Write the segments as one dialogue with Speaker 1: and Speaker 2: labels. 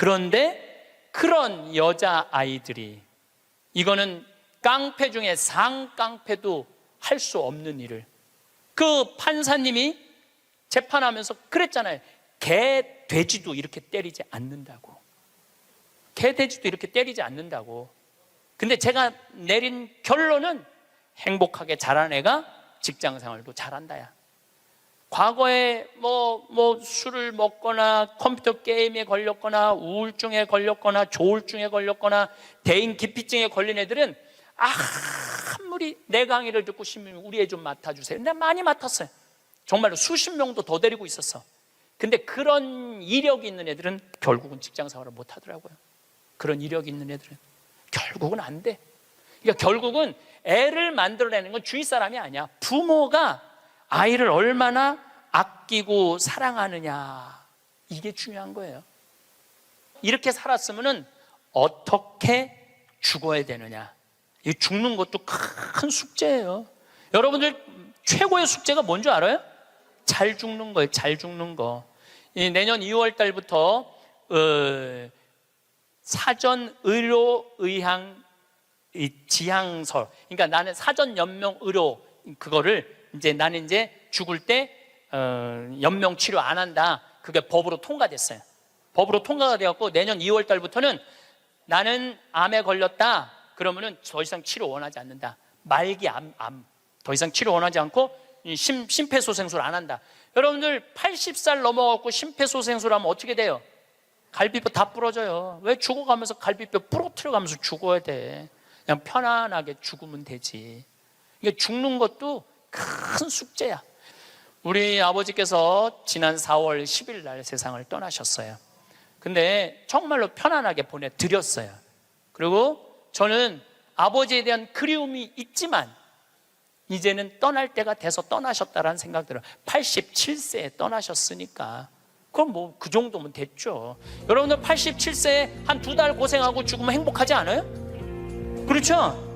Speaker 1: 그런데 그런 여자아이들이, 이거는 깡패 중에 상깡패도 할 수 없는 일을, 그 판사님이 재판하면서 그랬잖아요. 개, 돼지도 이렇게 때리지 않는다고. 개, 돼지도 이렇게 때리지 않는다고. 근데 제가 내린 결론은 행복하게 자란 애가 직장 생활도 잘한다야. 과거에 뭐 술을 먹거나 컴퓨터 게임에 걸렸거나 우울증에 걸렸거나 조울증에 걸렸거나 대인 기피증에 걸린 애들은 아무리 내 강의를 듣고 싶으면 우리 애 좀 맡아주세요. 내가 많이 맡았어요. 정말로 수십 명도 더 데리고 있었어. 근데 그런 이력이 있는 애들은 결국은 직장 생활을 못 하더라고요. 그런 이력이 있는 애들은 결국은 안 돼. 그러니까 결국은 애를 만들어내는 건 주위 사람이 아니야. 부모가 아이를 얼마나 아끼고 사랑하느냐, 이게 중요한 거예요. 이렇게 살았으면 어떻게 죽어야 되느냐, 이 죽는 것도 큰 숙제예요. 여러분들 최고의 숙제가 뭔지 알아요? 잘 죽는 거예요. 잘 죽는 거. 내년 2월 달부터 사전 의료 의학 지향서, 그러니까 나는 사전 연명 의료, 그거를 이제 나는 이제 죽을 때 연명 치료 안 한다. 그게 법으로 통과됐어요. 법으로 통과가 되었고, 내년 2월 달부터는 나는 암에 걸렸다 그러면은 더 이상 치료 원하지 않는다. 말기 암 더 이상 치료 원하지 않고 심폐소생술 안 한다. 여러분들 80살 넘어갖고 심폐소생술 하면 어떻게 돼요? 갈비뼈 다 부러져요. 왜 죽어가면서 갈비뼈 부러뜨려가면서 죽어야 돼? 그냥 편안하게 죽으면 되지. 이게 죽는 것도 큰 숙제야. 우리 아버지께서 지난 4월 10일 날 세상을 떠나셨어요. 근데 정말로 편안하게 보내드렸어요. 그리고 저는 아버지에 대한 그리움이 있지만 이제는 떠날 때가 돼서 떠나셨다라는 생각 들어요. 87세에 떠나셨으니까 그럼 뭐 그 정도면 됐죠. 여러분들 87세에 한 2달 고생하고 죽으면 행복하지 않아요? 그렇죠?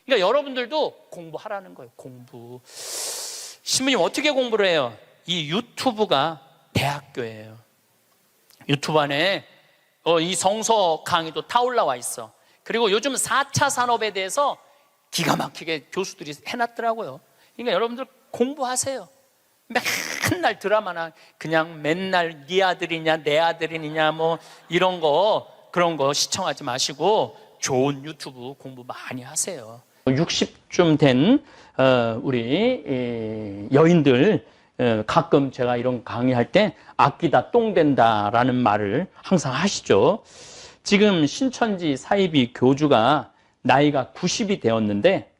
Speaker 1: 그러니까 여러분들도 공부하라는 거예요. 공부. 신부님 어떻게 공부를 해요? 이 유튜브가 대학교예요. 유튜브 안에 이 성서 강의도 다 올라와 있어. 그리고 요즘 4차 산업에 대해서 기가 막히게 교수들이 해놨더라고요. 그러니까 여러분들 공부하세요. 맨날 드라마나 그냥 맨날 네 아들이냐 내 아들이냐 뭐 이런 거 그런 거 시청하지 마시고 좋은 유튜브 공부 많이 하세요. 60쯤 된 우리 여인들 가끔 제가 이런 강의할 때 아끼다 똥 된다라는 말을 항상 하시죠. 지금 신천지 사이비 교주가 나이가 90이 되었는데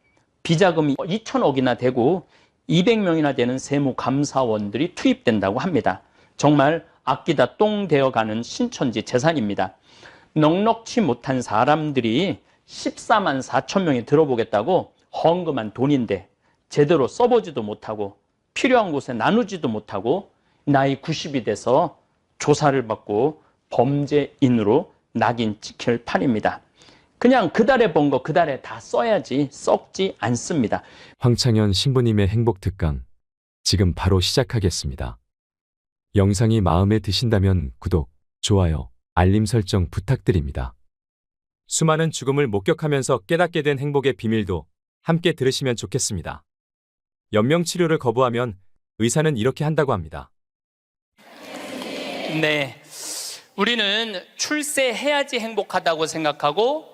Speaker 1: 비자금이 2천억이나 되고 200명이나 되는 세무감사원들이 투입된다고 합니다. 정말 아끼다 똥 되어가는 신천지 재산입니다. 넉넉치 못한 사람들이 14만 4천 명이 들어보겠다고 헌금한 돈인데 제대로 써보지도 못하고 필요한 곳에 나누지도 못하고 나이 90이 돼서 조사를 받고 범죄인으로 낙인 찍힐 판입니다. 그냥 그달에 번 거 그달에 다 써야지 썩지 않습니다.
Speaker 2: 황창현 신부님의 행복 특강 지금 바로 시작하겠습니다. 영상이 마음에 드신다면 구독, 좋아요, 알림 설정 부탁드립니다. 수많은 죽음을 목격하면서 깨닫게 된 행복의 비밀도 함께 들으시면 좋겠습니다. 연명치료를 거부하면 의사는 이렇게 한다고 합니다.
Speaker 1: 네, 우리는 출세해야지 행복하다고 생각하고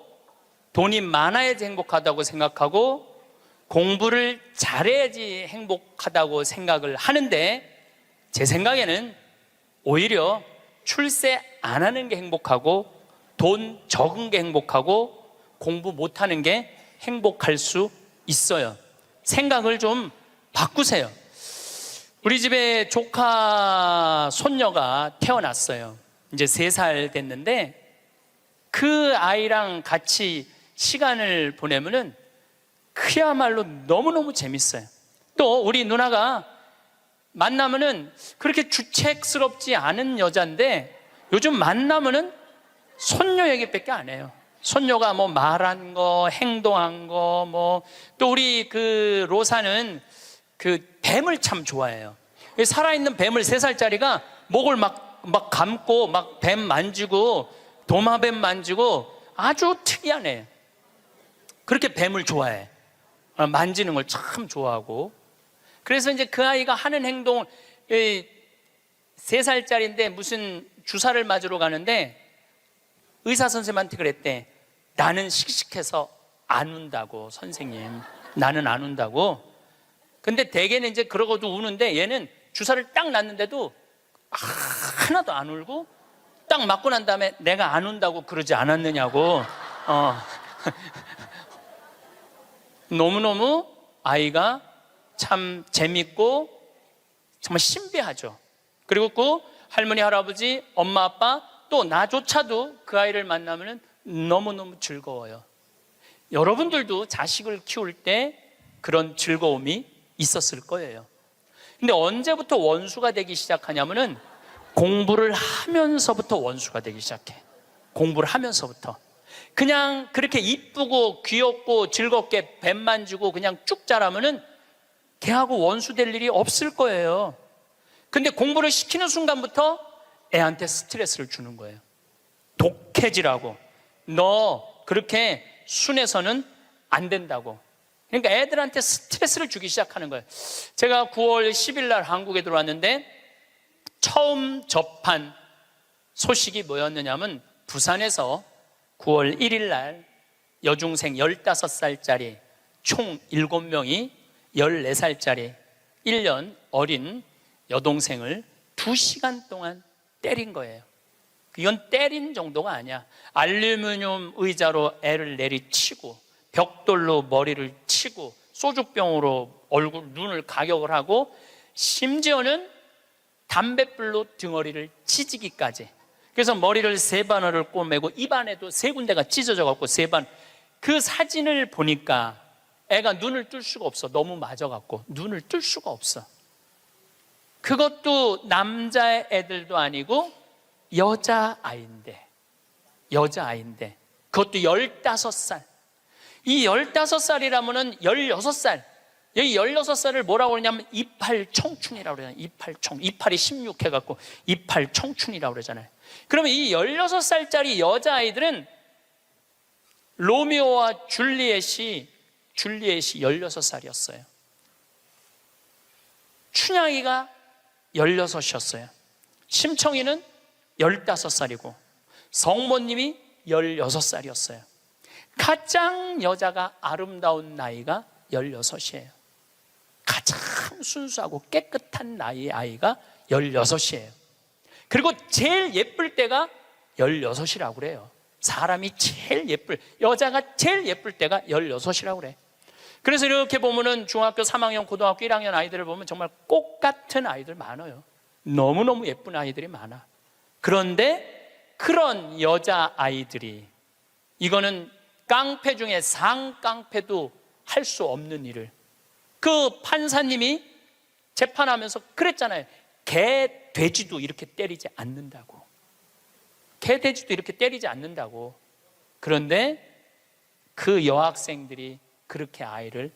Speaker 1: 돈이 많아야지 행복하다고 생각하고 공부를 잘해야지 행복하다고 생각을 하는데 제 생각에는 오히려 출세 안 하는 게 행복하고 돈 적은 게 행복하고 공부 못하는 게 행복할 수 있어요. 생각을 좀 바꾸세요. 우리 집에 조카 손녀가 태어났어요. 이제 3살 됐는데 그 아이랑 같이 시간을 보내면은 그야말로 너무너무 재밌어요. 또 우리 누나가 만나면은 그렇게 주책스럽지 않은 여자인데 요즘 만나면은 손녀 얘기밖에 안 해요. 손녀가 뭐 말한 거, 행동한 거, 뭐 또 우리 그 로사는 그 뱀을 참 좋아해요. 살아있는 뱀을 3살짜리가 목을 막 막 감고 막 뱀 만지고 도마뱀 만지고 아주 특이하네. 그렇게 뱀을 좋아해. 만지는 걸 참 좋아하고. 그래서 이제 그 아이가 하는 행동을 3살짜리인데 무슨 주사를 맞으러 가는데 의사 선생님한테 그랬대. 나는 씩씩해서 안 운다고, 선생님. 나는 안 운다고. 근데 대개는 이제 그러고도 우는데 얘는 주사를 딱 놨는데도 하나도 안 울고 딱 맞고 난 다음에 내가 안 운다고 그러지 않았느냐고. 너무너무 아이가 참 재밌고 정말 신비하죠. 그리고 그 할머니, 할아버지, 엄마, 아빠 또 나조차도 그 아이를 만나면 너무너무 즐거워요. 여러분들도 자식을 키울 때 그런 즐거움이 있었을 거예요. 근데 언제부터 원수가 되기 시작하냐면은 공부를 하면서부터 원수가 되기 시작해. 공부를 하면서부터. 그냥 그렇게 이쁘고 귀엽고 즐겁게 뱀 만지고 그냥 쭉 자라면은 걔하고 원수 될 일이 없을 거예요. 근데 공부를 시키는 순간부터 애한테 스트레스를 주는 거예요. 독해지라고. 너 그렇게 순해서는 안 된다고. 그러니까 애들한테 스트레스를 주기 시작하는 거예요. 제가 9월 10일 날 한국에 들어왔는데 처음 접한 소식이 뭐였느냐면 부산에서 9월 1일 날 여중생 15살짜리 총 7명이 14살짜리 1년 어린 여동생을 2시간 동안 때린 거예요. 이건 때린 정도가 아니야. 알루미늄 의자로 애를 내리치고 벽돌로 머리를 치고 소주병으로 얼굴, 눈을 가격을 하고 심지어는 담뱃불로 등어리를 찢기까지. 그래서 머리를 3바늘을 꼬매고 입안에도 3군데가 찢어져 갖고 3반. 그 사진을 보니까 애가 눈을 뜰 수가 없어. 너무 맞아 갖고 눈을 뜰 수가 없어. 그것도 남자 애들도 아니고 여자아이인데 그것도 15살. 이 15살이라면은 16살. 여기 16살을 뭐라고 그러냐면 이팔 청춘이라고 그러잖아요. 이팔이 16 해갖고 이팔 청춘이라고 그러잖아요. 그러면 이 16살짜리 여자아이들은 로미오와 줄리엣이 16살이었어요. 춘향이가 16이었어요. 심청이는 15살이고 성모님이 16살이었어요. 가장 여자가 아름다운 나이가 16이에요. 가장 순수하고 깨끗한 나이의 아이가 16이에요. 그리고 제일 예쁠 때가 16이라고 그래요. 사람이 제일 여자가 제일 예쁠 때가 16이라고 그래. 그래서 이렇게 보면은 중학교 3학년, 고등학교 1학년 아이들을 보면 정말 꽃 같은 아이들 많아요. 너무너무 예쁜 아이들이 많아. 그런데 그런 여자 아이들이, 이거는 깡패 중에 상깡패도 할 수 없는 일을, 그 판사님이 재판하면서 그랬잖아요. 개, 돼지도 이렇게 때리지 않는다고. 개, 돼지도 이렇게 때리지 않는다고. 그런데 그 여학생들이 그렇게 아이를,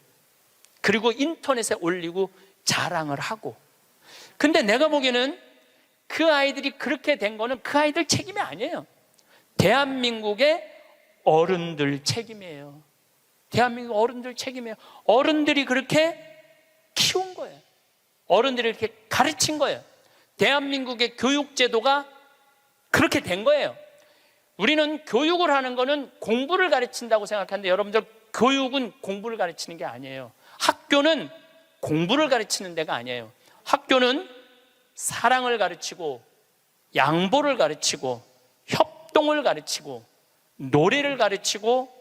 Speaker 1: 그리고 인터넷에 올리고 자랑을 하고. 근데 내가 보기에는 그 아이들이 그렇게 된 거는 그 아이들 책임이 아니에요. 대한민국의 어른들 책임이에요. 대한민국 어른들 책임이에요. 어른들이 그렇게 키운 거예요. 어른들이 이렇게 가르친 거예요. 대한민국의 교육제도가 그렇게 된 거예요. 우리는 교육을 하는 거는 공부를 가르친다고 생각하는데 여러분들, 교육은 공부를 가르치는 게 아니에요. 학교는 공부를 가르치는 데가 아니에요. 학교는 사랑을 가르치고 양보를 가르치고 협동을 가르치고 노래를 가르치고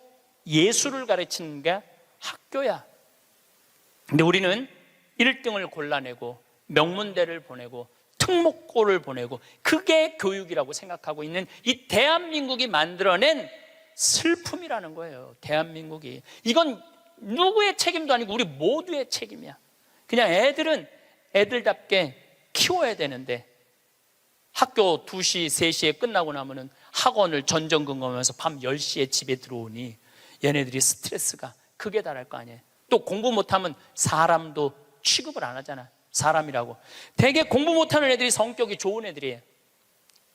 Speaker 1: 예술을 가르치는 게 학교야. 근데 우리는 1등을 골라내고 명문대를 보내고 특목고를 보내고 그게 교육이라고 생각하고 있는 이 대한민국이 만들어낸 슬픔이라는 거예요. 대한민국이. 이건 누구의 책임도 아니고 우리 모두의 책임이야. 그냥 애들은 애들답게 키워야 되는데 학교 2시, 3시에 끝나고 나면은 학원을 전전긍긍하면서 밤 10시에 집에 들어오니 얘네들이 스트레스가 극에 달할 거 아니에요. 또 공부 못하면 사람도 취급을 안 하잖아. 사람이라고. 되게 공부 못하는 애들이 성격이 좋은 애들이에요.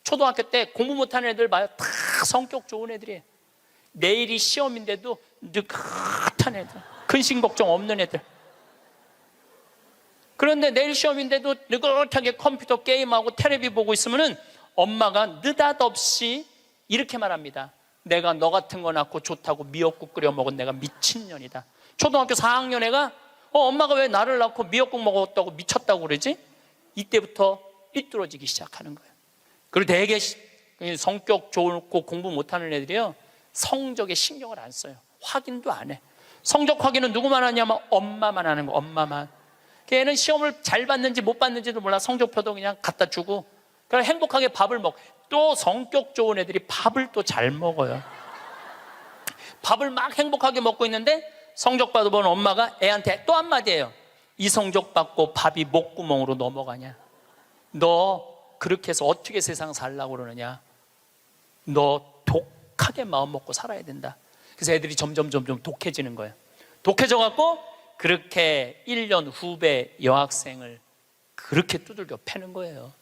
Speaker 1: 초등학교 때 공부 못하는 애들 봐요. 다 성격 좋은 애들이에요. 내일이 시험인데도 느긋한 애들, 근심 걱정 없는 애들. 그런데 내일 시험인데도 느긋하게 컴퓨터 게임하고 텔레비 보고 있으면은 엄마가 느닷없이 이렇게 말합니다. 내가 너 같은 거 낳고 좋다고 미역국 끓여 먹은 내가 미친년이다. 초등학교 4학년 애가 엄마가 왜 나를 낳고 미역국 먹었다고 미쳤다고 그러지? 이때부터 삐뚤어지기 시작하는 거예요. 그리고 되게 성격 좋고 공부 못하는 애들이요, 성적에 신경을 안 써요. 확인도 안 해. 성적 확인은 누구만 하냐면 엄마만 하는 거. 엄마만. 걔는 시험을 잘 봤는지 못 봤는지도 몰라. 성적표도 그냥 갖다 주고, 그냥 행복하게 밥을 먹고. 또 성격 좋은 애들이 밥을 또 잘 먹어요. 밥을 막 행복하게 먹고 있는데 성적 받아보는 엄마가 애한테 또 한마디예요. 이 성적 받고 밥이 목구멍으로 넘어가냐? 너 그렇게 해서 어떻게 세상 살라고 그러느냐? 너 독하게 마음 먹고 살아야 된다. 그래서 애들이 점점 독해지는 거예요. 독해져 갖고 그렇게 1년 후배 여학생을 그렇게 두들겨 패는 거예요.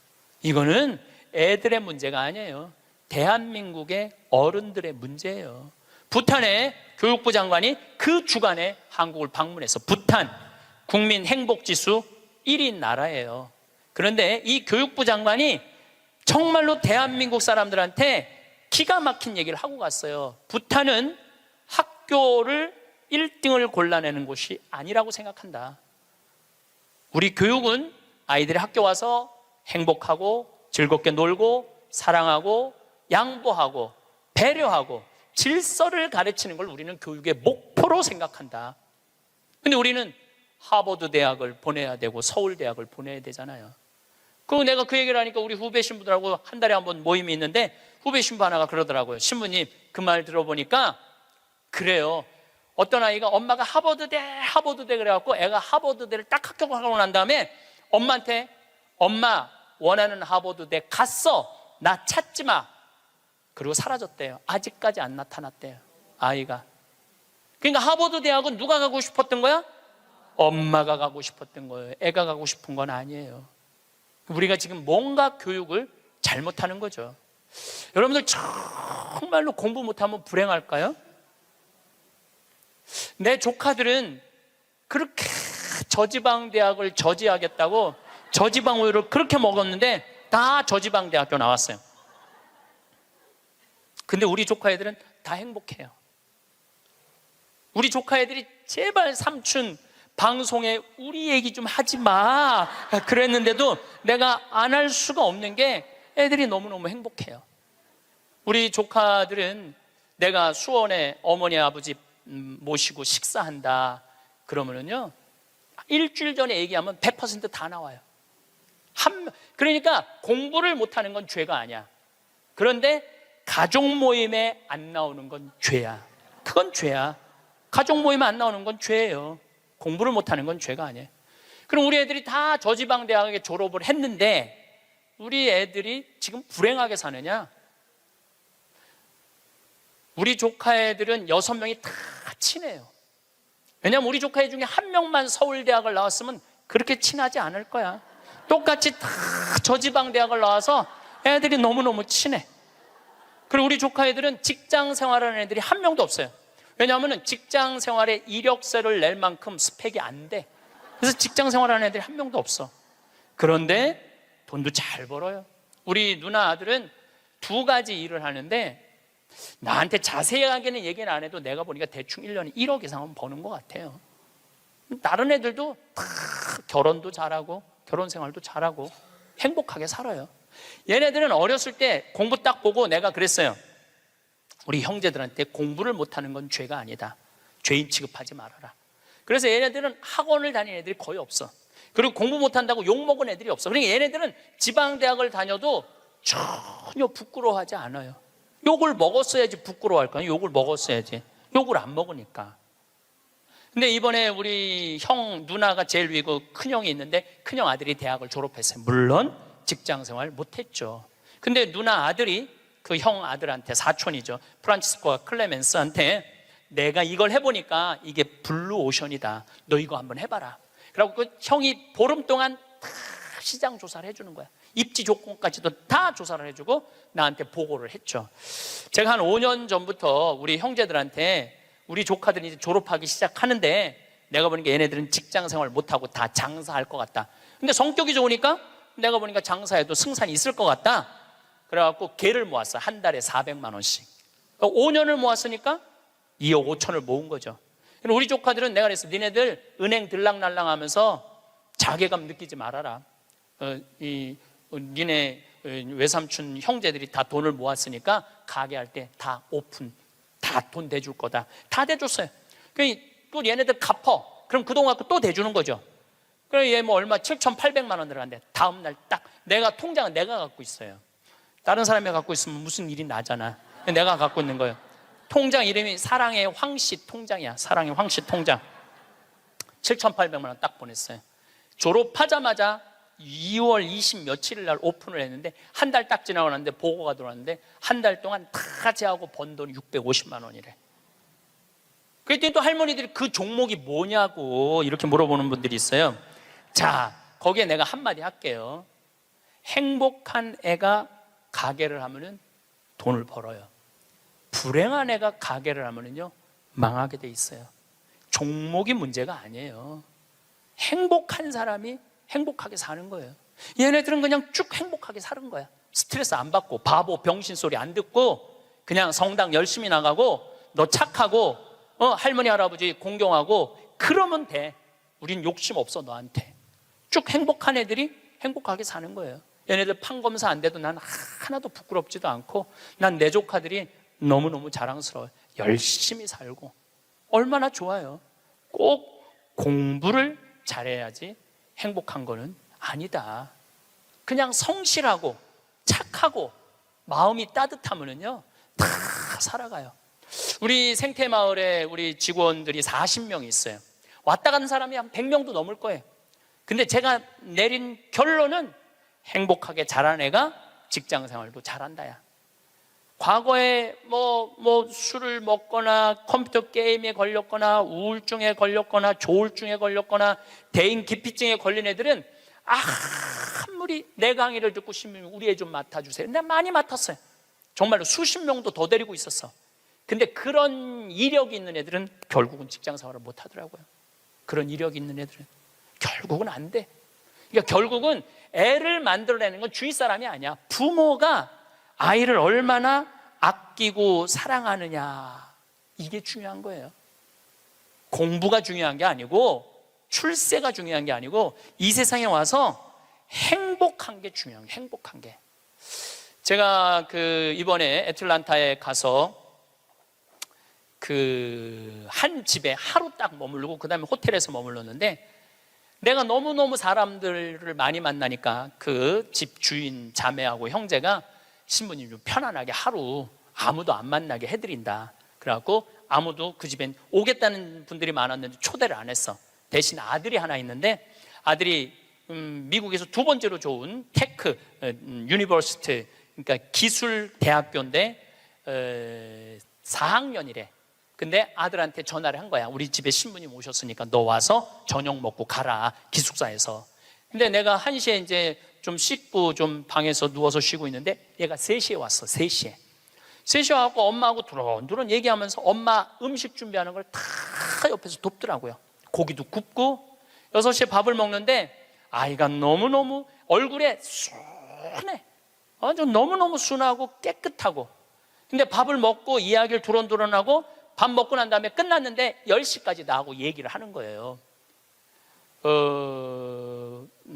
Speaker 1: 이거는 애들의 문제가 아니에요. 대한민국의 어른들의 문제예요. 부탄의 교육부 장관이 그 주간에 한국을 방문해서, 부탄 국민 행복지수 1위 나라예요. 그런데 이 교육부 장관이 정말로 대한민국 사람들한테 기가 막힌 얘기를 하고 갔어요. 부탄은 학교를 1등을 골라내는 곳이 아니라고 생각한다. 우리 교육은 아이들이 학교 와서 행복하고 즐겁게 놀고 사랑하고 양보하고 배려하고 질서를 가르치는 걸 우리는 교육의 목표로 생각한다. 근데 우리는 하버드 대학을 보내야 되고 서울대학을 보내야 되잖아요. 내가 그 얘기를 하니까 우리 후배 신부들하고 한 달에 한 번 모임이 있는데 후배 신부 하나가 그러더라고요. 신부님, 그 말 들어보니까 그래요. 어떤 아이가 엄마가 하버드대 그래갖고 애가 하버드대를 딱 합격하고 난 다음에 엄마한테, 엄마 원하는 하버드대 갔어, 나 찾지 마. 그리고 사라졌대요. 아직까지 안 나타났대요, 아이가. 그러니까 하버드 대학은 누가 가고 싶었던 거야? 엄마가 가고 싶었던 거예요. 애가 가고 싶은 건 아니에요. 우리가 지금 뭔가 교육을 잘못하는 거죠. 여러분들 정말로 공부 못하면 불행할까요? 내 조카들은 그렇게 저지방 대학을 저지하겠다고 저지방 우유를 그렇게 먹었는데 다 저지방 대학교 나왔어요. 근데 우리 조카 애들은 다 행복해요. 우리 조카 애들이 제발 삼촌 방송에 우리 얘기 좀 하지 마 그랬는데도 내가 안 할 수가 없는 게 애들이 너무너무 행복해요. 우리 조카들은 내가 수원에 어머니 아버지 모시고 식사한다 그러면은요, 일주일 전에 얘기하면 100% 다 나와요. 그러니까 공부를 못하는 건 죄가 아니야. 그런데 가족 모임에 안 나오는 건 죄야. 그건 죄야. 가족 모임에 안 나오는 건 죄예요. 공부를 못하는 건 죄가 아니에요. 그럼 우리 애들이 다 저지방 대학에 졸업을 했는데 우리 애들이 지금 불행하게 사느냐? 우리 조카 애들은 6명이 다 친해요. 왜냐하면 우리 조카 애 중에 한 명만 서울대학을 나왔으면 그렇게 친하지 않을 거야. 똑같이 다 저지방 대학을 나와서 애들이 너무너무 친해. 그리고 우리 조카 애들은 직장 생활하는 애들이 한 명도 없어요. 왜냐하면 직장 생활에 이력서를 낼 만큼 스펙이 안 돼. 그래서 직장 생활하는 애들이 한 명도 없어. 그런데 돈도 잘 벌어요. 우리 누나 아들은 2가지 일을 하는데 나한테 자세하게는 얘기는 안 해도 내가 보니까 대충 1년에 1억 이상은 버는 것 같아요. 다른 애들도 다 결혼도 잘하고 결혼 생활도 잘하고 행복하게 살아요. 얘네들은 어렸을 때 공부 딱 보고 내가 그랬어요. 우리 형제들한테 공부를 못하는 건 죄가 아니다. 죄인 취급하지 말아라. 그래서 얘네들은 학원을 다니는 애들이 거의 없어. 그리고 공부 못한다고 욕먹은 애들이 없어. 그러니까 얘네들은 지방대학을 다녀도 전혀 부끄러워하지 않아요. 욕을 먹었어야지 부끄러워할까요? 욕을 먹었어야지. 욕을 안 먹으니까. 근데 이번에 우리 형 누나가 제일 위고 큰형이 있는데 큰형 아들이 대학을 졸업했어요. 물론 직장생활 못했죠. 근데 누나 아들이 그 형 아들한테, 사촌이죠, 프란치스코와 클레멘스한테 내가 이걸 해보니까 이게 블루오션이다, 너 이거 한번 해봐라. 그리고 그 형이 보름 동안 다 시장 조사를 해주는 거야. 입지 조건까지도 다 조사를 해주고 나한테 보고를 했죠. 제가 한 5년 전부터 우리 형제들한테 우리 조카들이 이제 졸업하기 시작하는데 내가 보니까 얘네들은 직장 생활 못하고 다 장사할 것 같다. 근데 성격이 좋으니까 내가 보니까 장사해도 승산이 있을 것 같다. 그래갖고 개를 모았어. 한 달에 400만 원씩. 5년을 모았으니까 2억 5천을 모은 거죠. 우리 조카들은 내가 그랬어. 니네들 은행 들락날락 하면서 자괴감 느끼지 말아라. 니네 외삼촌 형제들이 다 돈을 모았으니까 가게 할 때 다 오픈, 다 돈 대줄 거다. 다 대줬어요. 또 얘네들 갚어. 그럼 그동안 또 대주는 거죠. 그래 얘 뭐 얼마 7,800만 원 들어간대. 다음 날 딱 통장은 내가 갖고 있어요. 다른 사람이 갖고 있으면 무슨 일이 나잖아. 내가 갖고 있는 거예요. 통장 이름이 사랑의 황씨 통장이야. 사랑의 황씨 통장. 7,800만 원 딱 보냈어요. 졸업하자마자 2월 20 며칠 날 오픈을 했는데 한 달 딱 지나고 났는데 보고가 들어왔는데 한 달 동안 다 제하고 번 돈이 650만 원이래. 그랬더니 또 할머니들이 그 종목이 뭐냐고 이렇게 물어보는 분들이 있어요. 자, 거기에 내가 한마디 할게요. 행복한 애가 가게를 하면은 돈을 벌어요. 불행한 애가 가게를 하면은요 망하게 돼 있어요. 종목이 문제가 아니에요. 행복한 사람이 행복하게 사는 거예요. 얘네들은 그냥 쭉 행복하게 사는 거야. 스트레스 안 받고 바보 병신 소리 안 듣고 그냥 성당 열심히 나가고 너 착하고 할머니 할아버지 공경하고 그러면 돼. 우린 욕심 없어 너한테. 쭉 행복한 애들이 행복하게 사는 거예요. 얘네들 판검사 안 돼도 난 하나도 부끄럽지도 않고 난 내 조카들이 너무너무 자랑스러워요. 열심히 살고 얼마나 좋아요. 꼭 공부를 잘해야지 행복한 거는 아니다. 그냥 성실하고 착하고 마음이 따뜻하면요 다 살아가요. 우리 생태마을에 우리 직원들이 40명이 있어요. 왔다 가는 사람이 한 100명도 넘을 거예요. 근데 제가 내린 결론은 행복하게 자란 애가 직장 생활도 잘한다야. 과거에 뭐 술을 먹거나 컴퓨터 게임에 걸렸거나 우울증에 걸렸거나 조울증에 걸렸거나 대인 기피증에 걸린 애들은 아무리 내 강의를 듣고 싶으면 우리 애 좀 맡아주세요. 내가 많이 맡았어요. 정말로 수십 명도 더 데리고 있었어. 근데 그런 이력이 있는 애들은 결국은 직장 생활을 못 하더라고요. 그런 이력이 있는 애들은 결국은 안 돼. 그러니까 결국은 애를 만들어내는 건 주위 사람이 아니야. 부모가 아이를 얼마나 아끼고 사랑하느냐, 이게 중요한 거예요. 공부가 중요한 게 아니고 출세가 중요한 게 아니고 이 세상에 와서 행복한 게 중요한 게, 행복한 게. 제가 이번에 애틀란타에 가서 한 집에 하루 딱 머무르고 그 다음에 호텔에서 머물렀는데 내가 너무너무 사람들을 많이 만나니까 그 집 주인 자매하고 형제가 신부님 좀 편안하게 하루 아무도 안 만나게 해드린다. 그래갖고 아무도 그 집엔 오겠다는 분들이 많았는데 초대를 안 했어. 대신 아들이 하나 있는데 아들이 미국에서 두 번째로 좋은 테크 유니버시티, 그러니까 기술 대학교인데 4학년이래. 근데 아들한테 전화를 한 거야. 우리 집에 신부님 오셨으니까 너 와서 저녁 먹고 가라, 기숙사에서. 근데 내가 1시에 이제 좀 씻고 좀 방에서 누워서 쉬고 있는데 얘가 3시에 왔어. 3시에 와갖고 엄마하고 두런두런 얘기하면서 엄마 음식 준비하는 걸 다 옆에서 돕더라고요. 고기도 굽고 6시에 밥을 먹는데 아이가 너무너무 얼굴에 순해. 너무너무 순하고 깨끗하고. 근데 밥을 먹고 이야기를 두런두런하고 밥 먹고 난 다음에 끝났는데 10시까지 나하고 얘기를 하는 거예요.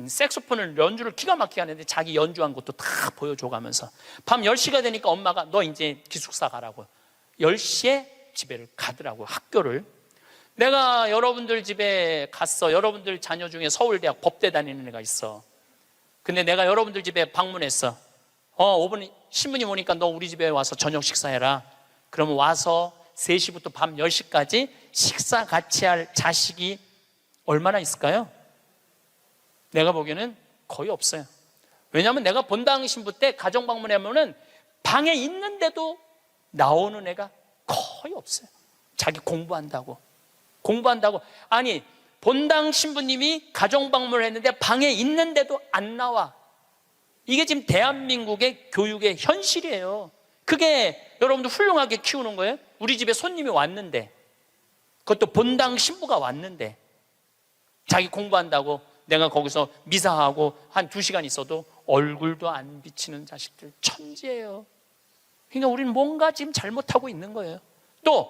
Speaker 1: 색소폰을 연주를 기가 막히게 하는데 자기 연주한 것도 다 보여줘가면서 밤 10시가 되니까 엄마가 너 이제 기숙사 가라고 10시에 집에 가더라고요. 학교를. 내가 여러분들 집에 갔어. 여러분들 자녀 중에 서울대학 법대 다니는 애가 있어. 근데 내가 여러분들 집에 방문했어. 5분 신부님 오니까 너 우리 집에 와서 저녁 식사해라. 그러면 와서 3시부터 밤 10시까지 식사 같이 할 자식이 얼마나 있을까요? 내가 보기에는 거의 없어요. 왜냐하면 내가 본당 신부 때 가정 방문하면은 방에 있는데도 나오는 애가 거의 없어요. 자기 공부한다고. 아니 본당 신부님이 가정 방문을 했는데 방에 있는데도 안 나와. 이게 지금 대한민국의 교육의 현실이에요. 그게 여러분들 훌륭하게 키우는 거예요? 우리 집에 손님이 왔는데, 그것도 본당 신부가 왔는데, 자기 공부한다고 내가 거기서 미사하고 한 2시간 있어도 얼굴도 안 비치는 자식들 천지예요. 그러니까 우리는 뭔가 지금 잘못하고 있는 거예요. 또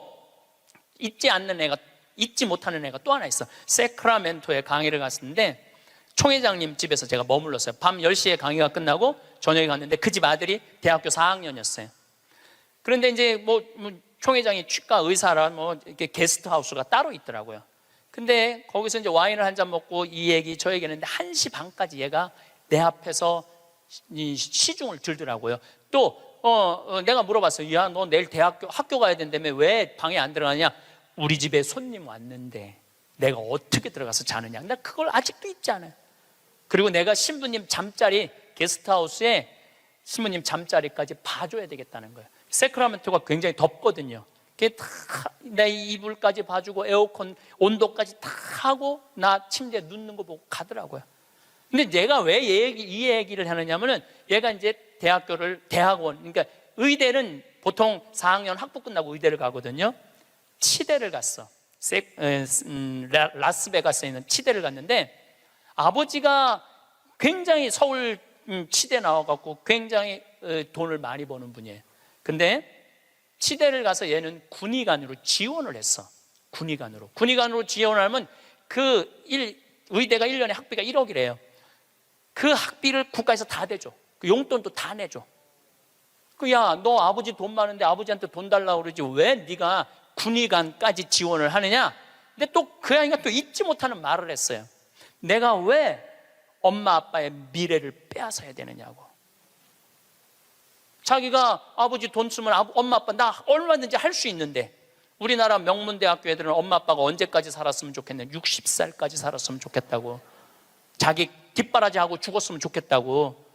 Speaker 1: 잊지 못하는 애가 또 하나 있어. 세크라멘토에 강의를 갔는데 총회장님 집에서 제가 머물렀어요. 밤 10시에 강의가 끝나고 저녁에 갔는데 그 집 아들이 대학교 4학년이었어요. 그런데 이제 총회장이 치과 의사라 이렇게 게스트하우스가 따로 있더라고요. 근데 거기서 이제 와인을 한 잔 먹고 이 얘기 저 얘기 했는데 1시 반까지 얘가 내 앞에서 이 시중을 들더라고요. 또 내가 물어봤어요. 야, 너 내일 학교 가야 된다며 왜 방에 안 들어가냐? 우리 집에 손님 왔는데 내가 어떻게 들어가서 자느냐? 나 그걸 아직도 잊지 않아요. 그리고 내가 신부님 잠자리 게스트하우스에 신부님 잠자리까지 봐줘야 되겠다는 거예요. 세크라멘토가 굉장히 덥거든요. 내 이불까지 봐주고 에어컨 온도까지 다 하고 나 침대에 눕는 거 보고 가더라고요. 근데 내가 왜 이 얘기를 하느냐면은 얘가 이제 대학원, 그러니까 의대는 보통 4학년 학부 끝나고 의대를 가거든요. 치대를 갔어. 라스베가스에 있는 치대를 갔는데 아버지가 굉장히 서울 치대 나와갖고 굉장히 돈을 많이 버는 분이에요. 근데 치대를 가서 얘는 군의관으로 지원을 했어. 군의관으로 지원하면 의대가 1년에 학비가 1억이래요. 그 학비를 국가에서 다 대줘. 그 용돈도 다 내줘. 야, 너 아버지 돈 많은데 아버지한테 돈 달라고 그러지 왜 네가 군의관까지 지원을 하느냐? 근데 또 그 아이가 또 잊지 못하는 말을 했어요. 내가 왜 엄마 아빠의 미래를 빼앗아야 되느냐고. 자기가 아버지 돈 쓰면 엄마 아빠 나 얼마든지 할 수 있는데 우리나라 명문대학교 애들은 엄마 아빠가 언제까지 살았으면 좋겠냐? 60살까지 살았으면 좋겠다고. 자기 뒷바라지 하고 죽었으면 좋겠다고.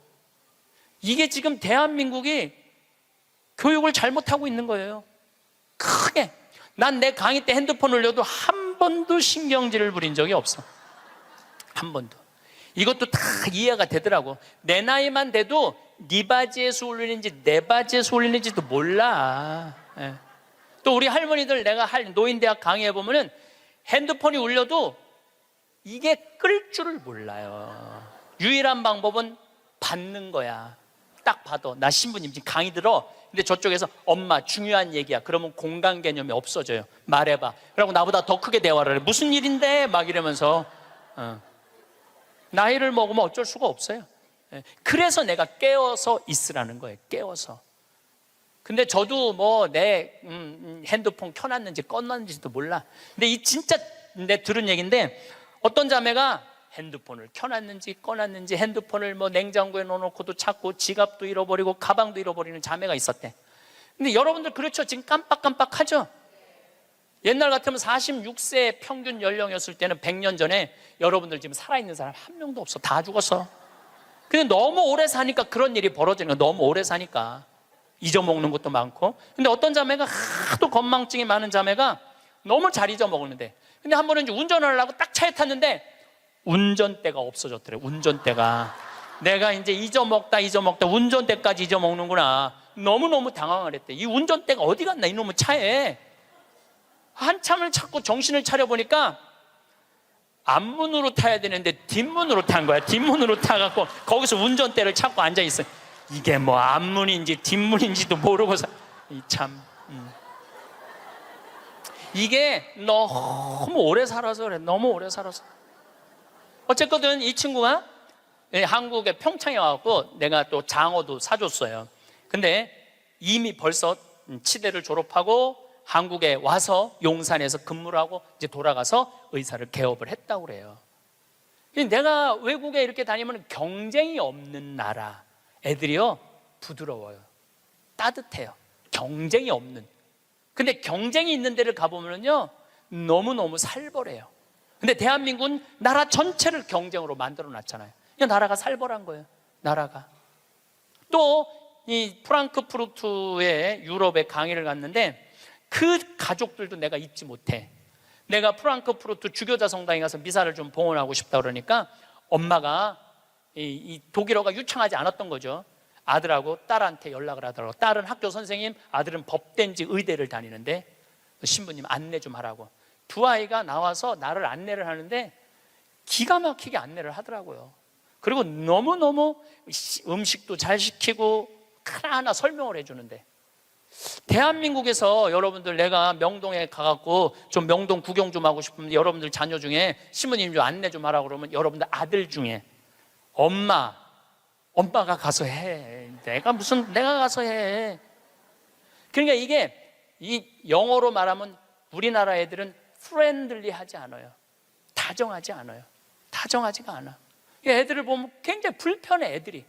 Speaker 1: 이게 지금 대한민국이 교육을 잘못하고 있는 거예요. 크게. 난 내 강의 때 핸드폰 올려도 한 번도 신경질을 부린 적이 없어. 한 번도. 이것도 다 이해가 되더라고. 내 나이만 돼도 네 바지에서 올리는지 내 바지에서 올리는지도 몰라. 예. 또 우리 할머니들 내가 노인대학 강의해 보면은 핸드폰이 울려도 이게 끌 줄을 몰라요. 유일한 방법은 받는 거야. 딱 봐도 나 신부님 지금 강의 들어. 근데 저쪽에서 엄마 중요한 얘기야. 그러면 공간 개념이 없어져요. 말해봐. 그러고 나보다 더 크게 대화를 해. 무슨 일인데? 막 이러면서 나이를 먹으면 어쩔 수가 없어요. 그래서 내가 깨어서 있으라는 거예요. 깨어서. 근데 저도 내 핸드폰 켜놨는지 꺼놨는지도 몰라. 근데 이 진짜 내 들은 얘기인데 어떤 자매가 핸드폰을 켜놨는지 꺼놨는지 핸드폰을 냉장고에 넣어놓고도 찾고 지갑도 잃어버리고 가방도 잃어버리는 자매가 있었대. 근데 여러분들 그렇죠? 지금 깜빡깜빡하죠? 옛날 같으면 46세 평균 연령이었을 때는 100년 전에 여러분들 지금 살아있는 사람 한 명도 없어. 다 죽었어. 근데 너무 오래 사니까 그런 일이 벌어지는 거야. 너무 오래 사니까 잊어먹는 것도 많고. 근데 어떤 자매가 하도 건망증이 많은 자매가 너무 잘 잊어먹었는데 근데 한 번은 이제 운전을 하려고 딱 차에 탔는데 운전대가 없어졌더래. 운전대가. 내가 이제 잊어먹다 운전대까지 잊어먹는구나. 너무너무 당황을 했대. 이 운전대가 어디 갔나 이놈의 차에. 한참을 찾고 정신을 차려보니까 앞문으로 타야 되는데 뒷문으로 탄 거야. 뒷문으로 타갖고 거기서 운전대를 찾고 앉아있어. 이게 앞문인지 뒷문인지도 모르고서 이게 너무 오래 살아서 그래. 너무 오래 살아서. 어쨌거든 이 친구가 한국에 평창에 와갖고 내가 또 장어도 사줬어요. 근데 이미 벌써 치대를 졸업하고 한국에 와서 용산에서 근무를 하고 이제 돌아가서 의사를 개업을 했다고 그래요. 내가 외국에 이렇게 다니면 경쟁이 없는 나라 애들이요 부드러워요. 따뜻해요. 경쟁이 없는. 근데 경쟁이 있는 데를 가보면요 너무너무 살벌해요. 근데 대한민국은 나라 전체를 경쟁으로 만들어 놨잖아요. 나라가 살벌한 거예요. 나라가. 또 이 프랑크푸르트에 유럽에 강의를 갔는데 그 가족들도 내가 잊지 못해. 내가 프랑크푸르트 주교자 성당에 가서 미사를 좀 봉헌하고 싶다 그러니까 엄마가 이 독일어가 유창하지 않았던 거죠. 아들하고 딸한테 연락을 하더라고. 딸은 학교 선생님, 아들은 법대인지 의대를 다니는데 신부님 안내 좀 하라고. 두 아이가 나와서 나를 안내를 하는데 기가 막히게 안내를 하더라고요. 그리고 너무너무 음식도 잘 시키고 하나하나 설명을 해주는데, 대한민국에서 여러분들 내가 명동에 가갖고 좀 명동 구경 좀 하고 싶으면 여러분들 자녀 중에 신부님 좀 안내 좀 하라고 그러면 여러분들 아들 중에 엄마가 가서 해. 내가 가서 해. 그러니까 이게 이 영어로 말하면 우리나라 애들은 프렌들리하지 않아요. 다정하지 않아요. 다정하지가 않아. 애들을 보면 굉장히 불편해. 애들이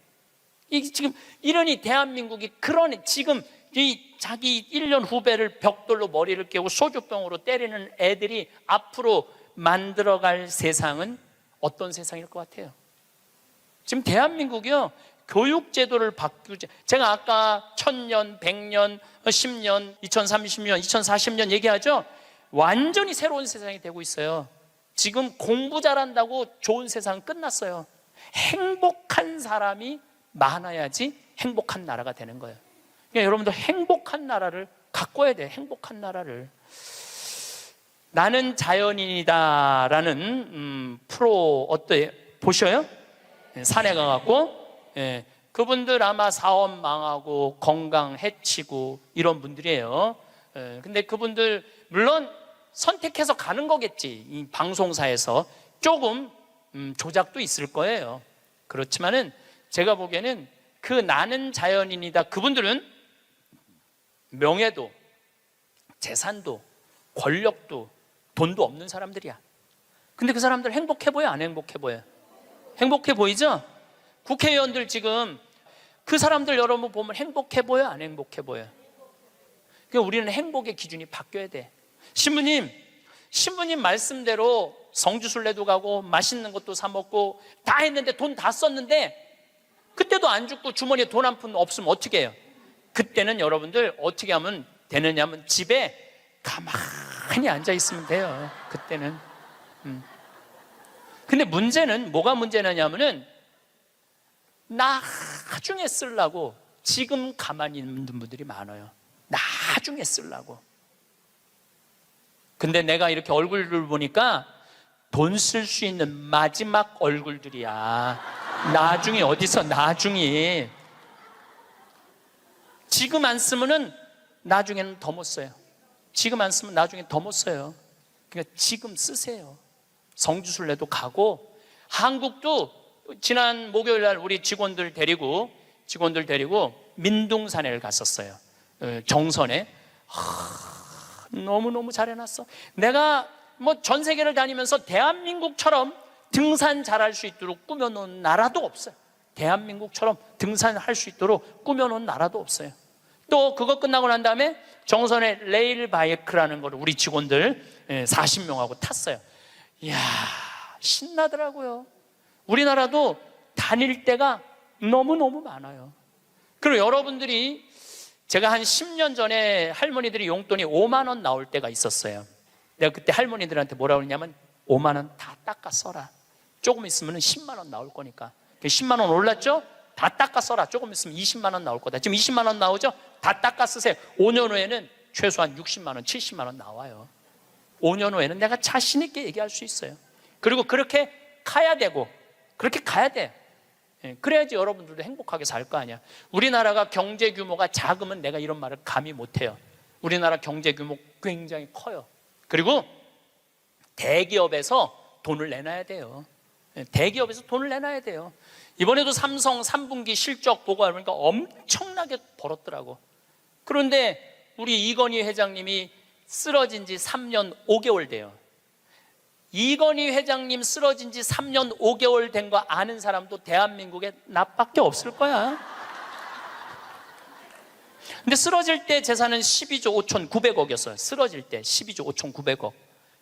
Speaker 1: 지금 이러니 대한민국이 그러니 지금 이 자기 1년 후배를 벽돌로 머리를 깨고 소주병으로 때리는 애들이 앞으로 만들어갈 세상은 어떤 세상일 것 같아요? 지금 대한민국이요, 교육제도를 바꾸지. 제가 아까 1000년, 100년, 10년, 2030년, 2040년 얘기하죠. 완전히 새로운 세상이 되고 있어요. 지금 공부 잘한다고 좋은 세상은 끝났어요. 행복한 사람이 많아야지 행복한 나라가 되는 거예요. 그러니까 여러분들 행복한 나라를 가꿔야 돼요. 행복한 나라를. 나는 자연인이다 라는 프로 어때요? 보셔요? 산에 가갖고 그분들 아마 사업 망하고 건강 해치고 이런 분들이에요. 근데 그분들 물론 선택해서 가는 거겠지. 이 방송사에서 조금 조작도 있을 거예요. 그렇지만은 제가 보기에는 그 나는 자연인이다 그분들은 명예도 재산도 권력도 돈도 없는 사람들이야. 근데 그 사람들 행복해 보여? 안 행복해 보여? 행복해 보이죠? 국회의원들 지금 그 사람들 여러분 보면 행복해 보여? 안 행복해 보여? 그러니까 우리는 행복의 기준이 바뀌어야 돼. 신부님 말씀대로 성주순례도 가고 맛있는 것도 사 먹고 다 했는데 돈 다 썼는데 그때도 안 죽고 주머니에 돈 한 푼 없으면 어떻게 해요? 그때는 여러분들 어떻게 하면 되느냐면 집에 가만히 앉아 있으면 돼요. 그때는. 근데 문제는 뭐가 문제냐면은 나중에 쓰려고 지금 가만히 있는 분들이 많아요. 나중에 쓰려고. 근데 내가 이렇게 얼굴을 보니까 돈 쓸 수 있는 마지막 얼굴들이야. 나중에 어디서 나중에. 지금 안 쓰면은 나중에는 더 못 써요. 지금 안 쓰면 나중에 더 못 써요. 그러니까 지금 쓰세요. 성주순례도 가고, 한국도 지난 목요일 날 우리 직원들 데리고 민둥산에를 갔었어요. 정선에. 너무너무 잘 해놨어. 내가 뭐 전 세계를 다니면서 대한민국처럼 등산 잘할 수 있도록 꾸며놓은 나라도 없어요. 대한민국처럼 등산할 수 있도록 꾸며놓은 나라도 없어요. 또 그거 끝나고 난 다음에 정선에 레일 바이크라는 걸 우리 직원들 40명하고 탔어요. 이야, 신나더라고요. 우리나라도 다닐 때가 너무너무 많아요. 그리고 여러분들이, 제가 한 10년 전에 할머니들이 용돈이 5만 원 나올 때가 있었어요. 내가 그때 할머니들한테 뭐라고 그러냐면 5만 원 다 닦아 써라. 조금 있으면 10만 원 나올 거니까. 10만 원 올랐죠? 다 닦아 써라. 조금 있으면 20만 원 나올 거다. 지금 20만 원 나오죠? 다 닦아 쓰세요. 5년 후에는 최소한 60만 원, 70만 원 나와요. 5년 후에는 내가 자신 있게 얘기할 수 있어요. 그리고 그렇게 가야 되고, 그렇게 가야 돼. 그래야지 여러분들도 행복하게 살 거 아니야. 우리나라가 경제 규모가 작으면 내가 이런 말을 감히 못해요. 우리나라 경제 규모 굉장히 커요. 그리고 대기업에서 돈을 내놔야 돼요. 대기업에서 돈을 내놔야 돼요. 이번에도 삼성 3분기 실적 보고 보니까 엄청나게 벌었더라고. 그런데 우리 이건희 회장님이 쓰러진 지 3년 5개월 돼요. 이건희 회장님 쓰러진 지 3년 5개월 된 거 아는 사람도 대한민국에 나밖에 없을 거야. 근데 쓰러질 때 재산은 12조 5,900억이었어요. 쓰러질 때 12조 5,900억.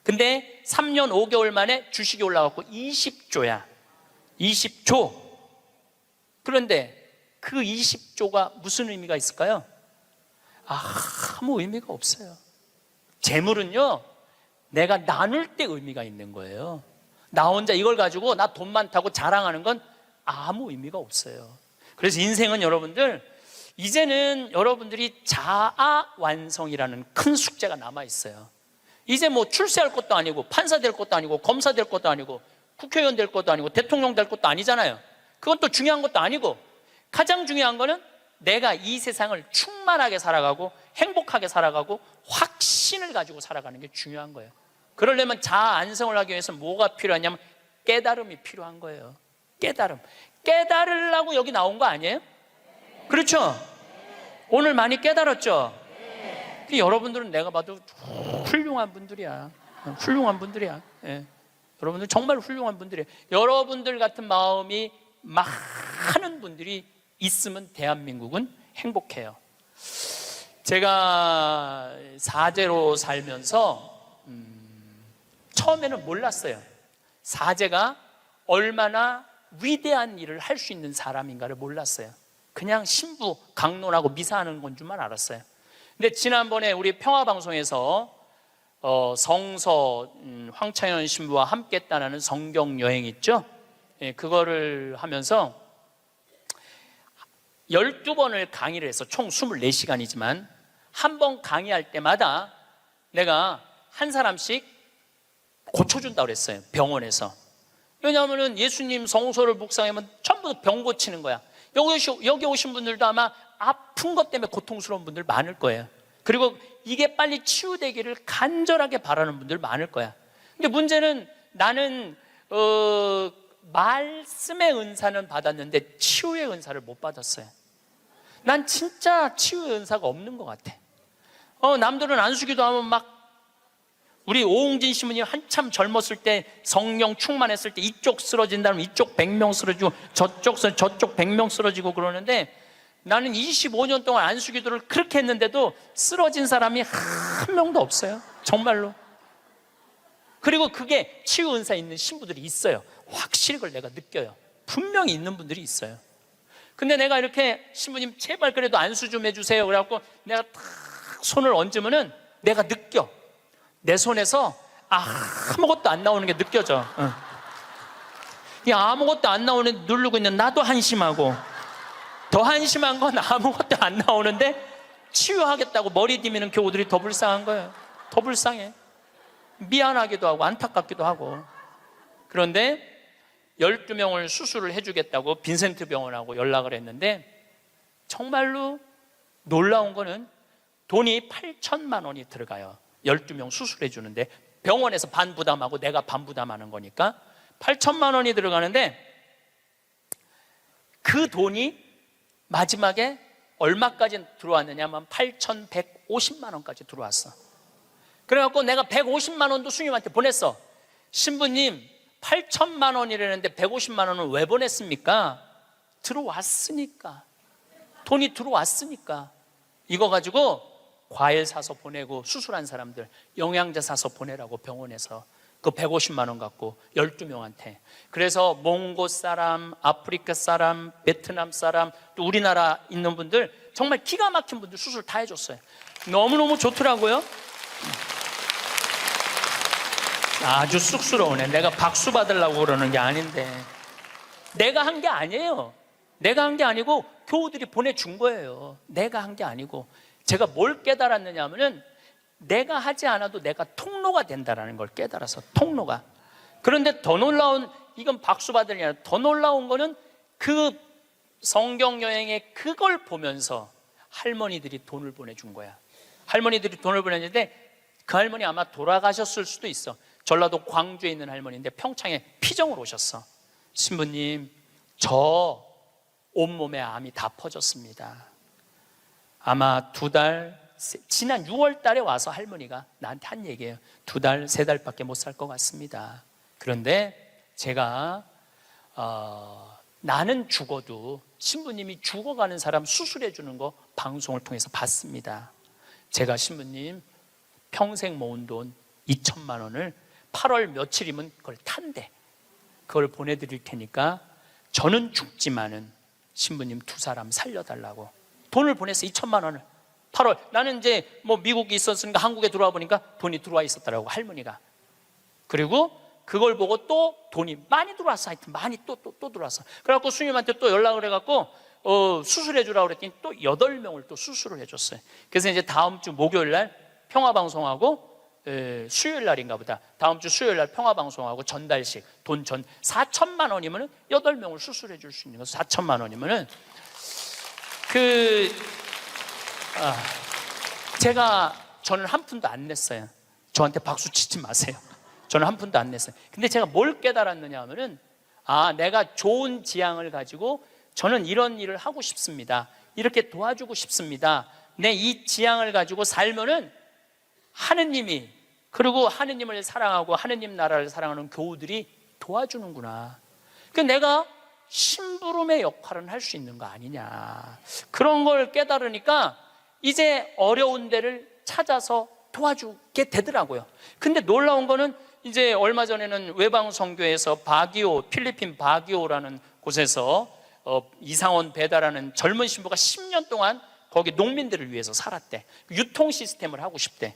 Speaker 1: 근데 3년 5개월 만에 주식이 올라갔고 20조야. 20조. 그런데 그 20조가 무슨 의미가 있을까요? 아무 의미가 없어요. 재물은요, 내가 나눌 때 의미가 있는 거예요. 나 혼자 이걸 가지고 나 돈 많다고 자랑하는 건 아무 의미가 없어요. 그래서 인생은 여러분들, 이제는 여러분들이 자아 완성이라는 큰 숙제가 남아 있어요. 이제 뭐 출세할 것도 아니고, 판사 될 것도 아니고, 검사 될 것도 아니고, 국회의원 될 것도 아니고, 대통령 될 것도 아니잖아요. 그건 또 중요한 것도 아니고, 가장 중요한 거는 내가 이 세상을 충만하게 살아가고 행복하게 살아가고 확신을 가지고 살아가는 게 중요한 거예요. 그러려면 자아 안성을 하기 위해서 뭐가 필요하냐면 깨달음이 필요한 거예요. 깨달으려고 여기 나온 거 아니에요? 그렇죠? 오늘 많이 깨달았죠? 여러분들은 내가 봐도 훌륭한 분들이야. 예. 여러분들 정말 훌륭한 분들이에요. 여러분들 같은 마음이 많은 분들이 있으면 대한민국은 행복해요. 제가 사제로 살면서 처음에는 몰랐어요. 사제가 얼마나 위대한 일을 할 수 있는 사람인가를 몰랐어요. 그냥 신부 강론하고 미사하는 건 줄만 알았어요. 근데 지난번에 우리 평화방송에서 성서 황창현 신부와 함께 떠나는 성경 여행 있죠? 예, 그거를 하면서 12번을 강의를 해서 총 24시간이지만 한 번 강의할 때마다 내가 한 사람씩 고쳐준다고 그랬어요. 병원에서. 왜냐하면 예수님 성소를 묵상하면 전부 병 고치는 거야. 여기 오신 분들도 아마 아픈 것 때문에 고통스러운 분들 많을 거예요. 그리고 이게 빨리 치유되기를 간절하게 바라는 분들 많을 거야. 근데 문제는 나는 말씀의 은사는 받았는데 치유의 은사를 못 받았어요. 난 진짜 치유의 은사가 없는 것 같아. 남들은 안수기도 하면 막 우리 오홍진 신부님 한참 젊었을 때 성령 충만했을 때 이쪽 쓰러진다면 이쪽 100명 쓰러지고 저쪽 100명 쓰러지고 그러는데 나는 25년 동안 안수기도를 그렇게 했는데도 쓰러진 사람이 한 명도 없어요. 정말로. 그리고 그게 치유 은사 있는 신부들이 있어요. 확실히 그걸 내가 느껴요. 분명히 있는 분들이 있어요. 근데 내가 이렇게 신부님 제발 그래도 안수 좀 해주세요 그래갖고 내가 탁 손을 얹으면은 내가 느껴. 내 손에서 아무것도 안 나오는 게 느껴져. 이 아무것도 안 나오는 누르고 있는 나도 한심하고 더 한심한 건 아무것도 안 나오는데 치유하겠다고 머리 디미는 교우들이 더 불쌍한 거예요. 더 불쌍해. 미안하기도 하고 안타깝기도 하고. 그런데 12명을 수술을 해주겠다고 빈센트 병원하고 연락을 했는데 정말로 놀라운 거는 돈이 8천만 원이 들어가요. 12명 수술해 주는데 병원에서 반 부담하고 내가 반 부담하는 거니까 8천만 원이 들어가는데 그 돈이 마지막에 얼마까지 들어왔느냐면 8,150만 원까지 들어왔어. 그래갖고 내가 150만 원도 스님한테 보냈어. 신부님 8천만 원이라는데 150만 원은 왜 보냈습니까? 들어왔으니까. 돈이 들어왔으니까. 이거 가지고 과일 사서 보내고 수술한 사람들 영양제 사서 보내라고 병원에서 그 150만 원 갖고 12명한테. 그래서 몽고 사람, 아프리카 사람, 베트남 사람, 또 우리나라 있는 분들 정말 기가 막힌 분들 수술 다 해줬어요. 너무너무 좋더라고요. 아주 쑥스러우네. 내가 박수 받으려고 그러는 게 아닌데. 내가 한 게 아니에요. 내가 한 게 아니고 교우들이 보내준 거예요. 내가 한 게 아니고. 제가 뭘 깨달았느냐 하면은 내가 하지 않아도 내가 통로가 된다는 걸 깨달아서. 통로가. 그런데 더 놀라운, 이건 박수 받을 게 아니라 더 놀라운 거는 그 성경 여행에 그걸 보면서 할머니들이 돈을 보내준 거야. 할머니들이 돈을 보냈는데 그 할머니 아마 돌아가셨을 수도 있어. 전라도 광주에 있는 할머니인데 평창에 피정을 오셨어. 신부님, 저 온몸에 암이 다 퍼졌습니다. 아마 2달, 지난 6월 달에 와서 할머니가 나한테 한 얘기예요. 2달, 3달밖에 못 살 것 같습니다. 그런데 제가 나는 죽어도 신부님이 죽어가는 사람 수술해 주는 거 방송을 통해서 봤습니다. 제가 신부님 평생 모은 돈 2천만 원을 8월 며칠이면 그걸 탄대. 그걸 보내드릴 테니까 저는 죽지만은 신부님 2사람 살려달라고 돈을 보냈어. 2천만 원을 8월. 나는 이제 뭐 미국에 있었으니까 한국에 들어와 보니까 돈이 들어와 있었더라고, 할머니가. 그리고 그걸 보고 또 돈이 많이 들어왔어. 하여튼 많이 또 들어왔어. 그래갖고 수님한테 또 연락을 해갖고 수술해 주라고 그랬더니 또 8명을 또 수술을 해줬어요. 그래서 이제 다음 주 목요일 날 평화방송하고 수요일 날인가 보다. 다음 주 수요일 날 평화방송하고 전달식 돈 4천만 원이면은 8명을 수술해 줄 수 있는 거. 4천만 원이면은 저는 한 푼도 안 냈어요. 저한테 박수 치지 마세요. 저는 한 푼도 안 냈어요. 근데 제가 뭘 깨달았느냐 하면은 내가 좋은 지향을 가지고 저는 이런 일을 하고 싶습니다. 이렇게 도와주고 싶습니다. 내 이 지향을 가지고 살면은 하느님이, 그리고 하느님을 사랑하고 하느님 나라를 사랑하는 교우들이 도와주는구나. 그러니까 내가 심부름의 역할은 할 수 있는 거 아니냐. 그런 걸 깨달으니까 이제 어려운 데를 찾아서 도와주게 되더라고요. 근데 놀라운 거는 이제 얼마 전에는 외방선교에서 필리핀 바기오라는 곳에서 이상원 배다라는 젊은 신부가 10년 동안 거기 농민들을 위해서 살았대. 유통 시스템을 하고 싶대.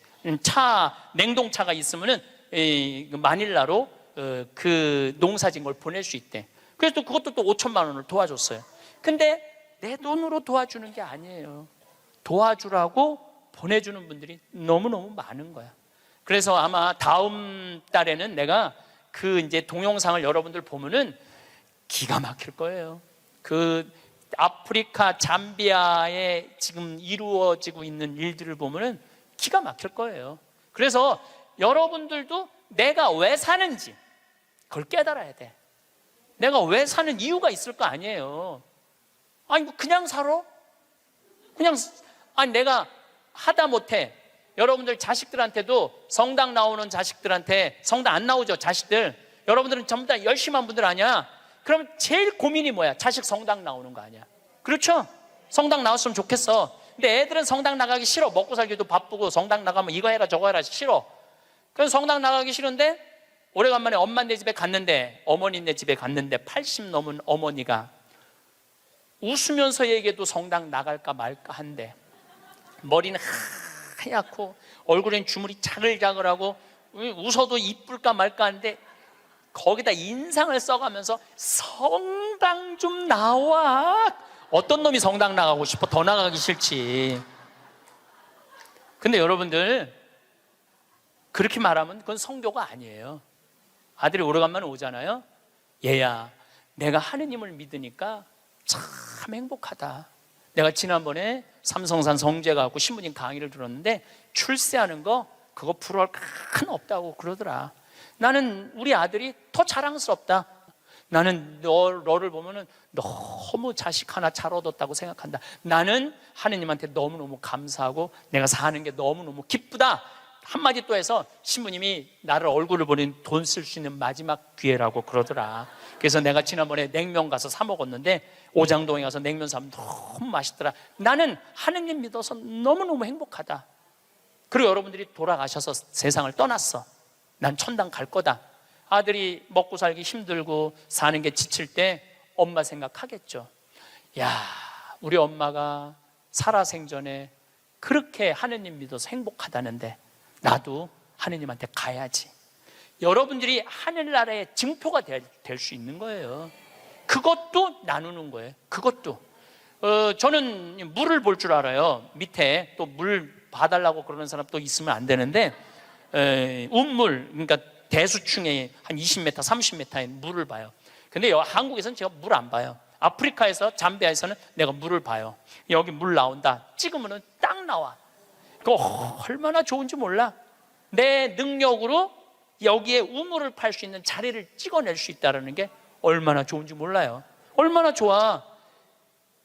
Speaker 1: 냉동차가 있으면은 마닐라로 그 농사진 걸 보낼 수 있대. 그래서 그것도 또 5천만 원을 도와줬어요. 근데 내 돈으로 도와주는 게 아니에요. 도와주라고 보내주는 분들이 너무너무 많은 거야. 그래서 아마 다음 달에는 내가 그 이제 동영상을 여러분들 보면은 기가 막힐 거예요. 그 아프리카 잠비아에 지금 이루어지고 있는 일들을 보면은 기가 막힐 거예요. 그래서 여러분들도 내가 왜 사는지 그걸 깨달아야 돼. 내가 왜 사는 이유가 있을 거 아니에요. 뭐 그냥 살아? 내가 하다못해 여러분들 자식들한테도 성당 나오는 자식들한테, 성당 안 나오죠 자식들, 여러분들은 전부 다 열심히 한 분들 아니야? 그러면 제일 고민이 뭐야? 자식 성당 나오는 거 아니야? 그렇죠? 성당 나왔으면 좋겠어. 근데 애들은 성당 나가기 싫어. 먹고 살기도 바쁘고 성당 나가면 이거 해라 저거 해라 싫어. 그래서 성당 나가기 싫은데 오래간만에 엄마네 집에 갔는데, 어머니네 집에 갔는데 80 넘은 어머니가 웃으면서 얘기해도 성당 나갈까 말까 한데, 머리는 하얗고 얼굴엔 주물이 자글자글하고 웃어도 이쁠까 말까 하는데 거기다 인상을 써가면서 성당 좀 나와. 어떤 놈이 성당 나가고 싶어? 더 나가기 싫지. 근데 여러분들 그렇게 말하면 그건 성교가 아니에요. 아들이 오래간만에 오잖아요. 얘야, 내가 하느님을 믿으니까 참 행복하다. 내가 지난번에 삼성산 성제 가고 신부님 강의를 들었는데 출세하는 거 그거 부러울 큰 없다고 그러더라. 나는 우리 아들이 더 자랑스럽다. 나는 너를 보면은 너무 자식 하나 잘 얻었다고 생각한다. 나는 하느님한테 너무너무 감사하고 내가 사는 게 너무너무 기쁘다. 한마디 또 해서 신부님이 나를 얼굴을 보는 돈 쓸 수 있는 마지막 기회라고 그러더라. 그래서 내가 지난번에 냉면 가서 사 먹었는데 오장동에 가서 냉면 사면 너무 맛있더라. 나는 하느님 믿어서 너무너무 행복하다. 그리고 여러분들이 돌아가셔서 세상을 떠났어. 난 천당 갈 거다. 아들이 먹고 살기 힘들고 사는 게 지칠 때 엄마 생각하겠죠. 야, 우리 엄마가 살아생전에 그렇게 하느님 믿어서 행복하다는데 나도 하느님한테 가야지. 여러분들이 하늘나라의 증표가 될 수 있는 거예요. 그것도 나누는 거예요. 그것도 저는 물을 볼 줄 알아요. 밑에 또 물 봐달라고 그러는 사람 또 있으면 안 되는데 운물, 그러니까 대수층에 한 20m, 30m의 물을 봐요. 근데 한국에서는 제가 물 안 봐요. 아프리카에서, 잠비아에서는 내가 물을 봐요. 여기 물 나온다 찍으면 딱 나와. 그거 얼마나 좋은지 몰라. 내 능력으로 여기에 우물을 팔 수 있는 자리를 찍어낼 수 있다는 게 얼마나 좋은지 몰라요. 얼마나 좋아.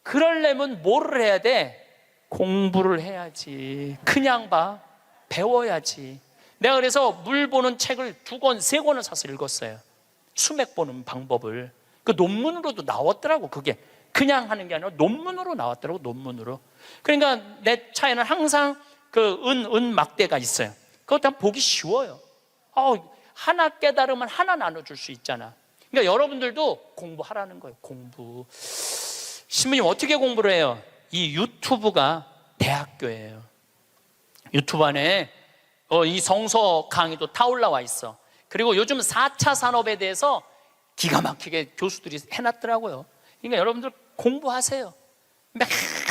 Speaker 1: 그러려면 뭐를 해야 돼? 공부를 해야지. 그냥 봐. 배워야지. 내가 그래서 물 보는 책을 2권, 3권을 사서 읽었어요. 수맥 보는 방법을. 그 논문으로도 나왔더라고. 그게 그냥 하는 게 아니라 논문으로 나왔더라고. 논문으로. 그러니까 내 차에는 항상 그 은 막대가 있어요. 그것도 보기 쉬워요. 하나 깨달으면 하나 나눠줄 수 있잖아. 그러니까 여러분들도 공부하라는 거예요. 공부. 신부님 어떻게 공부를 해요? 이 유튜브가 대학교예요. 유튜브 안에 이 성서 강의도 다 올라와 있어. 그리고 요즘 4차 산업에 대해서 기가 막히게 교수들이 해놨더라고요. 그러니까 여러분들 공부하세요.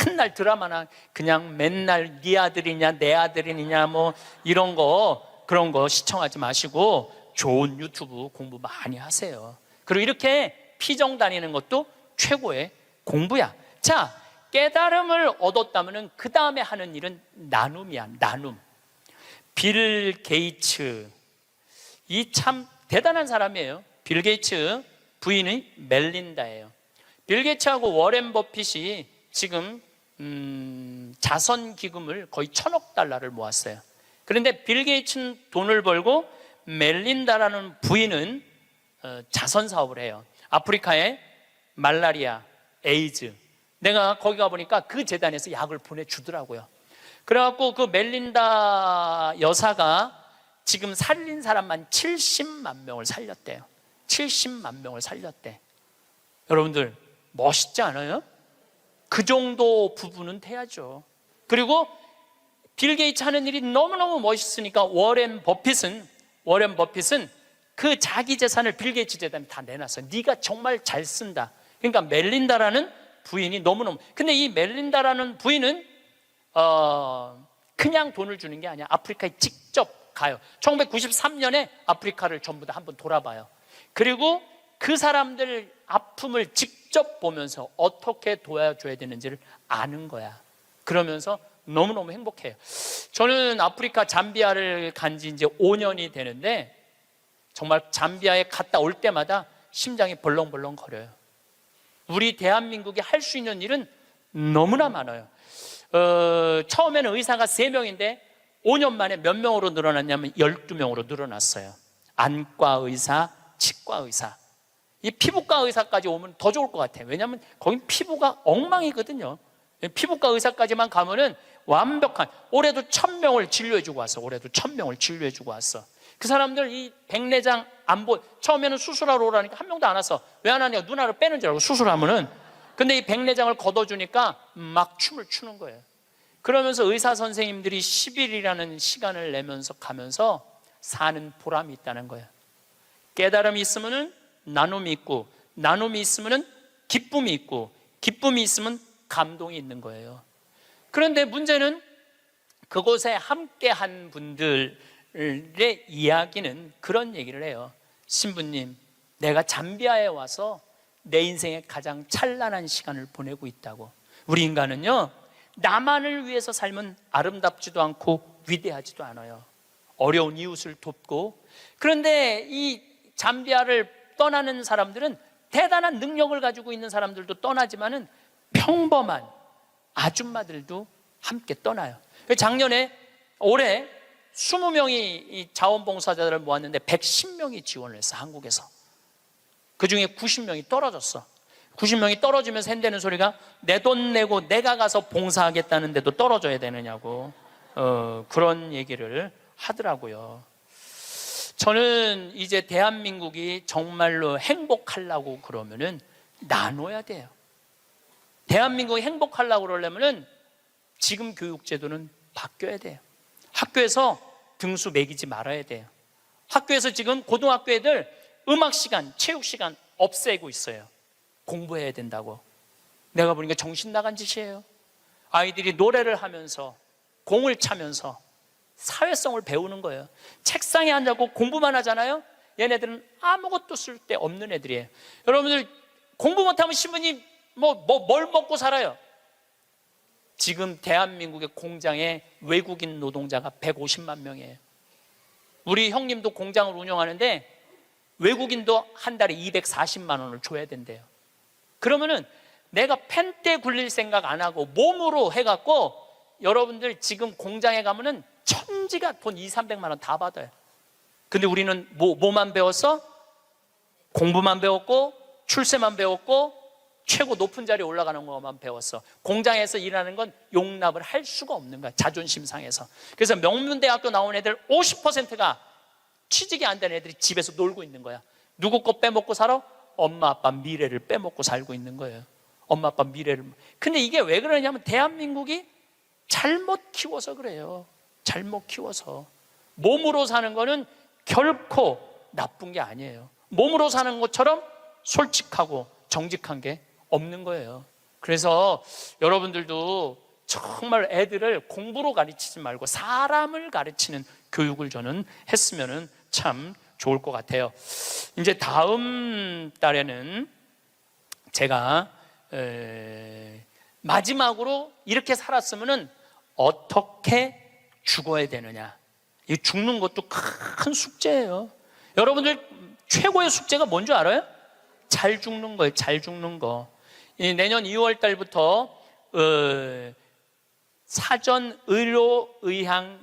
Speaker 1: 맨날 드라마나 그냥 맨날 네 아들이냐 내 아들이냐 뭐 이런 거 그런 거 시청하지 마시고 좋은 유튜브 공부 많이 하세요. 그리고 이렇게 피정 다니는 것도 최고의 공부야. 자, 깨달음을 얻었다면 그 다음에 하는 일은 나눔이야. 나눔. 빌 게이츠, 이 참 대단한 사람이에요. 빌 게이츠 부인이 멜린다예요. 빌 게이츠하고 워렌 버핏이 지금 자선 기금을 거의 1,000억 달러를 모았어요. 그런데 빌 게이츠는 돈을 벌고 멜린다라는 부인은 자선 사업을 해요. 아프리카에 말라리아, 에이즈, 내가 거기 가보니까 그 재단에서 약을 보내주더라고요. 그래갖고 그 멜린다 여사가 지금 살린 사람만 70만 명을 살렸대요. 70만 명을 살렸대. 여러분들 멋있지 않아요? 그 정도 부분은 돼야죠. 그리고 빌 게이츠 하는 일이 너무너무 멋있으니까 워렌 버핏은 그 자기 재산을 빌 게이츠 재단에 다 내놨어요. 네가 정말 잘 쓴다. 그러니까 멜린다라는 부인이 너무너무, 근데 이 멜린다라는 부인은 그냥 돈을 주는 게 아니야. 아프리카에 직접 가요. 1993년에 아프리카를 전부 다 한번 돌아봐요. 그리고 그 사람들 아픔을 직접 보면서 어떻게 도와줘야 되는지를 아는 거야. 그러면서 너무너무 행복해요. 저는 아프리카 잠비아를 간 지 이제 5년이 되는데 정말 잠비아에 갔다 올 때마다 심장이 벌렁벌렁 거려요. 우리 대한민국이 할 수 있는 일은 너무나 많아요. 처음에는 의사가 3명인데 5년 만에 몇 명으로 늘어났냐면 12명으로 늘어났어요. 안과 의사, 치과 의사. 이 피부과 의사까지 오면 더 좋을 것 같아요. 왜냐하면 거긴 피부가 엉망이거든요. 피부과 의사까지만 가면은 완벽한, 올해도 1,000명을 진료해주고 왔어. 올해도 1,000명을 진료해주고 왔어. 그 사람들 이 백내장 안 보, 처음에는 수술하러 오라니까 한 명도 안 왔어. 왜 안 하냐? 눈알을 빼는 줄 알고 수술하면은. 근데 이 백내장을 걷어주니까 막 춤을 추는 거예요. 그러면서 의사 선생님들이 10일이라는 시간을 내면서 가면서 사는 보람이 있다는 거예요. 깨달음이 있으면은 나눔이 있고, 나눔이 있으면은 기쁨이 있고, 기쁨이 있으면 감동이 있는 거예요. 그런데 문제는 그곳에 함께한 분들의 이야기는 그런 얘기를 해요. 신부님, 내가 잠비아에 와서 내 인생의 가장 찬란한 시간을 보내고 있다고. 우리 인간은요, 나만을 위해서 살면 아름답지도 않고 위대하지도 않아요. 어려운 이웃을 돕고. 그런데 이 잠비아를 떠나는 사람들은 대단한 능력을 가지고 있는 사람들도 떠나지만은 평범한 아줌마들도 함께 떠나요. 올해 20명이 자원봉사자들을 모았는데 110명이 지원을 했어, 한국에서. 그 중에 90명이 떨어졌어. 90명이 떨어지면서 한다는 소리가 내 돈 내고 내가 가서 봉사하겠다는데도 떨어져야 되느냐고 그런 얘기를 하더라고요. 저는 이제 대한민국이 정말로 행복하려고 그러면은 나눠야 돼요. 대한민국이 행복하려고 그러려면은 지금 교육제도는 바뀌어야 돼요. 학교에서 등수 매기지 말아야 돼요. 학교에서 지금 고등학교 애들 음악 시간, 체육 시간 없애고 있어요. 공부해야 된다고. 내가 보니까 정신 나간 짓이에요. 아이들이 노래를 하면서 공을 차면서 사회성을 배우는 거예요. 책상에 앉아고 공부만 하잖아요. 얘네들은 아무것도 쓸데 없는 애들이에요. 여러분들 공부 못하면 신부님 뭘 먹고 살아요? 지금 대한민국의 공장에 외국인 노동자가 150만 명이에요. 우리 형님도 공장을 운영하는데 외국인도 한 달에 240만 원을 줘야 된대요. 그러면은 내가 펜대 굴릴 생각 안 하고 몸으로 해갖고, 여러분들 지금 공장에 가면은 천지가 돈 200~300만 원 다 받아요. 근데 우리는 뭐만 배웠어? 공부만 배웠고 출세만 배웠고 최고 높은 자리에 올라가는 것만 배웠어. 공장에서 일하는 건 용납을 할 수가 없는 거야, 자존심 상해서. 그래서 명문대학교 나온 애들 50%가 취직이 안 된 애들이 집에서 놀고 있는 거야. 누구 거 빼먹고 살아? 엄마 아빠 미래를 빼먹고 살고 있는 거예요. 엄마 아빠 미래를. 근데 이게 왜 그러냐면 대한민국이 잘못 키워서 그래요. 잘못 키워서. 몸으로 사는 거는 결코 나쁜 게 아니에요. 몸으로 사는 것처럼 솔직하고 정직한 게 없는 거예요. 그래서 여러분들도 정말 애들을 공부로 가르치지 말고 사람을 가르치는 교육을 저는 했으면 참 좋을 것 같아요. 이제 다음 달에는 제가 마지막으로 이렇게 살았으면 어떻게 죽어야 되느냐. 이 죽는 것도 큰 숙제예요. 여러분들 최고의 숙제가 뭔지 알아요? 잘 죽는 거예요. 잘 죽는 거. 내년 2월 달부터 사전 의료 의학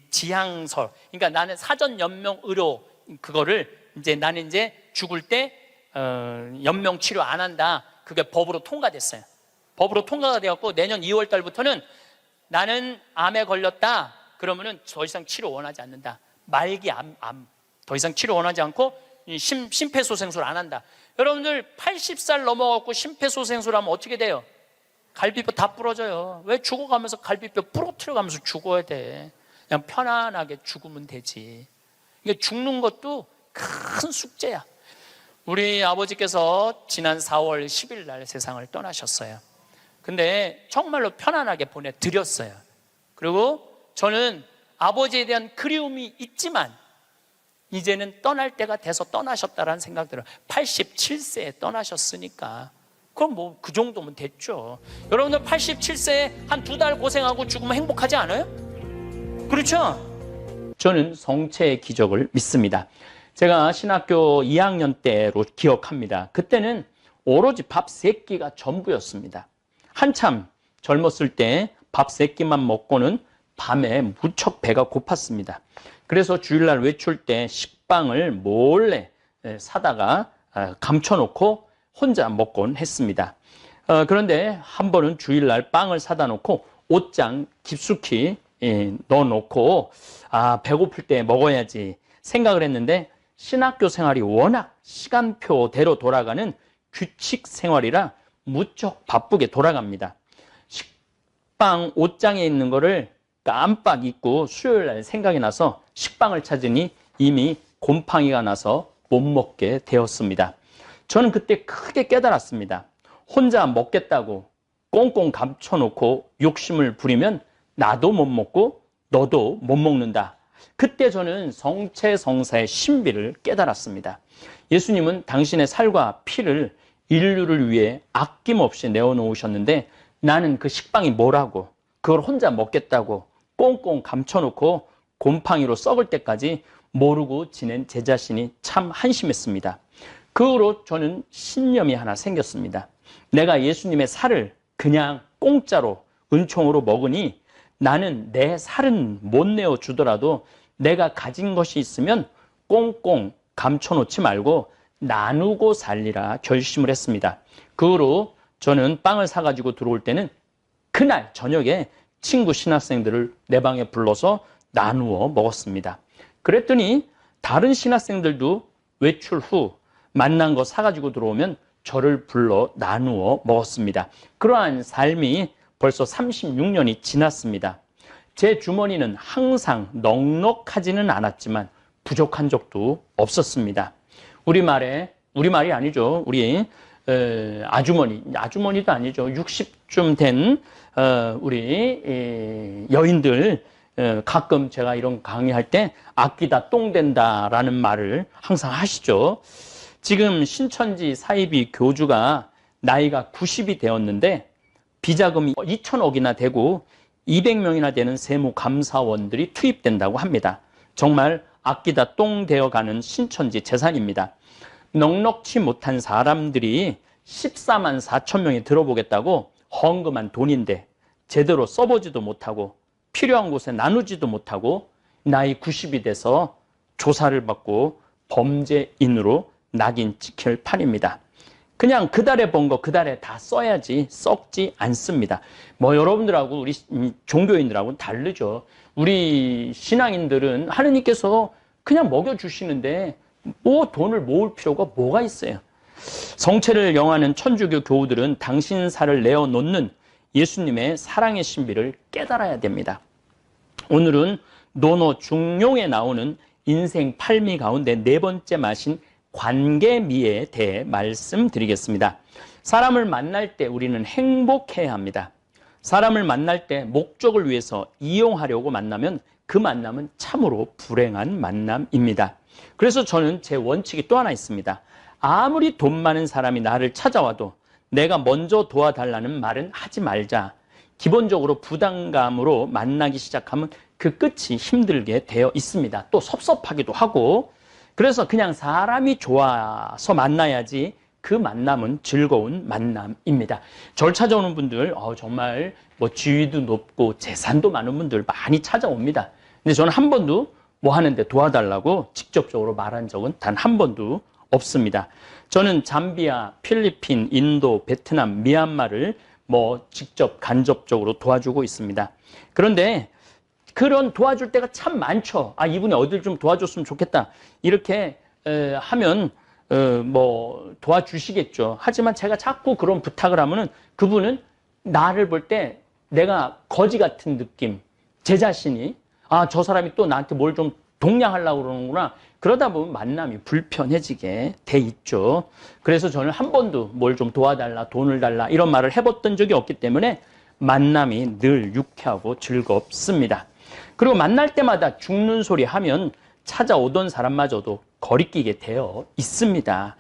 Speaker 1: 지향서, 그러니까 나는 사전 연명 의료 그거를 이제 나는 이제 죽을 때 연명 치료 안 한다. 그게 법으로 통과됐어요. 법으로 통과가 되었고 내년 2월 달부터는 나는 암에 걸렸다. 그러면은 더 이상 치료 원하지 않는다. 말기 암 더 이상 치료 원하지 않고 심폐소생술 안 한다. 여러분들 80살 넘어갖고 심폐소생술 하면 어떻게 돼요? 갈비뼈 다 부러져요. 왜 죽어가면서 갈비뼈 부러뜨려가면서 죽어야 돼? 그냥 편안하게 죽으면 되지. 이게 죽는 것도 큰 숙제야. 우리 아버지께서 지난 4월 10일 날 세상을 떠나셨어요. 근데 정말로 편안하게 보내드렸어요. 그리고 저는 아버지에 대한 그리움이 있지만 이제는 떠날 때가 돼서 떠나셨다라는 생각 들어요. 87세에 떠나셨으니까 그럼 뭐 그 정도면 됐죠. 여러분들 87세에 한 2달 고생하고 죽으면 행복하지 않아요? 그렇죠? 저는 성체의 기적을 믿습니다. 제가 신학교 2학년 때로 기억합니다. 그때는 오로지 밥 3끼가 전부였습니다. 한참 젊었을 때 밥 3끼만 먹고는 밤에 무척 배가 고팠습니다. 그래서 주일날 외출 때 식빵을 몰래 사다가 감춰놓고 혼자 먹곤 했습니다. 그런데 한 번은 주일날 빵을 사다 놓고 옷장 깊숙이 넣어놓고 배고플 때 먹어야지 생각을 했는데 신학교 생활이 워낙 시간표대로 돌아가는 규칙 생활이라 무척 바쁘게 돌아갑니다. 식빵 옷장에 있는 거를 깜빡 잊고 수요일날 생각이 나서 식빵을 찾으니 이미 곰팡이가 나서 못 먹게 되었습니다. 저는 그때 크게 깨달았습니다. 혼자 먹겠다고 꽁꽁 감춰놓고 욕심을 부리면 나도 못 먹고 너도 못 먹는다. 그때 저는 성체성사의 신비를 깨달았습니다. 예수님은 당신의 살과 피를 인류를 위해 아낌없이 내어놓으셨는데 나는 그 식빵이 뭐라고 그걸 혼자 먹겠다고 꽁꽁 감춰놓고 곰팡이로 썩을 때까지 모르고 지낸 제 자신이 참 한심했습니다. 그 후로 저는 신념이 하나 생겼습니다. 내가 예수님의 살을 그냥 공짜로 은총으로 먹으니 나는 내 살은 못 내어주더라도 내가 가진 것이 있으면 꽁꽁 감춰놓지 말고 나누고 살리라 결심을 했습니다. 그 후로 저는 빵을 사가지고 들어올 때는 그날 저녁에 친구 신학생들을 내 방에 불러서 나누어 먹었습니다. 그랬더니 다른 신학생들도 외출 후 만난 거 사가지고 들어오면 저를 불러 나누어 먹었습니다. 그러한 삶이 벌써 36년이 지났습니다. 제 주머니는 항상 넉넉하지는 않았지만 부족한 적도 없었습니다. 우리말이 아니죠. 우리 아주머니도 아니죠. 60쯤 된 우리 여인들 가끔 제가 이런 강의할 때 아끼다 똥 된다라는 말을 항상 하시죠. 지금 신천지 사이비 교주가 나이가 90이 되었는데 비자금이 2천억이나 되고 200명이나 되는 세무감사원들이 투입된다고 합니다. 정말 아끼다 똥 되어가는 신천지 재산입니다. 넉넉치 못한 사람들이 14만 4천 명이 들어보겠다고 헌금한 돈인데 제대로 써보지도 못하고 필요한 곳에 나누지도 못하고 나이 90이 돼서 조사를 받고 범죄인으로 낙인 찍힐 판입니다. 그냥 그달에 번 거 그달에 다 써야지 썩지 않습니다. 뭐 여러분들하고 우리 종교인들하고는 다르죠. 우리 신앙인들은 하느님께서 그냥 먹여주시는데 뭐 돈을 모을 필요가 뭐가 있어요. 성체를 영하는 천주교 교우들은 당신 살을 내어놓는 예수님의 사랑의 신비를 깨달아야 됩니다. 오늘은 노노 중용에 나오는 인생 팔미 가운데 네 번째 맛인 관계미에 대해 말씀드리겠습니다. 사람을 만날 때 우리는 행복해야 합니다. 사람을 만날 때 목적을 위해서 이용하려고 만나면 그 만남은 참으로 불행한 만남입니다. 그래서 저는 제 원칙이 또 하나 있습니다. 아무리 돈 많은 사람이 나를 찾아와도 내가 먼저 도와달라는 말은 하지 말자. 기본적으로 부담감으로 만나기 시작하면 그 끝이 힘들게 되어 있습니다. 또 섭섭하기도 하고. 그래서 그냥 사람이 좋아서 만나야지 그 만남은 즐거운 만남입니다. 절 찾아오는 분들 정말 지위도 높고 재산도 많은 분들 많이 찾아옵니다. 근데 저는 한 번도 뭐 하는데 도와달라고 직접적으로 말한 적은 단 한 번도 없습니다. 저는 잠비아, 필리핀, 인도, 베트남, 미얀마를 직접 간접적으로 도와주고 있습니다. 그런데 그런 도와줄 때가 참 많죠. 이분이 어딜 좀 도와줬으면 좋겠다. 이렇게 하면 도와주시겠죠. 하지만 제가 자꾸 그런 부탁을 하면은 그분은 나를 볼 때 내가 거지 같은 느낌, 제 자신이 저 사람이 또 나한테 뭘 좀 동냥하려고 그러는구나. 그러다 보면 만남이 불편해지게 돼 있죠. 그래서 저는 한 번도 뭘 좀 도와달라, 돈을 달라 이런 말을 해봤던 적이 없기 때문에 만남이 늘 유쾌하고 즐겁습니다. 그리고 만날 때마다 죽는 소리 하면 찾아오던 사람마저도 거리끼게 되어 있습니다.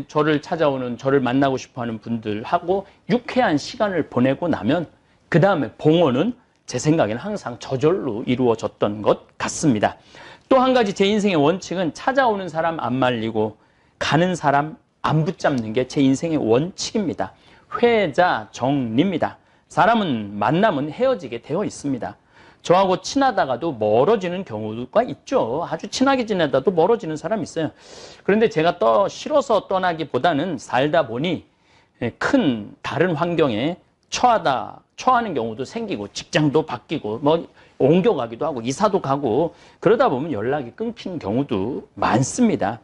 Speaker 1: 저를 찾아오는, 저를 만나고 싶어하는 분들하고 유쾌한 시간을 보내고 나면 그 다음에 봉헌은 제 생각에는 항상 저절로 이루어졌던 것 같습니다. 또 한 가지 제 인생의 원칙은 찾아오는 사람 안 말리고 가는 사람 안 붙잡는 게 제 인생의 원칙입니다. 회자 정리입니다. 사람은 만남은 헤어지게 되어 있습니다. 저하고 친하다가도 멀어지는 경우가 있죠. 아주 친하게 지내다도 멀어지는 사람이 있어요. 그런데 제가 싫어서 떠나기보다는 살다 보니 큰 다른 환경에 처하는 경우도 생기고 직장도 바뀌고 옮겨가기도 하고 이사도 가고 그러다 보면 연락이 끊기는 경우도 많습니다.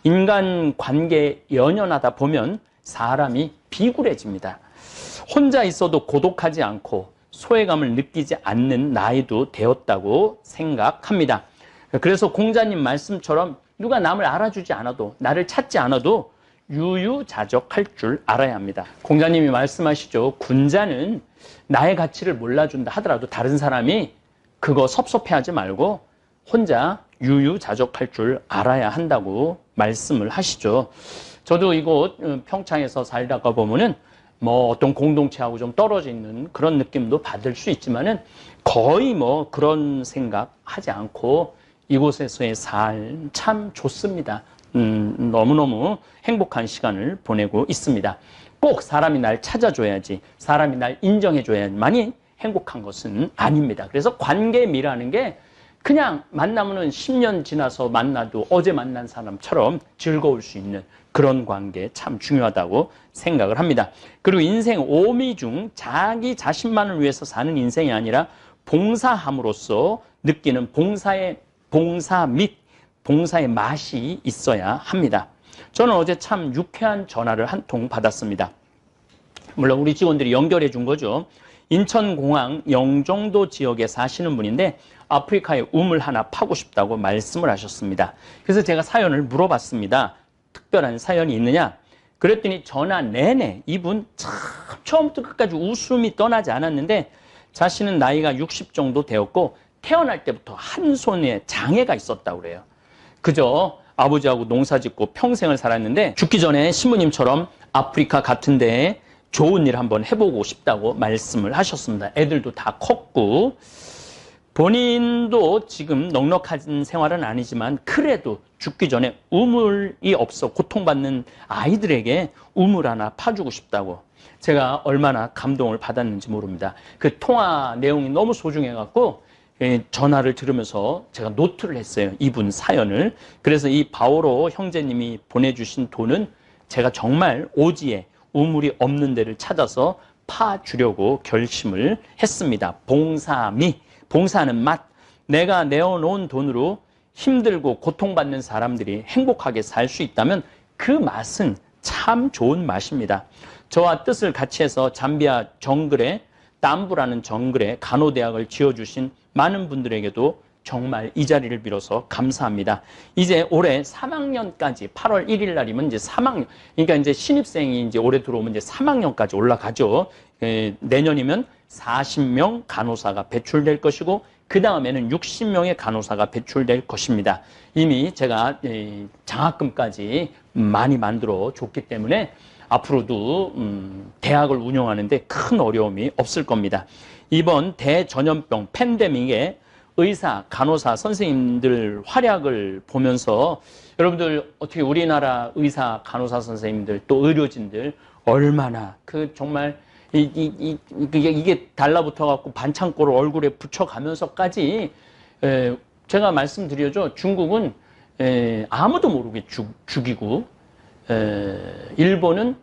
Speaker 1: 인간 관계에 연연하다 보면 사람이 비굴해집니다. 혼자 있어도 고독하지 않고 소외감을 느끼지 않는 나이도 되었다고 생각합니다. 그래서 공자님 말씀처럼 누가 남을 알아주지 않아도 나를 찾지 않아도 유유자적할 줄 알아야 합니다. 공자님이 말씀하시죠. 군자는 나의 가치를 몰라준다 하더라도 다른 사람이 그거 섭섭해하지 말고 혼자 유유자적할 줄 알아야 한다고 말씀을 하시죠. 저도 이곳 평창에서 살다가 보면은 어떤 공동체하고 좀 떨어져 있는 그런 느낌도 받을 수 있지만은 거의 그런 생각 하지 않고 이곳에서의 삶 참 좋습니다. 너무너무 행복한 시간을 보내고 있습니다. 꼭 사람이 날 찾아줘야지, 사람이 날 인정해줘야만이 행복한 것은 아닙니다. 그래서 관계미라는 게 그냥 만나면은 10년 지나서 만나도 어제 만난 사람처럼 즐거울 수 있는 그런 관계 참 중요하다고 생각을 합니다. 그리고 인생 오미 중 자기 자신만을 위해서 사는 인생이 아니라 봉사함으로써 느끼는 봉사 및 봉사의 맛이 있어야 합니다. 저는 어제 참 유쾌한 전화를 한 통 받았습니다. 물론 우리 직원들이 연결해 준 거죠. 인천공항 영종도 지역에 사시는 분인데 아프리카에 우물 하나 파고 싶다고 말씀을 하셨습니다. 그래서 제가 사연을 물어봤습니다. 특별한 사연이 있느냐? 그랬더니 전화 내내 이분 참 처음부터 끝까지 웃음이 떠나지 않았는데 자신은 나이가 60 정도 되었고 태어날 때부터 한 손에 장애가 있었다고 그래요. 그저 아버지하고 농사 짓고 평생을 살았는데 죽기 전에 신부님처럼 아프리카 같은 데에 좋은 일 한번 해보고 싶다고 말씀을 하셨습니다. 애들도 다 컸고 본인도 지금 넉넉한 생활은 아니지만 그래도 죽기 전에 우물이 없어 고통받는 아이들에게 우물 하나 파주고 싶다고. 제가 얼마나 감동을 받았는지 모릅니다. 그 통화 내용이 너무 소중해갖고 전화를 들으면서 제가 노트를 했어요. 이분 사연을. 그래서 이 바오로 형제님이 보내주신 돈은 제가 정말 오지에 우물이 없는 데를 찾아서 파주려고 결심을 했습니다. 봉사하는 맛. 내가 내어놓은 돈으로 힘들고 고통받는 사람들이 행복하게 살 수 있다면 그 맛은 참 좋은 맛입니다. 저와 뜻을 같이 해서 잠비아 정글에 땀부라는 정글에 간호대학을 지어주신 많은 분들에게도 정말 이 자리를 빌어서 감사합니다. 이제 올해 3학년까지 8월 1일 날이면 이제 3학년, 그러니까 이제 신입생이 이제 올해 들어오면 이제 3학년까지 올라가죠. 내년이면 40명 간호사가 배출될 것이고 그 다음에는 60명의 간호사가 배출될 것입니다. 이미 제가 장학금까지 많이 만들어 줬기 때문에 앞으로도 대학을 운영하는데 큰 어려움이 없을 겁니다. 이번 대전염병 팬데믹에 의사, 간호사, 선생님들 활약을 보면서 여러분들 어떻게 우리나라 의사, 간호사 선생님들 또 의료진들 얼마나 그 정말 이게 달라붙어 갖고 반창고를 얼굴에 붙여가면서까지 제가 말씀드려죠. 중국은 아무도 모르게 죽이고 일본은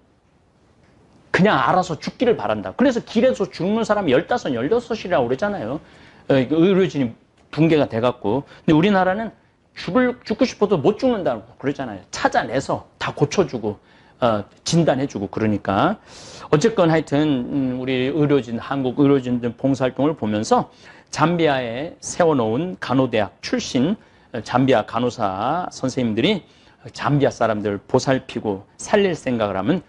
Speaker 1: 그냥 알아서 죽기를 바란다. 그래서 길에서 죽는 사람이 15, 16이라고 그러잖아요. 의료진이 붕괴가 돼갖고. 근데 우리나라는 죽고 싶어도 못 죽는다고 그러잖아요. 찾아내서 다 고쳐주고, 진단해주고 그러니까. 어쨌건 하여튼, 우리 의료진, 한국 의료진들 봉사활동을 보면서 잠비아에 세워놓은 간호대학 출신 잠비아 간호사 선생님들이 잠비아 사람들을 보살피고 살릴 생각을 하면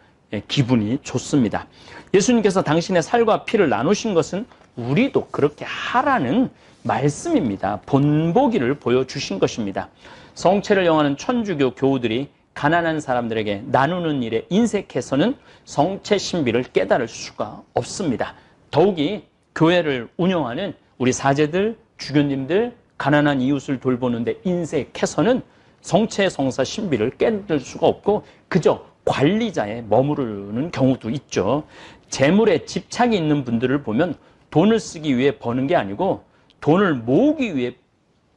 Speaker 1: 기분이 좋습니다. 예수님께서 당신의 살과 피를 나누신 것은 우리도 그렇게 하라는 말씀입니다. 본보기를 보여주신 것입니다. 성체를 영하는 천주교 교우들이 가난한 사람들에게 나누는 일에 인색해서는 성체 신비를 깨달을 수가 없습니다. 더욱이 교회를 운영하는 우리 사제들, 주교님들, 가난한 이웃을 돌보는데 인색해서는 성체 성사 신비를 깨달을 수가 없고 그저 관리자에 머무르는 경우도 있죠. 재물에 집착이 있는 분들을 보면 돈을 쓰기 위해 버는 게 아니고 돈을 모으기 위해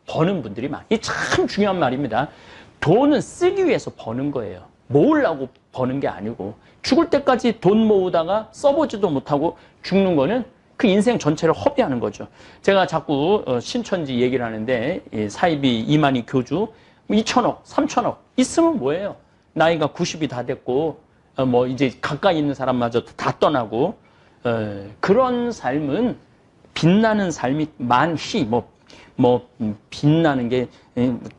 Speaker 1: 버는 분들이 많아요. 이게 참 중요한 말입니다. 돈은 쓰기 위해서 버는 거예요. 모으려고 버는 게 아니고 죽을 때까지 돈 모으다가 써보지도 못하고 죽는 거는 그 인생 전체를 허비하는 거죠. 제가 자꾸 신천지 얘기를 하는데 사이비 이만희 교주 2천억, 3천억 있으면 뭐예요? 나이가 90이 다 됐고 뭐 이제 가까이 있는 사람마저도 다 떠나고 그런 삶은 빛나는 삶이 많이 빛나는 게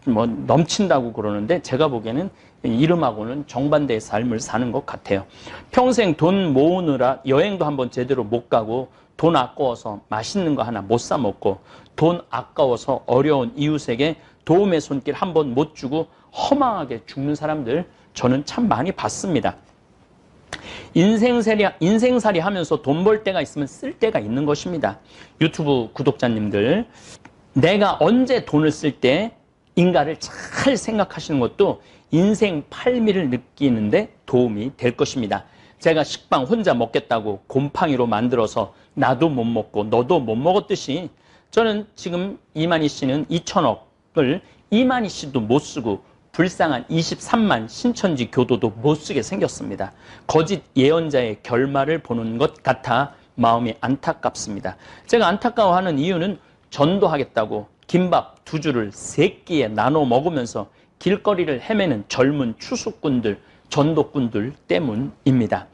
Speaker 1: 뭐 넘친다고 그러는데 제가 보기에는 이름하고는 정반대의 삶을 사는 것 같아요. 평생 돈 모으느라 여행도 한번 제대로 못 가고 돈 아까워서 맛있는 거 하나 못 사 먹고 돈 아까워서 어려운 이웃에게 도움의 손길 한번 못 주고 허망하게 죽는 사람들 저는 참 많이 봤습니다. 인생살이 하면서 돈 벌 때가 있으면 쓸 때가 있는 것입니다. 유튜브 구독자님들, 내가 언제 돈을 쓸 때 인가를 잘 생각하시는 것도 인생 팔미를 느끼는데 도움이 될 것입니다. 제가 식빵 혼자 먹겠다고 곰팡이로 만들어서 나도 못 먹고 너도 못 먹었듯이 저는 지금 이만희 씨는 2천억을 이만희 씨도 못 쓰고 불쌍한 23만 신천지 교도도 못 쓰게 생겼습니다. 거짓 예언자의 결말을 보는 것 같아 마음이 안타깝습니다. 제가 안타까워하는 이유는 전도하겠다고 김밥 2줄을 3끼에 나눠 먹으면서 길거리를 헤매는 젊은 추수꾼들, 전도꾼들 때문입니다.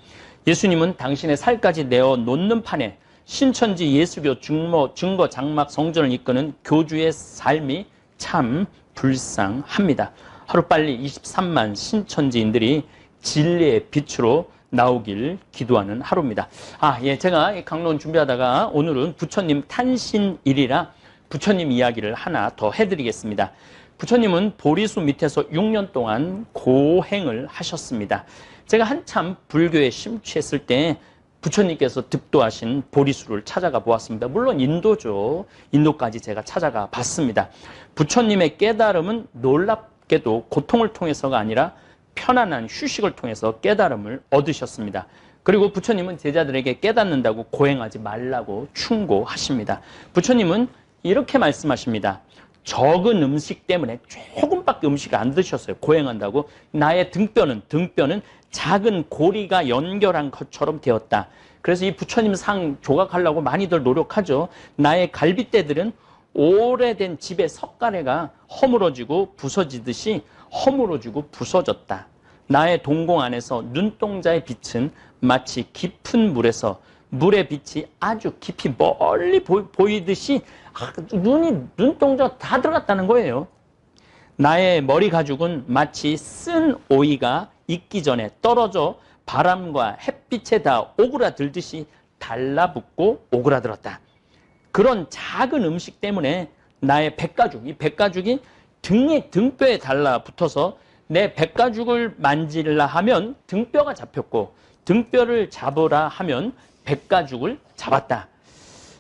Speaker 1: 예수님은 당신의 살까지 내어 놓는 판에 신천지 예수교 증거 장막 성전을 이끄는 교주의 삶이 참 불쌍합니다. 하루빨리 23만 신천지인들이 진리의 빛으로 나오길 기도하는 하루입니다. 제가 강론 준비하다가 오늘은 부처님 탄신일이라 부처님 이야기를 하나 더 해드리겠습니다. 부처님은 보리수 밑에서 6년 동안 고행을 하셨습니다. 제가 한참 불교에 심취했을 때 부처님께서 득도하신 보리수를 찾아가 보았습니다. 물론 인도죠. 인도까지 제가 찾아가 봤습니다. 부처님의 깨달음은 놀랍게도 고통을 통해서가 아니라 편안한 휴식을 통해서 깨달음을 얻으셨습니다. 그리고 부처님은 제자들에게 깨닫는다고 고행하지 말라고 충고하십니다. 부처님은 이렇게 말씀하십니다. 적은 음식 때문에 조금밖에 음식을 안 드셨어요. 고행한다고. 나의 등뼈는 작은 고리가 연결한 것처럼 되었다. 그래서 이 부처님 상 조각하려고 많이들 노력하죠. 나의 갈빗대들은 오래된 집의 석가래가 허물어지고 부서지듯이 허물어지고 부서졌다. 나의 동공 안에서 눈동자의 빛은 마치 깊은 물에서 물의 빛이 아주 깊이 멀리 보이듯이 눈동자 다 들어갔다는 거예요. 나의 머리 가죽은 마치 쓴 오이가 익기 전에 떨어져 바람과 햇빛에 다 오그라들듯이 달라붙고 오그라들었다. 그런 작은 음식 때문에 나의 백가죽, 이 백가죽이 등뼈에 달라붙어서 내 백가죽을 만질라 하면 등뼈가 잡혔고 등뼈를 잡으라 하면 백가죽을 잡았다.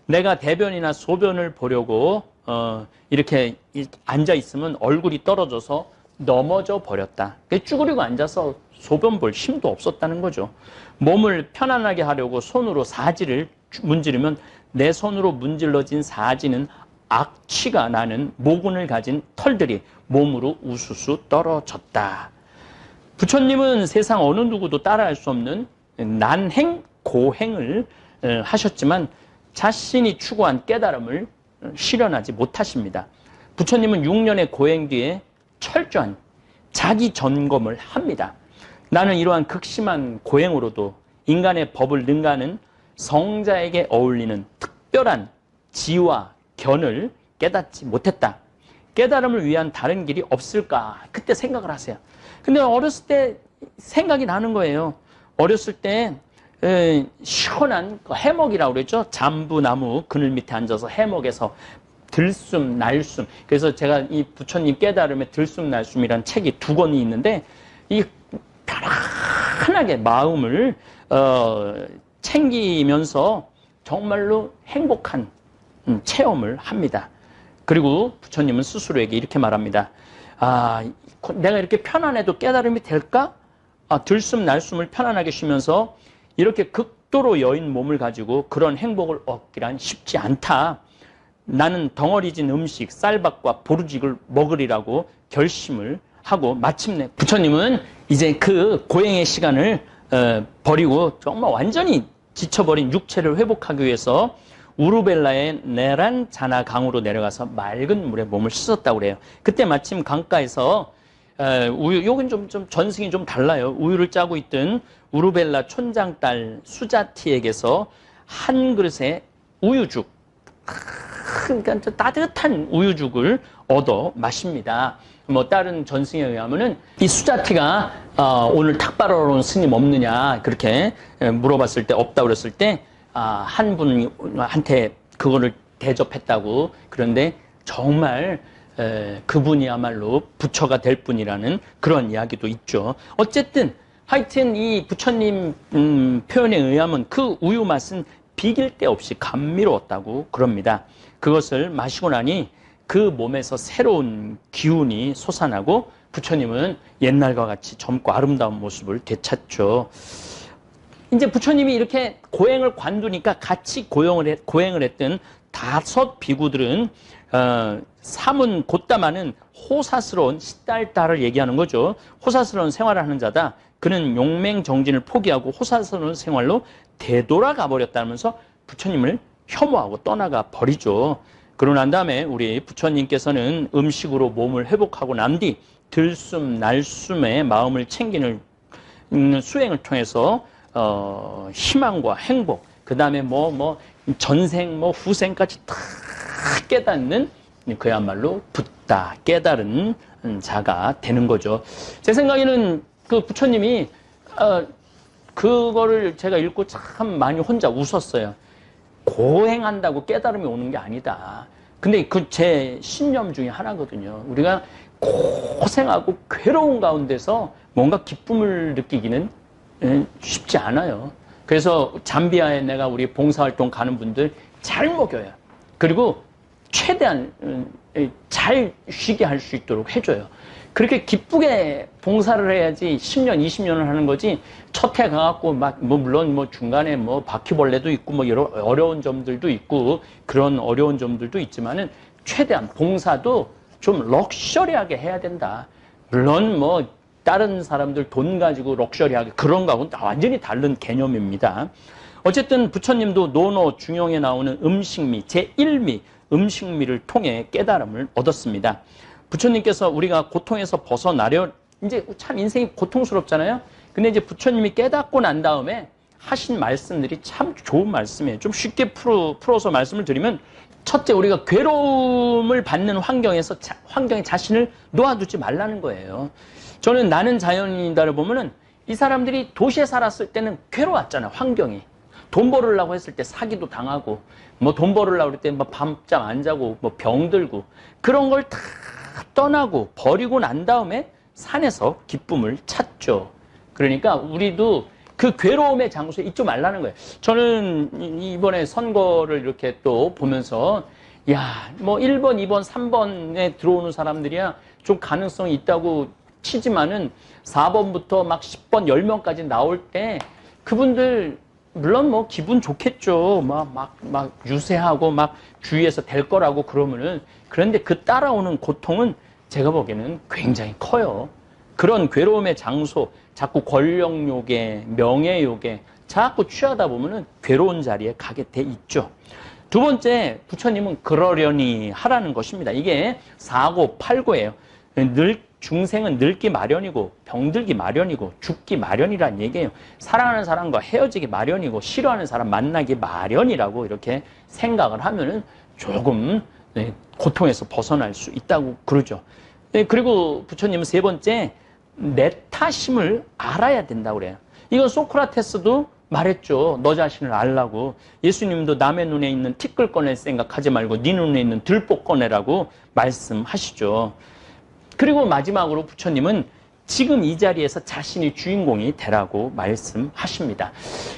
Speaker 1: 내가 대변이나 소변을 보려고 이렇게 앉아 있으면 얼굴이 떨어져서 넘어져 버렸다. 쭈그리고 앉아서 소변 볼 힘도 없었다는 거죠. 몸을 편안하게 하려고 손으로 사지를 문지르면 내 손으로 문질러진 사지는 악취가 나는 모근을 가진 털들이 몸으로 우수수 떨어졌다. 부처님은 세상 어느 누구도 따라할 수 없는 난행, 고행을 하셨지만 자신이 추구한 깨달음을 실현하지 못하십니다. 부처님은 6년의 고행 뒤에 철저한 자기 점검을 합니다. 나는 이러한 극심한 고행으로도 인간의 법을 능가하는 성자에게 어울리는 특별한 지와 견을 깨닫지 못했다. 깨달음을 위한 다른 길이 없을까? 그때 생각을 하세요. 근데 어렸을 때 생각이 나는 거예요. 어렸을 때 시원한 해먹이라고 그랬죠. 잠부나무 그늘 밑에 앉아서 해먹에서 들숨 날숨. 그래서 제가 이 부처님 깨달음의 들숨 날숨이라는 책이 2권이 있는데 이 편안하게 마음을 챙기면서 정말로 행복한 체험을 합니다. 그리고 부처님은 스스로에게 이렇게 말합니다. 내가 이렇게 편안해도 깨달음이 될까? 들숨 날숨을 편안하게 쉬면서 이렇게 극도로 여인 몸을 가지고 그런 행복을 얻기란 쉽지 않다. 나는 덩어리진 음식, 쌀밥과 보르직을 먹으리라고 결심을 하고 마침내 부처님은 이제 그 고행의 시간을 버리고 정말 완전히 지쳐버린 육체를 회복하기 위해서 우루벨라의 네란 자나 강으로 내려가서 맑은 물에 몸을 씻었다고 그래요. 그때 마침 강가에서 우유, 요건 좀 전승이 좀 달라요. 우유를 짜고 있던 우루벨라 촌장 딸 수자티에게서 한 그릇의 우유죽, 그러니까 따뜻한 우유죽을 얻어 마십니다. 뭐 다른 전승에 의하면은 이 수자티가 오늘 탁발하러 온 스님 없느냐 그렇게 물어봤을 때 없다고 그랬을 때 한 분한테 그거를 대접했다고. 그런데 정말 그분이야말로 부처가 될 분이라는 그런 이야기도 있죠. 어쨌든 하여튼 이 부처님 표현에 의하면 그 우유 맛은 비길 데 없이 감미로웠다고 그럽니다. 그것을 마시고 나니 그 몸에서 새로운 기운이 솟아나고 부처님은 옛날과 같이 젊고 아름다운 모습을 되찾죠. 이제 부처님이 이렇게 고행을 관두니까 같이 고행을 했던 5 비구들은 사문 곧다마는 호사스러운 시달다를 얘기하는 거죠. 호사스러운 생활을 하는 자다. 그는 용맹정진을 포기하고 호사스러운 생활로 되돌아가 버렸다면서 부처님을 혐오하고 떠나가 버리죠. 그러고 난 다음에 우리 부처님께서는 음식으로 몸을 회복하고 난 뒤 들숨 날숨의 마음을 챙기는 수행을 통해서 희망과 행복, 그 다음에 전생 후생까지 다 깨닫는 그야말로 붓다 깨달은 자가 되는 거죠. 제 생각에는 그 부처님이 그거를 제가 읽고 참 많이 혼자 웃었어요. 고행한다고 깨달음이 오는 게 아니다. 근데 그 제 신념 중에 하나거든요. 우리가 고생하고 괴로운 가운데서 뭔가 기쁨을 느끼기는 쉽지 않아요. 그래서 잠비아에 내가 우리 봉사활동 가는 분들 잘 먹여요. 그리고 최대한 잘 쉬게 할 수 있도록 해줘요. 그렇게 기쁘게 봉사를 해야지 10년, 20년을 하는 거지. 첫 해 가갖고 물론 중간에 바퀴벌레도 있고 여러 어려운 점들도 있고 그런 어려운 점들도 있지만은 최대한 봉사도 좀 럭셔리하게 해야 된다. 물론 다른 사람들 돈 가지고 럭셔리하게 그런 거하고는 완전히 다른 개념입니다. 어쨌든 부처님도 노노 중용에 나오는 음식미, 제1미, 음식미를 통해 깨달음을 얻었습니다. 부처님께서 우리가 고통에서 벗어나려, 이제 참 인생이 고통스럽잖아요. 근데 이제 부처님이 깨닫고 난 다음에 하신 말씀들이 참 좋은 말씀이에요. 좀 쉽게 풀어서 말씀을 드리면, 첫째, 우리가 괴로움을 받는 환경에 자신을 놓아두지 말라는 거예요. 저는 나는 자연인이다를 보면은 이 사람들이 도시에 살았을 때는 괴로웠잖아요, 환경이. 돈 벌으려고 했을 때 사기도 당하고, 뭐 돈 벌으려고 할 때 뭐 밤잠 안 자고, 뭐 병들고, 그런 걸 다 떠나고 버리고 난 다음에 산에서 기쁨을 찾죠. 그러니까 우리도 그 괴로움의 장소에 있지 말라는 거예요. 저는 이번에 선거를 이렇게 또 보면서, 야, 뭐 1번, 2번, 3번에 들어오는 사람들이야 좀 가능성이 있다고 치지만은 4번부터 막 10번, 10명까지 나올 때 그분들 물론 뭐 기분 좋겠죠. 막 유세하고 막 주위에서 될 거라고 그러면은. 그런데 그 따라오는 고통은 제가 보기에는 굉장히 커요. 그런 괴로움의 장소, 자꾸 권력욕에, 명예욕에 자꾸 취하다 보면은 괴로운 자리에 가게 돼 있죠. 두 번째, 부처님은 그러려니 하라는 것입니다. 이게 사고, 팔고예요. 중생은 늙기 마련이고 병들기 마련이고 죽기 마련이란 얘기예요. 사랑하는 사람과 헤어지기 마련이고 싫어하는 사람 만나기 마련이라고 이렇게 생각을 하면은 조금 고통에서 벗어날 수 있다고 그러죠. 그리고 부처님은 세 번째, 내 탓임을 알아야 된다고 그래요. 이건 소크라테스도 말했죠. 너 자신을 알라고. 예수님도 남의 눈에 있는 티끌 꺼낼 생각하지 말고 네 눈에 있는 들보 꺼내라고 말씀하시죠. 그리고 마지막으로 부처님은 지금 이 자리에서 자신이 주인공이 되라고 말씀하십니다.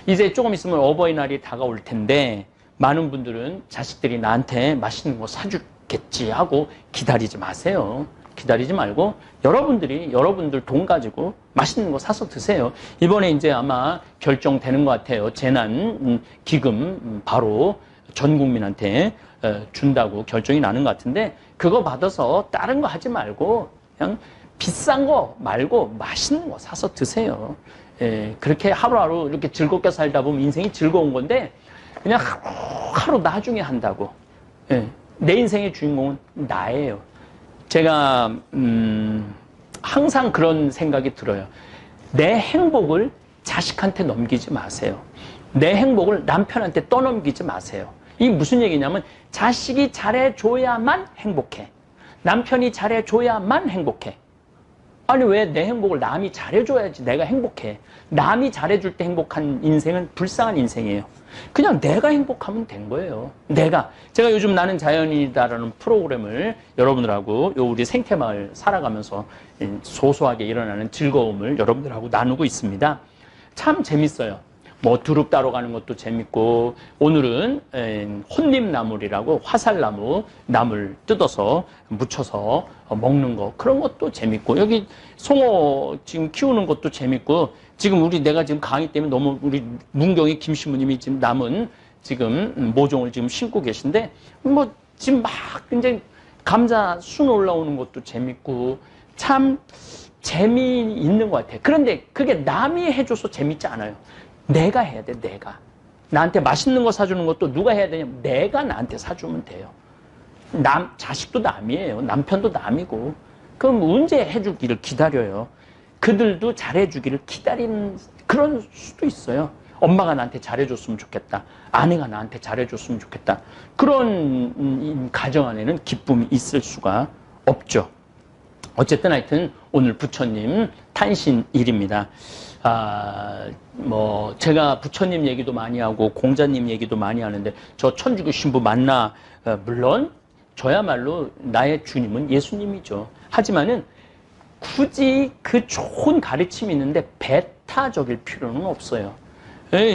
Speaker 1: 이제 조금 있으면 어버이날이 다가올 텐데 많은 분들은 자식들이 나한테 맛있는 거 사주겠지 하고 기다리지 마세요. 기다리지 말고 여러분들 돈 가지고 맛있는 거 사서 드세요. 이번에 이제 아마 결정되는 것 같아요. 재난 기금 바로 전 국민한테 준다고 결정이 나는 것 같은데, 그거 받아서 다른 거 하지 말고 그냥 비싼 거 말고 맛있는 거 사서 드세요. 그렇게 하루하루 이렇게 즐겁게 살다 보면 인생이 즐거운 건데 그냥 하루 나중에 한다고. 내 인생의 주인공은 나예요. 제가 항상 그런 생각이 들어요. 내 행복을 자식한테 넘기지 마세요. 내 행복을 남편한테 떠넘기지 마세요. 이게 무슨 얘기냐면 자식이 잘해줘야만 행복해. 남편이 잘해줘야만 행복해. 아니 왜 내 행복을 남이 잘해줘야지 내가 행복해. 남이 잘해줄 때 행복한 인생은 불쌍한 인생이에요. 그냥 내가 행복하면 된 거예요. 제가 요즘 나는 자연이다라는 프로그램을 여러분들하고 우리 생태마을 살아가면서 소소하게 일어나는 즐거움을 여러분들하고 나누고 있습니다. 참 재밌어요. 뭐 두릅 따러 가는 것도 재밌고, 오늘은 혼잎나물이라고 화살나무 나물 뜯어서 묻혀서 먹는 거, 그런 것도 재밌고, 여기 송어 지금 키우는 것도 재밌고, 지금 내가 지금 강의 때문에 너무 우리 문경의 김신부님이 지금 남은 지금 모종을 지금 심고 계신데, 뭐 지금 막 이제 감자 순 올라오는 것도 재밌고 참 재미있는 것 같아요. 그런데 그게 남이 해줘서 재밌지 않아요. 내가 해야 돼. 내가 나한테 맛있는 거 사주는 것도 누가 해야 되냐면 내가 나한테 사주면 돼요. 자식도 남이에요. 남편도 남이고. 그럼 언제 해주기를 기다려요. 그들도 잘해주기를 기다리는 그런 수도 있어요. 엄마가 나한테 잘해줬으면 좋겠다. 아내가 나한테 잘해줬으면 좋겠다. 그런 가정 안에는 기쁨이 있을 수가 없죠. 어쨌든 하여튼 오늘 부처님 탄신일입니다. 제가 부처님 얘기도 많이 하고 공자님 얘기도 많이 하는데 저 천주교 신부 만나, 물론 저야말로 나의 주님은 예수님이죠. 하지만은 굳이 그 좋은 가르침이 있는데 배타적일 필요는 없어요.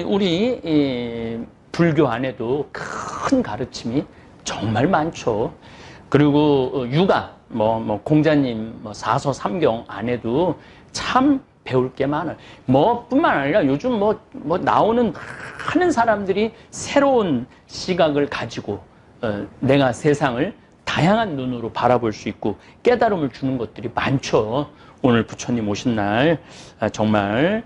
Speaker 1: 우리 불교 안에도 큰 가르침이 정말 많죠. 그리고 육아, 공자님 사서 삼경 안에도 참 배울 게 많아요. 뿐만 아니라 요즘 나오는 많은 사람들이 새로운 시각을 가지고 내가 세상을 다양한 눈으로 바라볼 수 있고 깨달음을 주는 것들이 많죠. 오늘 부처님 오신 날 정말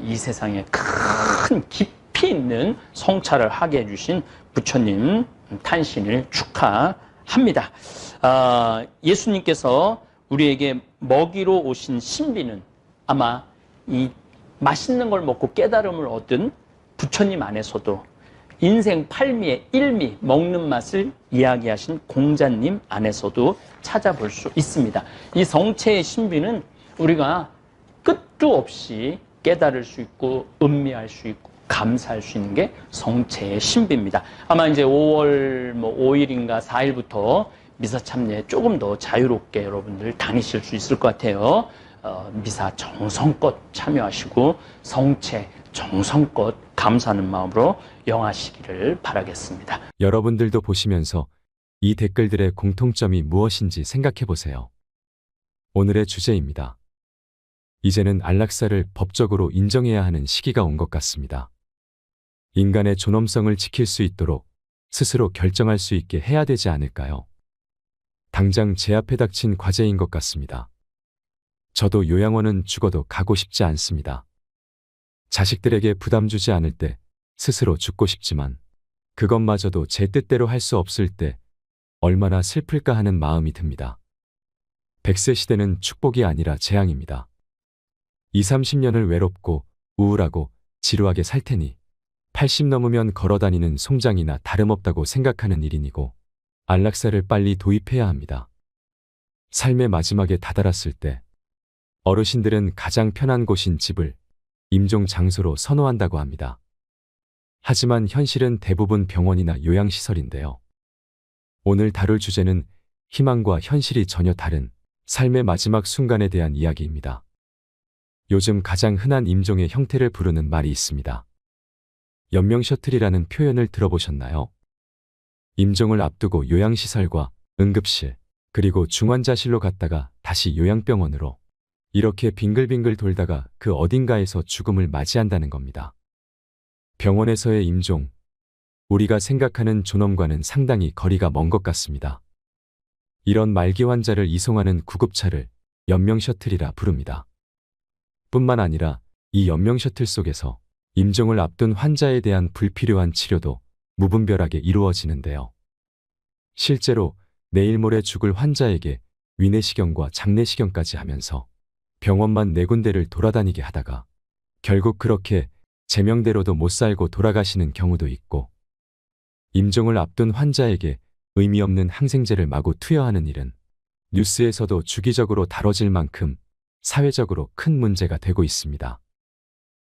Speaker 1: 이 세상에 큰 깊이 있는 성찰을 하게 해주신 부처님 탄신을 축하합니다. 예수님께서 우리에게 먹이로 오신 신비는 아마 이 맛있는 걸 먹고 깨달음을 얻은 부처님 안에서도 인생 팔미의 일미, 먹는 맛을 이야기하신 공자님 안에서도 찾아볼 수 있습니다. 이 성체의 신비는 우리가 끝도 없이 깨달을 수 있고 음미할 수 있고 감사할 수 있는 게 성체의 신비입니다. 아마 이제 5월 5일인가 4일부터 미사 참여에 조금 더 자유롭게 여러분들 다니실 수 있을 것 같아요. 미사 정성껏 참여하시고 성체 정성껏 감사하는 마음으로 영하시기를 바라겠습니다.
Speaker 2: 여러분들도 보시면서 이 댓글들의 공통점이 무엇인지 생각해 보세요. 오늘의 주제입니다. 이제는 안락사를 법적으로 인정해야 하는 시기가 온 것 같습니다. 인간의 존엄성을 지킬 수 있도록 스스로 결정할 수 있게 해야 되지 않을까요? 당장 제 앞에 닥친 과제인 것 같습니다. 저도 요양원은 죽어도 가고 싶지 않습니다. 자식들에게 부담 주지 않을 때 스스로 죽고 싶지만 그것마저도 제 뜻대로 할 수 없을 때 얼마나 슬플까 하는 마음이 듭니다. 100세 시대는 축복이 아니라 재앙입니다. 20, 30년을 외롭고 우울하고 지루하게 살 테니 80 넘으면 걸어다니는 송장이나 다름없다고 생각하는 일인이고 안락사를 빨리 도입해야 합니다. 삶의 마지막에 다다랐을 때 어르신들은 가장 편한 곳인 집을 임종 장소로 선호한다고 합니다. 하지만 현실은 대부분 병원이나 요양시설인데요. 오늘 다룰 주제는 희망과 현실이 전혀 다른 삶의 마지막 순간에 대한 이야기입니다. 요즘 가장 흔한 임종의 형태를 부르는 말이 있습니다. 연명 셔틀이라는 표현을 들어보셨나요? 임종을 앞두고 요양시설과 응급실, 그리고 중환자실로 갔다가 다시 요양병원으로 이렇게 빙글빙글 돌다가 그 어딘가에서 죽음을 맞이한다는 겁니다. 병원에서의 임종, 우리가 생각하는 존엄과는 상당히 거리가 먼 것 같습니다. 이런 말기 환자를 이송하는 구급차를 연명 셔틀이라 부릅니다. 뿐만 아니라 이 연명 셔틀 속에서 임종을 앞둔 환자에 대한 불필요한 치료도 무분별하게 이루어지는데요. 실제로 내일 모레 죽을 환자에게 위내시경과 장내시경까지 하면서 병원만 4군데를 돌아다니게 하다가 결국 그렇게 제명대로도 못 살고 돌아가시는 경우도 있고, 임종을 앞둔 환자에게 의미 없는 항생제를 마구 투여하는 일은 뉴스에서도 주기적으로 다뤄질 만큼 사회적으로 큰 문제가 되고 있습니다.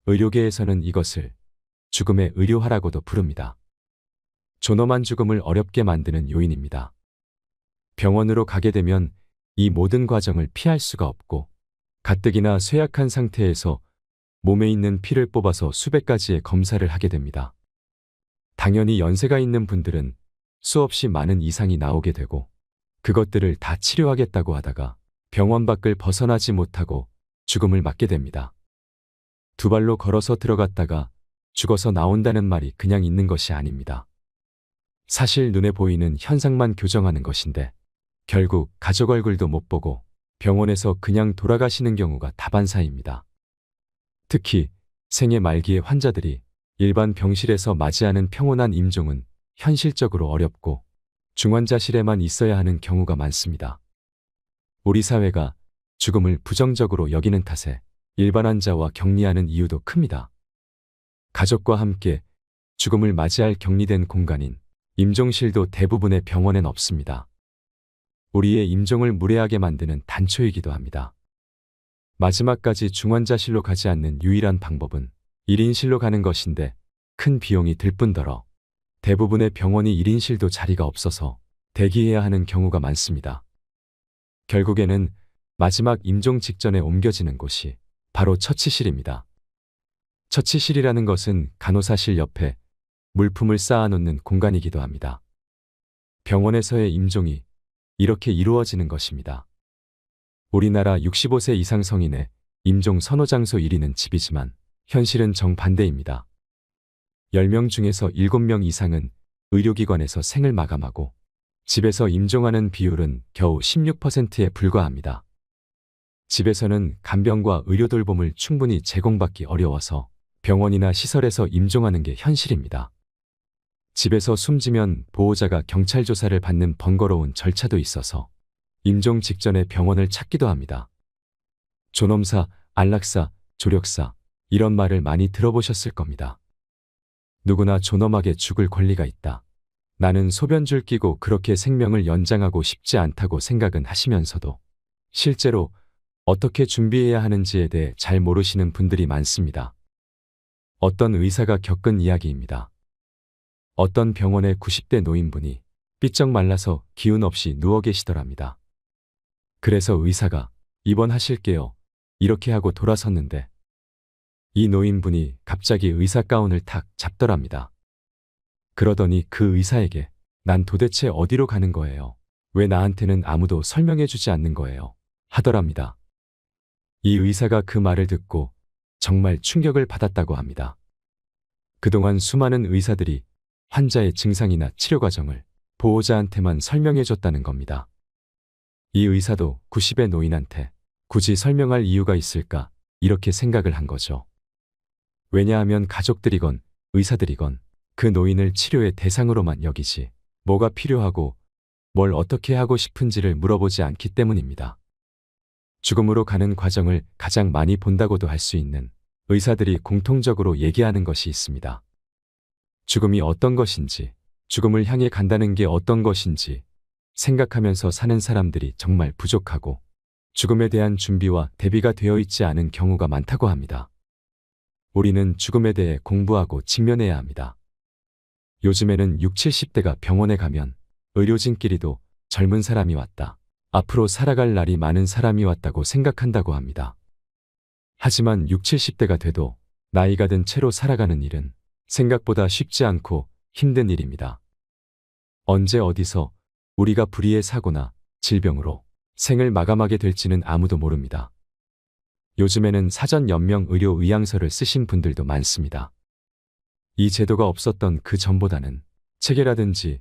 Speaker 2: 의료계에서는 이것을 죽음의 의료화라고도 부릅니다. 존엄한 죽음을 어렵게 만드는 요인입니다. 병원으로 가게 되면 이 모든 과정을 피할 수가 없고 가뜩이나 쇠약한 상태에서 몸에 있는 피를 뽑아서 수백 가지의 검사를 하게 됩니다. 당연히 연세가 있는 분들은 수없이 많은 이상이 나오게 되고 그것들을 다 치료하겠다고 하다가 병원 밖을 벗어나지 못하고 죽음을 맞게 됩니다. 2발로 걸어서 들어갔다가 죽어서 나온다는 말이 그냥 있는 것이 아닙니다. 사실 눈에 보이는 현상만 교정하는 것인데 결국 가족 얼굴도 못 보고 병원에서 그냥 돌아가시는 경우가 다반사입니다. 특히 생애 말기의 환자들이 일반 병실에서 맞이하는 평온한 임종은 현실적으로 어렵고 중환자실에만 있어야 하는 경우가 많습니다. 우리 사회가 죽음을 부정적으로 여기는 탓에 일반 환자와 격리하는 이유도 큽니다. 가족과 함께 죽음을 맞이할 격리된 공간인 임종실도 대부분의 병원엔 없습니다. 우리의 임종을 무례하게 만드는 단초이기도 합니다. 마지막까지 중환자실로 가지 않는 유일한 방법은 1인실로 가는 것인데 큰 비용이 들 뿐더러 대부분의 병원이 1인실도 자리가 없어서 대기해야 하는 경우가 많습니다. 결국에는 마지막 임종 직전에 옮겨지는 곳이 바로 처치실입니다. 처치실이라는 것은 간호사실 옆에 물품을 쌓아놓는 공간이기도 합니다. 병원에서의 임종이 이렇게 이루어지는 것입니다. 우리나라 65세 이상 성인의 임종 선호 장소 1위는 집이지만 현실은 정반대입니다. 10명 중에서 7명 이상은 의료기관에서 생을 마감하고 집에서 임종하는 비율은 겨우 16%에 불과합니다. 집에서는 간병과 의료 돌봄을 충분히 제공받기 어려워서 병원이나 시설에서 임종하는 게 현실입니다. 집에서 숨지면 보호자가 경찰 조사를 받는 번거로운 절차도 있어서 임종 직전에 병원을 찾기도 합니다. 존엄사, 안락사, 조력사 이런 말을 많이 들어보셨을 겁니다. 누구나 존엄하게 죽을 권리가 있다. 나는 소변줄 끼고 그렇게 생명을 연장하고 싶지 않다고 생각은 하시면서도 실제로 어떻게 준비해야 하는지에 대해 잘 모르시는 분들이 많습니다. 어떤 의사가 겪은 이야기입니다. 어떤 병원의 90대 노인분이 삐쩍 말라서 기운 없이 누워 계시더랍니다. 그래서 의사가 입원하실게요. 이렇게 하고 돌아섰는데 이 노인분이 갑자기 의사 가운을 탁 잡더랍니다. 그러더니 그 의사에게 난 도대체 어디로 가는 거예요? 왜 나한테는 아무도 설명해 주지 않는 거예요? 하더랍니다. 이 의사가 그 말을 듣고 정말 충격을 받았다고 합니다. 그동안 수많은 의사들이 환자의 증상이나 치료 과정을 보호자한테만 설명해 줬다는 겁니다. 이 의사도 90의 노인한테 굳이 설명할 이유가 있을까 이렇게 생각을 한 거죠. 왜냐하면 가족들이건 의사들이건 그 노인을 치료의 대상으로만 여기지 뭐가 필요하고 뭘 어떻게 하고 싶은지를 물어보지 않기 때문입니다. 죽음으로 가는 과정을 가장 많이 본다고도 할 수 있는 의사들이 공통적으로 얘기하는 것이 있습니다. 죽음이 어떤 것인지, 죽음을 향해 간다는 게 어떤 것인지 생각하면서 사는 사람들이 정말 부족하고 죽음에 대한 준비와 대비가 되어 있지 않은 경우가 많다고 합니다. 우리는 죽음에 대해 공부하고 직면해야 합니다. 요즘에는 60, 70대가 병원에 가면 의료진끼리도 젊은 사람이 왔다. 앞으로 살아갈 날이 많은 사람이 왔다고 생각한다고 합니다. 하지만 60, 70대가 돼도 나이가 든 채로 살아가는 일은 생각보다 쉽지 않고 힘든 일입니다. 언제 어디서 우리가 불의의 사고나 질병으로 생을 마감하게 될지는 아무도 모릅니다. 요즘에는 사전 연명 의료 의향서를 쓰신 분들도 많습니다. 이 제도가 없었던 그 전보다는 체계라든지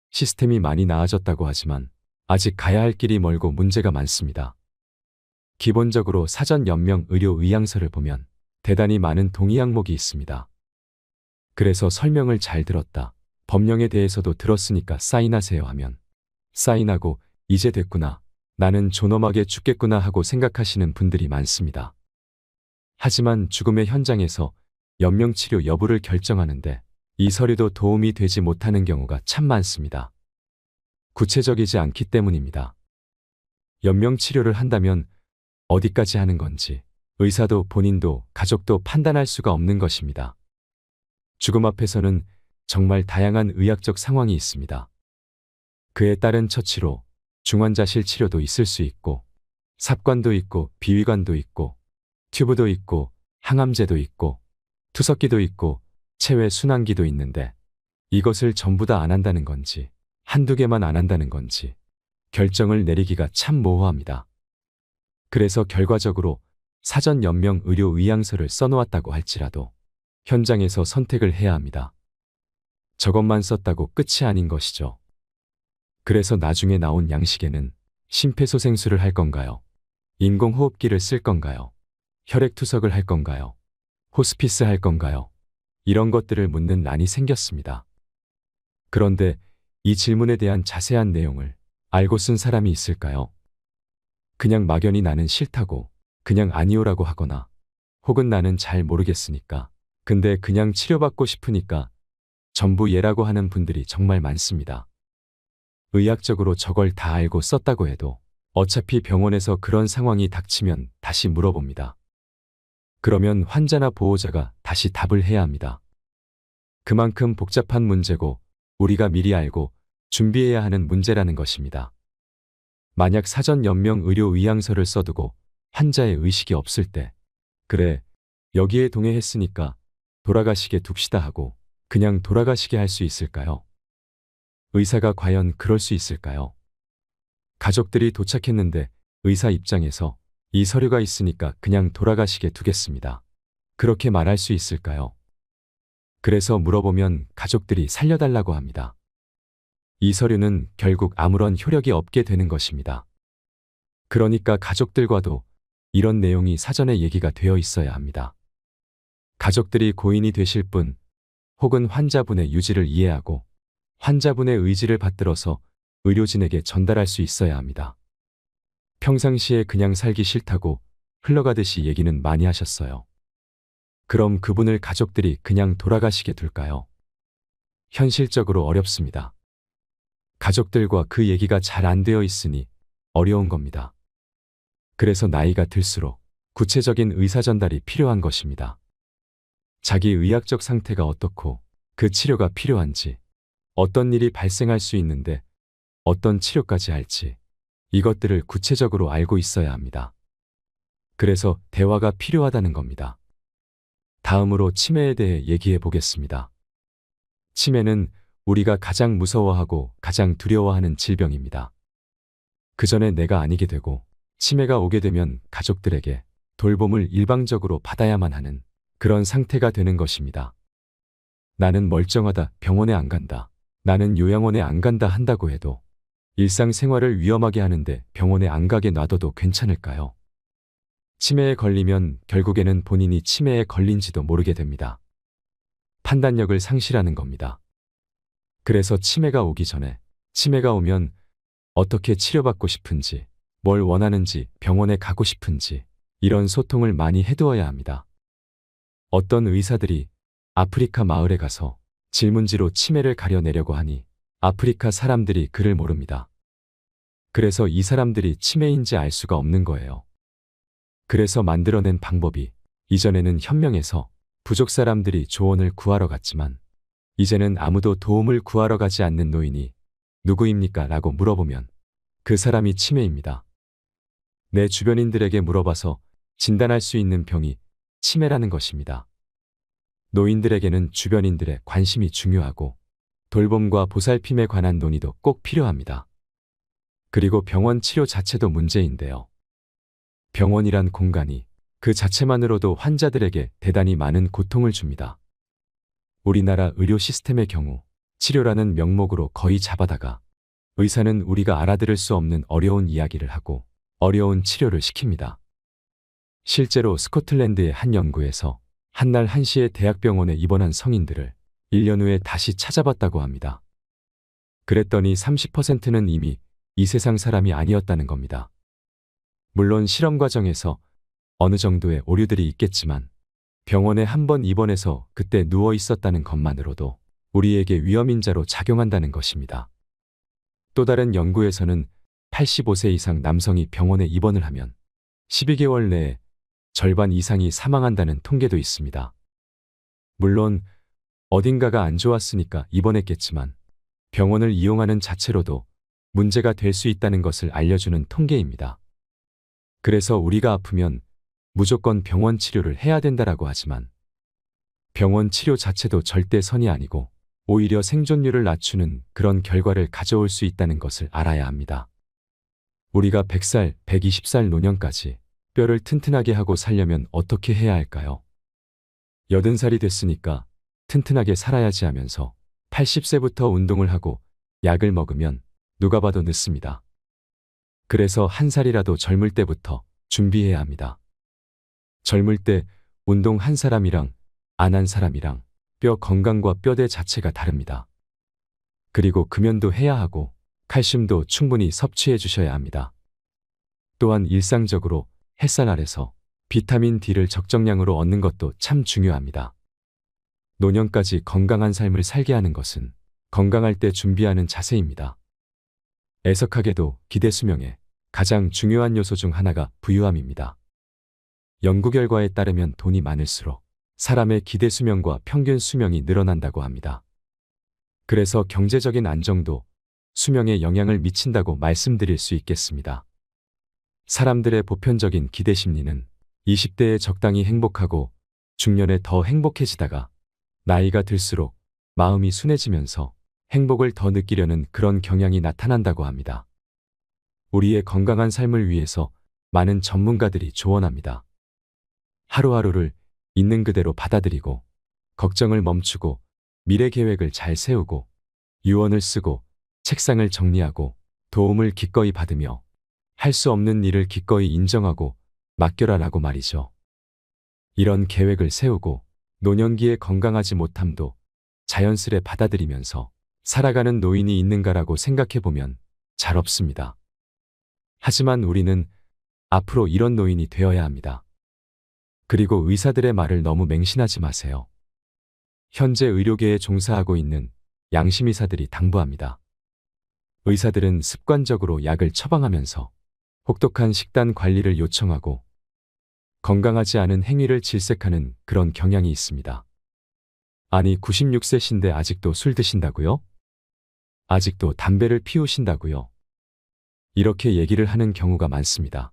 Speaker 2: 시스템이 많이 나아졌다고 하지만 아직 가야 할 길이 멀고 문제가 많습니다. 기본적으로 사전 연명 의료 의향서를 보면 대단히 많은 동의 항목이 있습니다. 그래서 설명을 잘 들었다. 법령에 대해서도 들었으니까 사인하세요 하면 사인하고 이제 됐구나. 나는 존엄하게 죽겠구나 하고 생각하시는 분들이 많습니다. 하지만 죽음의 현장에서 연명치료 여부를 결정하는데 이 서류도 도움이 되지 못하는 경우가 참 많습니다. 구체적이지 않기 때문입니다. 연명치료를 한다면 어디까지 하는 건지 의사도 본인도 가족도 판단할 수가 없는 것입니다. 죽음 앞에서는 정말 다양한 의학적 상황이 있습니다. 그에 따른 처치로 중환자실 치료도 있을 수 있고 삽관도 있고 비위관도 있고 튜브도 있고 항암제도 있고 투석기도 있고 체외 순환기도 있는데 이것을 전부 다 안 한다는 건지 한두 개만 안 한다는 건지 결정을 내리기가 참 모호합니다. 그래서 결과적으로 사전 연명 의료 의향서를 써놓았다고 할지라도 현장에서 선택을 해야 합니다. 저것만 썼다고 끝이 아닌 것이죠. 그래서 나중에 나온 양식에는 심폐소생술을 할 건가요? 인공호흡기를 쓸 건가요? 혈액투석을 할 건가요? 호스피스 할 건가요? 이런 것들을 묻는 란이 생겼습니다. 그런데 이 질문에 대한 자세한 내용을 알고 쓴 사람이 있을까요? 그냥 막연히 나는 싫다고 그냥 아니오라고 하거나 혹은 나는 잘 모르겠으니까 근데 그냥 치료받고 싶으니까 전부 예라고 하는 분들이 정말 많습니다. 의학적으로 저걸 다 알고 썼다고 해도 어차피 병원에서 그런 상황이 닥치면 다시 물어봅니다. 그러면 환자나 보호자가 다시 답을 해야 합니다. 그만큼 복잡한 문제고 우리가 미리 알고 준비해야 하는 문제라는 것입니다. 만약 사전 연명 의료 의향서를 써두고 환자의 의식이 없을 때 그래 여기에 동의했으니까 돌아가시게 둡시다 하고 그냥 돌아가시게 할 수 있을까요? 의사가 과연 그럴 수 있을까요? 가족들이 도착했는데 의사 입장에서 이 서류가 있으니까 그냥 돌아가시게 두겠습니다. 그렇게 말할 수 있을까요? 그래서 물어보면 가족들이 살려달라고 합니다. 이 서류는 결국 아무런 효력이 없게 되는 것입니다. 그러니까 가족들과도 이런 내용이 사전에 얘기가 되어 있어야 합니다. 가족들이 고인이 되실 분 혹은 환자분의 유지를 이해하고 환자분의 의지를 받들어서 의료진에게 전달할 수 있어야 합니다. 평상시에 그냥 살기 싫다고 흘러가듯이 얘기는 많이 하셨어요. 그럼 그분을 가족들이 그냥 돌아가시게 둘까요? 현실적으로 어렵습니다. 가족들과 그 얘기가 잘 안 되어 있으니 어려운 겁니다. 그래서 나이가 들수록 구체적인 의사 전달이 필요한 것입니다. 자기 의학적 상태가 어떻고 그 치료가 필요한지, 어떤 일이 발생할 수 있는데 어떤 치료까지 할지, 이것들을 구체적으로 알고 있어야 합니다. 그래서 대화가 필요하다는 겁니다. 다음으로 치매에 대해 얘기해 보겠습니다. 치매는 우리가 가장 무서워하고 가장 두려워하는 질병입니다. 그 전에 내가 아니게 되고 치매가 오게 되면 가족들에게 돌봄을 일방적으로 받아야만 하는 그런 상태가 되는 것입니다. 나는 멀쩡하다, 병원에 안 간다, 나는 요양원에 안 간다 한다고 해도 일상생활을 위험하게 하는데 병원에 안 가게 놔둬도 괜찮을까요? 치매에 걸리면 결국에는 본인이 치매에 걸린지도 모르게 됩니다. 판단력을 상실하는 겁니다. 그래서 치매가 오기 전에, 치매가 오면 어떻게 치료받고 싶은지, 뭘 원하는지, 병원에 가고 싶은지, 이런 소통을 많이 해두어야 합니다. 어떤 의사들이 아프리카 마을에 가서 질문지로 치매를 가려내려고 하니 아프리카 사람들이 그를 모릅니다. 그래서 이 사람들이 치매인지 알 수가 없는 거예요. 그래서 만들어낸 방법이, 이전에는 현명해서 부족 사람들이 조언을 구하러 갔지만 이제는 아무도 도움을 구하러 가지 않는 노인이 누구입니까? 라고 물어보면 그 사람이 치매입니다. 내 주변인들에게 물어봐서 진단할 수 있는 병이 치매라는 것입니다. 노인들에게는 주변인들의 관심이 중요하고 돌봄과 보살핌에 관한 논의도 꼭 필요합니다. 그리고 병원 치료 자체도 문제인데요. 병원이란 공간이 그 자체만으로도 환자들에게 대단히 많은 고통을 줍니다. 우리나라 의료 시스템의 경우 치료라는 명목으로 거의 잡아다가 의사는 우리가 알아들을 수 없는 어려운 이야기를 하고 어려운 치료를 시킵니다. 실제로 스코틀랜드의 한 연구에서 한날 한시에 대학병원에 입원한 성인들을 1년 후에 다시 찾아봤다고 합니다. 그랬더니 30%는 이미 이 세상 사람이 아니었다는 겁니다. 물론 실험 과정에서 어느 정도의 오류들이 있겠지만 병원에 한 번 입원해서 그때 누워 있었다는 것만으로도 우리에게 위험인자로 작용한다는 것입니다. 또 다른 연구에서는 85세 이상 남성이 병원에 입원을 하면 12개월 내에 절반 이상이 사망한다는 통계도 있습니다. 물론 어딘가가 안 좋았으니까 입원했겠지만 병원을 이용하는 자체로도 문제가 될 수 있다는 것을 알려주는 통계입니다. 그래서 우리가 아프면 무조건 병원 치료를 해야 된다라고 하지만 병원 치료 자체도 절대 선이 아니고 오히려 생존율을 낮추는 그런 결과를 가져올 수 있다는 것을 알아야 합니다. 우리가 100살, 120살 노년까지 뼈를 튼튼하게 하고 살려면 어떻게 해야 할까요? 80살이 됐으니까 튼튼하게 살아야지 하면서 80세부터 운동을 하고 약을 먹으면 누가 봐도 늦습니다. 그래서 한 살이라도 젊을 때부터 준비해야 합니다. 젊을 때 운동 한 사람이랑 안 한 사람이랑 뼈 건강과 뼈대 자체가 다릅니다. 그리고 금연도 해야 하고 칼슘도 충분히 섭취해 주셔야 합니다. 또한 일상적으로 햇살 아래서 비타민 D를 적정량으로 얻는 것도 참 중요합니다. 노년까지 건강한 삶을 살게 하는 것은 건강할 때 준비하는 자세입니다. 애석하게도 기대 수명의 가장 중요한 요소 중 하나가 부유함입니다. 연구 결과에 따르면 돈이 많을수록 사람의 기대 수명과 평균 수명이 늘어난다고 합니다. 그래서 경제적인 안정도 수명에 영향을 미친다고 말씀드릴 수 있겠습니다. 사람들의 보편적인 기대 심리는 20대에 적당히 행복하고 중년에 더 행복해지다가 나이가 들수록 마음이 순해지면서 행복을 더 느끼려는 그런 경향이 나타난다고 합니다. 우리의 건강한 삶을 위해서 많은 전문가들이 조언합니다. 하루하루를 있는 그대로 받아들이고 걱정을 멈추고 미래 계획을 잘 세우고 유언을 쓰고 책상을 정리하고 도움을 기꺼이 받으며 할 수 없는 일을 기꺼이 인정하고 맡겨라라고 말이죠. 이런 계획을 세우고 노년기에 건강하지 못함도 자연스레 받아들이면서 살아가는 노인이 있는가라고 생각해보면 잘 없습니다. 하지만 우리는 앞으로 이런 노인이 되어야 합니다. 그리고 의사들의 말을 너무 맹신하지 마세요. 현재 의료계에 종사하고 있는 양심의사들이 당부합니다. 의사들은 습관적으로 약을 처방하면서 혹독한 식단 관리를 요청하고 건강하지 않은 행위를 질색하는 그런 경향이 있습니다. 아니, 96세신데 아직도 술 드신다고요? 아직도 담배를 피우신다고요? 이렇게 얘기를 하는 경우가 많습니다.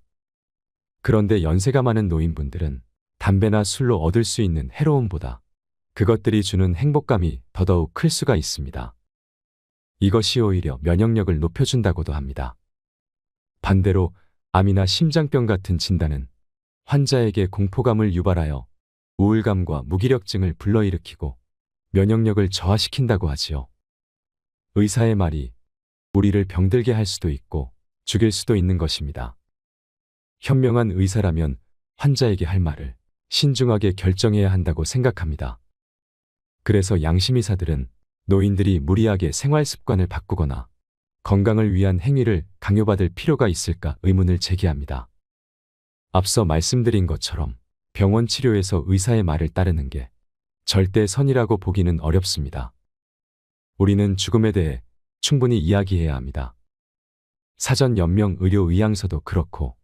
Speaker 2: 그런데 연세가 많은 노인분들은 담배나 술로 얻을 수 있는 해로움보다 그것들이 주는 행복감이 더더욱 클 수가 있습니다. 이것이 오히려 면역력을 높여준다고도 합니다. 반대로 암이나 심장병 같은 진단은 환자에게 공포감을 유발하여 우울감과 무기력증을 불러일으키고 면역력을 저하시킨다고 하지요. 의사의 말이 우리를 병들게 할 수도 있고 죽일 수도 있는 것입니다. 현명한 의사라면 환자에게 할 말을 신중하게 결정해야 한다고 생각합니다. 그래서 양심의사들은 노인들이 무리하게 생활 습관을 바꾸거나 건강을 위한 행위를 강요받을 필요가 있을까 의문을 제기합니다. 앞서 말씀드린 것처럼 병원 치료에서 의사의 말을 따르는 게 절대 선이라고 보기는 어렵습니다. 우리는 죽음에 대해 충분히 이야기해야 합니다. 사전 연명 의료 의향서도 그렇고,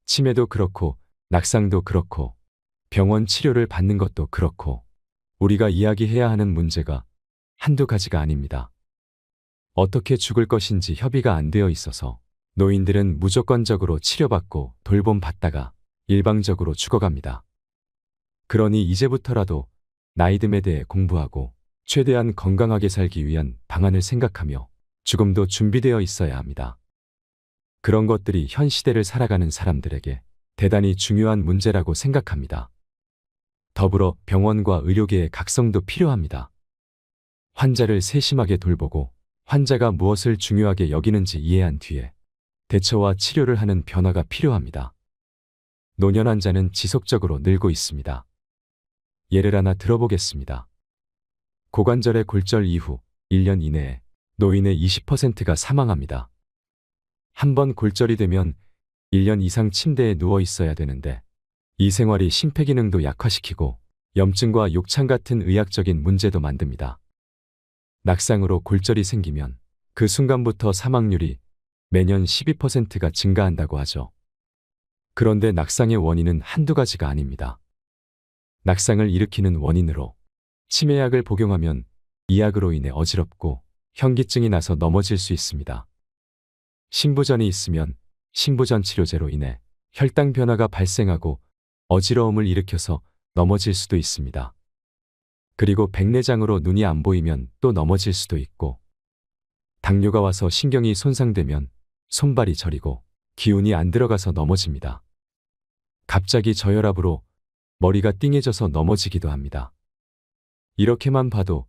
Speaker 2: 치매도 그렇고, 낙상도 그렇고, 병원 치료를 받는 것도 그렇고, 우리가 이야기해야 하는 문제가 한두 가지가 아닙니다. 어떻게 죽을 것인지 협의가 안 되어 있어서 노인들은 무조건적으로 치료받고 돌봄 받다가 일방적으로 죽어갑니다. 그러니 이제부터라도 나이듦에 대해 공부하고 최대한 건강하게 살기 위한 방안을 생각하며 죽음도 준비되어 있어야 합니다. 그런 것들이 현 시대를 살아가는 사람들에게 대단히 중요한 문제라고 생각합니다. 더불어 병원과 의료계의 각성도 필요합니다. 환자를 세심하게 돌보고 환자가 무엇을 중요하게 여기는지 이해한 뒤에 대처와 치료를 하는 변화가 필요합니다. 노년 환자는 지속적으로 늘고 있습니다. 예를 하나 들어보겠습니다. 고관절의 골절 이후 1년 이내에 노인의 20%가 사망합니다. 한 번 골절이 되면 1년 이상 침대에 누워 있어야 되는데 이 생활이 심폐기능도 약화시키고 염증과 욕창 같은 의학적인 문제도 만듭니다. 낙상으로 골절이 생기면 그 순간부터 사망률이 매년 12%가 증가한다고 하죠. 그런데 낙상의 원인은 한두 가지가 아닙니다. 낙상을 일으키는 원인으로 치매약을 복용하면 이 약으로 인해 어지럽고 현기증이 나서 넘어질 수 있습니다. 신부전이 있으면 신부전 치료제로 인해 혈당 변화가 발생하고 어지러움을 일으켜서 넘어질 수도 있습니다. 그리고 백내장으로 눈이 안 보이면 또 넘어질 수도 있고, 당뇨가 와서 신경이 손상되면 손발이 저리고 기운이 안 들어가서 넘어집니다. 갑자기 저혈압으로 머리가 띵해져서 넘어지기도 합니다. 이렇게만 봐도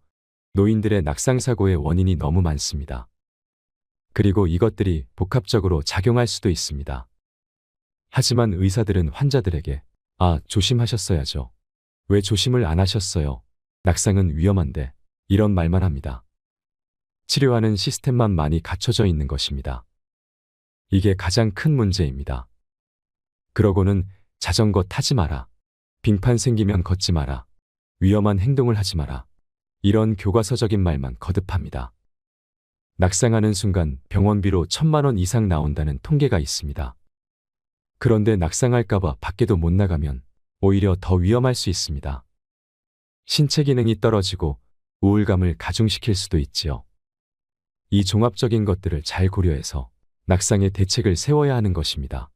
Speaker 2: 노인들의 낙상사고의 원인이 너무 많습니다. 그리고 이것들이 복합적으로 작용할 수도 있습니다. 하지만 의사들은 환자들에게 조심하셨어야죠. 왜 조심을 안 하셨어요? 낙상은 위험한데 이런 말만 합니다. 치료하는 시스템만 많이 갖춰져 있는 것입니다. 이게 가장 큰 문제입니다. 그러고는 자전거 타지 마라. 빙판 생기면 걷지 마라. 위험한 행동을 하지 마라. 이런 교과서적인 말만 거듭합니다. 낙상하는 순간 병원비로 1,000만 원 이상 나온다는 통계가 있습니다. 그런데 낙상할까봐 밖에도 못 나가면 오히려 더 위험할 수 있습니다. 신체 기능이 떨어지고 우울감을 가중시킬 수도 있지요. 이 종합적인 것들을 잘 고려해서 낙상의 대책을 세워야 하는 것입니다.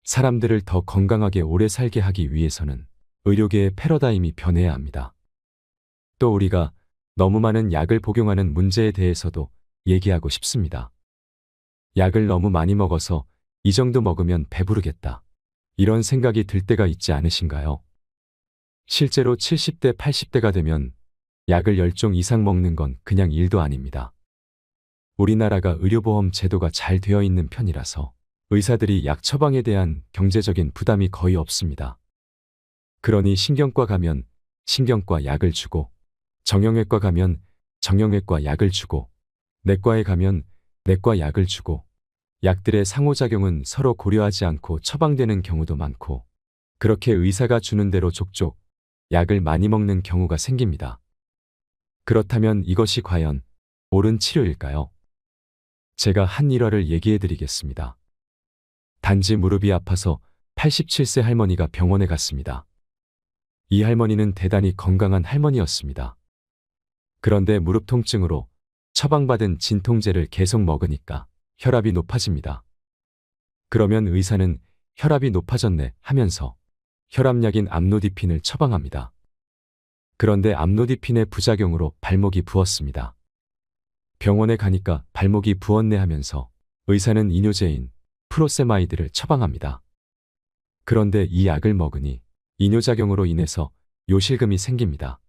Speaker 2: 사람들을 더 건강하게 오래 살게 하기 위해서는 의료계의 패러다임이 변해야 합니다. 또 우리가 너무 많은 약을 복용하는 문제에 대해서도 얘기하고 싶습니다. 약을 너무 많이 먹어서 이 정도 먹으면 배부르겠다. 이런 생각이 들 때가 있지 않으신가요? 실제로 70대, 80대가 되면 약을 10종 이상 먹는 건 그냥 일도 아닙니다. 우리나라가 의료보험 제도가 잘 되어 있는 편이라서 의사들이 약 처방에 대한 경제적인 부담이 거의 없습니다. 그러니 신경과 가면 신경과 약을 주고, 정형외과 가면 정형외과 약을 주고, 내과에 가면 내과 약을 주고, 약들의 상호작용은 서로 고려하지 않고 처방되는 경우도 많고, 그렇게 의사가 주는 대로 족족 약을 많이 먹는 경우가 생깁니다. 그렇다면 이것이 과연 옳은 치료일까요? 제가 한 일화를 얘기해 드리겠습니다. 단지 무릎이 아파서 87세 할머니가 병원에 갔습니다. 이 할머니는 대단히 건강한 할머니였습니다. 그런데 무릎 통증으로 처방받은 진통제를 계속 먹으니까 혈압이 높아집니다. 그러면 의사는 혈압이 높아졌네 하면서 혈압약인 암로디핀을 처방합니다. 그런데 암로디핀의 부작용으로 발목이 부었습니다. 병원에 가니까 발목이 부었네 하면서 의사는 이뇨제인 프로세마이드를 처방합니다. 그런데 이 약을 먹으니 이뇨작용으로 인해서 요실금이 생깁니다.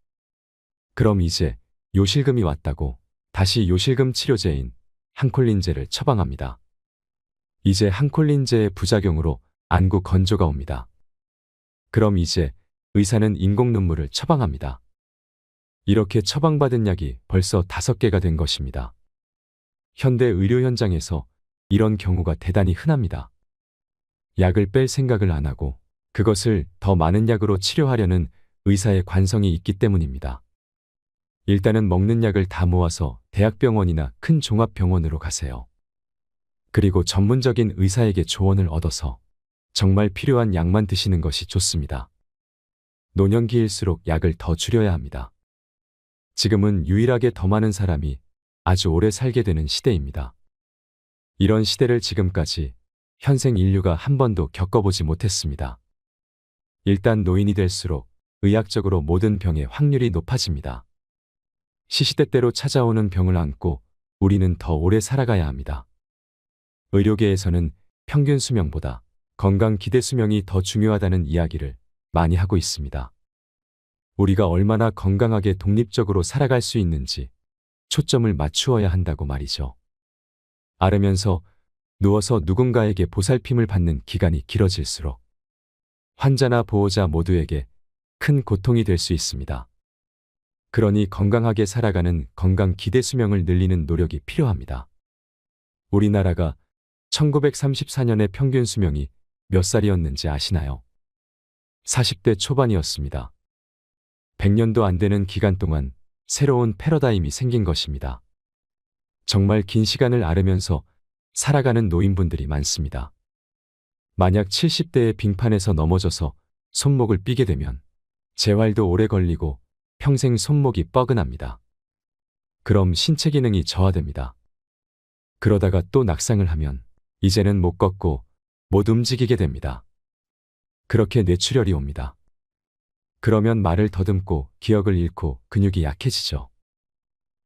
Speaker 2: 그럼 이제 요실금이 왔다고 다시 요실금 치료제인 항콜린제를 처방합니다. 이제 항콜린제의 부작용으로 안구 건조가 옵니다. 그럼 이제 의사는 인공 눈물을 처방합니다. 이렇게 처방받은 약이 벌써 5개가 된 것입니다. 현대 의료 현장에서 이런 경우가 대단히 흔합니다. 약을 뺄 생각을 안 하고 그것을 더 많은 약으로 치료하려는 의사의 관성이 있기 때문입니다. 일단은 먹는 약을 다 모아서 대학병원이나 큰 종합병원으로 가세요. 그리고 전문적인 의사에게 조언을 얻어서 정말 필요한 약만 드시는 것이 좋습니다. 노년기일수록 약을 더 줄여야 합니다. 지금은 유일하게 더 많은 사람이 아주 오래 살게 되는 시대입니다. 이런 시대를 지금까지 현생 인류가 한 번도 겪어보지 못했습니다. 일단 노인이 될수록 의학적으로 모든 병의 확률이 높아집니다. 시시때때로 찾아오는 병을 안고 우리는 더 오래 살아가야 합니다. 의료계에서는 평균 수명보다 건강 기대 수명이 더 중요하다는 이야기를 많이 하고 있습니다. 우리가 얼마나 건강하게 독립적으로 살아갈 수 있는지 초점을 맞추어야 한다고 말이죠. 앓으면서 누워서 누군가에게 보살핌을 받는 기간이 길어질수록 환자나 보호자 모두에게 큰 고통이 될 수 있습니다. 그러니 건강하게 살아가는 건강 기대 수명을 늘리는 노력이 필요합니다. 우리나라가 1934년의 평균 수명이 몇 살이었는지 아시나요? 40대 초반이었습니다. 100년도 안 되는 기간 동안 새로운 패러다임이 생긴 것입니다. 정말 긴 시간을 앓으면서 살아가는 노인분들이 많습니다. 만약 70대의 빙판에서 넘어져서 손목을 삐게 되면 재활도 오래 걸리고 평생 손목이 뻐근합니다. 그럼 신체 기능이 저하됩니다. 그러다가 또 낙상을 하면 이제는 못 걷고 못 움직이게 됩니다. 그렇게 뇌출혈이 옵니다. 그러면 말을 더듬고 기억을 잃고 근육이 약해지죠.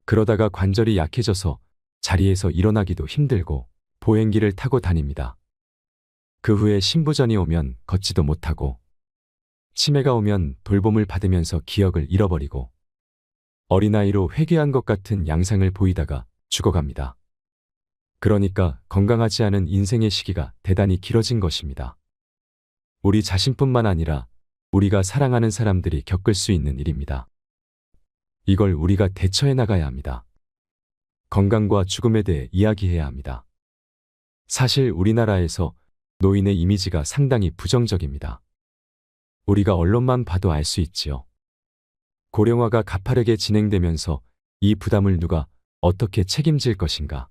Speaker 2: 그러다가 관절이 약해져서 자리에서 일어나기도 힘들고 보행기를 타고 다닙니다. 그 후에 신부전이 오면 걷지도 못하고 치매가 오면 돌봄을 받으면서 기억을 잃어버리고 어린아이로 회귀한 것 같은 양상을 보이다가 죽어갑니다. 그러니까 건강하지 않은 인생의 시기가 대단히 길어진 것입니다. 우리 자신뿐만 아니라 우리가 사랑하는 사람들이 겪을 수 있는 일입니다. 이걸 우리가 대처해 나가야 합니다. 건강과 죽음에 대해 이야기해야 합니다. 사실 우리나라에서 노인의 이미지가 상당히 부정적입니다. 우리가 언론만 봐도 알 수 있지요. 고령화가 가파르게 진행되면서 이 부담을 누가 어떻게 책임질 것인가.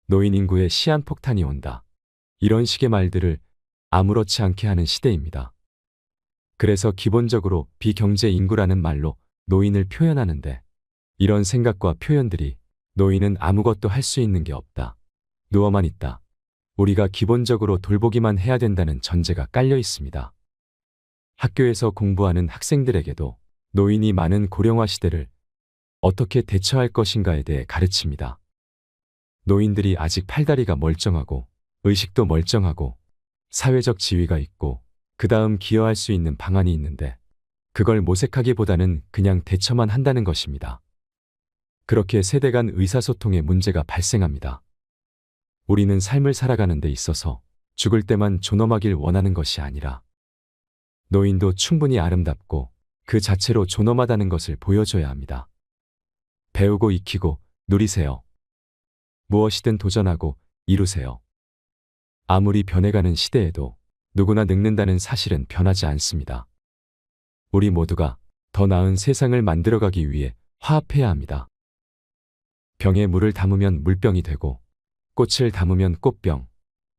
Speaker 2: 노인 인구의 시한폭탄이 온다. 이런 식의 말들을 아무렇지 않게 하는 시대입니다. 그래서 기본적으로 비경제 인구라는 말로 노인을 표현하는데 이런 생각과 표현들이 노인은 아무것도 할 수 있는 게 없다. 누워만 있다. 우리가 기본적으로 돌보기만 해야 된다는 전제가 깔려 있습니다. 학교에서 공부하는 학생들에게도 노인이 많은 고령화 시대를 어떻게 대처할 것인가에 대해 가르칩니다. 노인들이 아직 팔다리가 멀쩡하고 의식도 멀쩡하고 사회적 지위가 있고 그 다음 기여할 수 있는 방안이 있는데 그걸 모색하기보다는 그냥 대처만 한다는 것입니다. 그렇게 세대 간 의사소통에 문제가 발생합니다. 우리는 삶을 살아가는 데 있어서 죽을 때만 존엄하길 원하는 것이 아니라 노인도 충분히 아름답고 그 자체로 존엄하다는 것을 보여줘야 합니다. 배우고 익히고 누리세요. 무엇이든 도전하고 이루세요. 아무리 변해가는 시대에도 누구나 늙는다는 사실은 변하지 않습니다. 우리 모두가 더 나은 세상을 만들어가기 위해 화합해야 합니다. 병에 물을 담으면 물병이 되고, 꽃을 담으면 꽃병,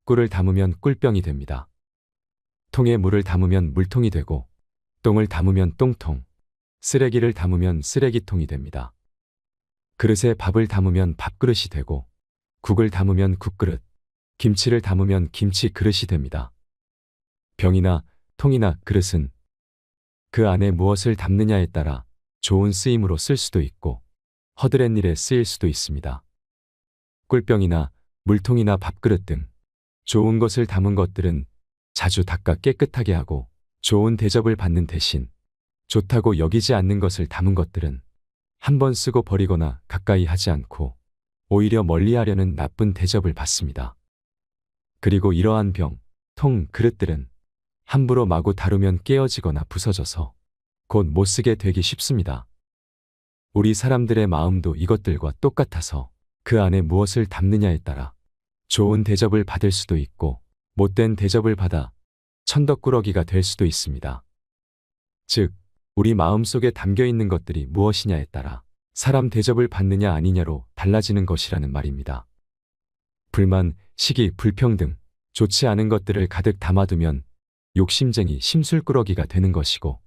Speaker 2: 꿀을 담으면 꿀병이 됩니다. 통에 물을 담으면 물통이 되고, 똥을 담으면 똥통, 쓰레기를 담으면 쓰레기통이 됩니다. 그릇에 밥을 담으면 밥그릇이 되고, 국을 담으면 국그릇, 김치를 담으면 김치 그릇이 됩니다. 병이나 통이나 그릇은 그 안에 무엇을 담느냐에 따라 좋은 쓰임으로 쓸 수도 있고 허드렛 일에 쓰일 수도 있습니다. 꿀병이나 물통이나 밥그릇 등 좋은 것을 담은 것들은 자주 닦아 깨끗하게 하고 좋은 대접을 받는 대신 좋다고 여기지 않는 것을 담은 것들은 한 번 쓰고 버리거나 가까이 하지 않고 오히려 멀리하려는 나쁜 대접을 받습니다. 그리고 이러한 병, 통, 그릇들은 함부로 마구 다루면 깨어지거나 부서져서 곧 못쓰게 되기 쉽습니다. 우리 사람들의 마음도 이것들과 똑같아서 그 안에 무엇을 담느냐에 따라 좋은 대접을 받을 수도 있고 못된 대접을 받아 천덕꾸러기가 될 수도 있습니다. 즉, 우리 마음속에 담겨 있는 것들이 무엇이냐에 따라 사람 대접을 받느냐 아니냐로 달라지는 것이라는 말입니다. 불만, 시기, 불평등, 좋지 않은 것들을 가득 담아두면 욕심쟁이 심술꾸러기가 되는 것이고,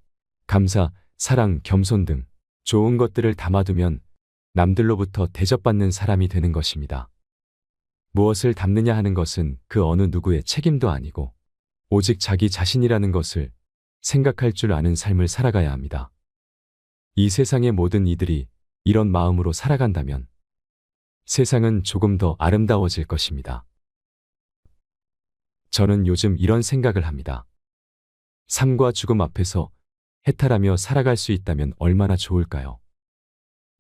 Speaker 2: 감사, 사랑, 겸손 등 좋은 것들을 담아두면 남들로부터 대접받는 사람이 되는 것입니다. 무엇을 담느냐 하는 것은 그 어느 누구의 책임도 아니고 오직 자기 자신이라는 것을 생각할 줄 아는 삶을 살아가야 합니다. 이 세상의 모든 이들이 이런 마음으로 살아간다면 세상은 조금 더 아름다워질 것입니다. 저는 요즘 이런 생각을 합니다. 삶과 죽음 앞에서 해탈하며 살아갈 수 있다면 얼마나 좋을까요?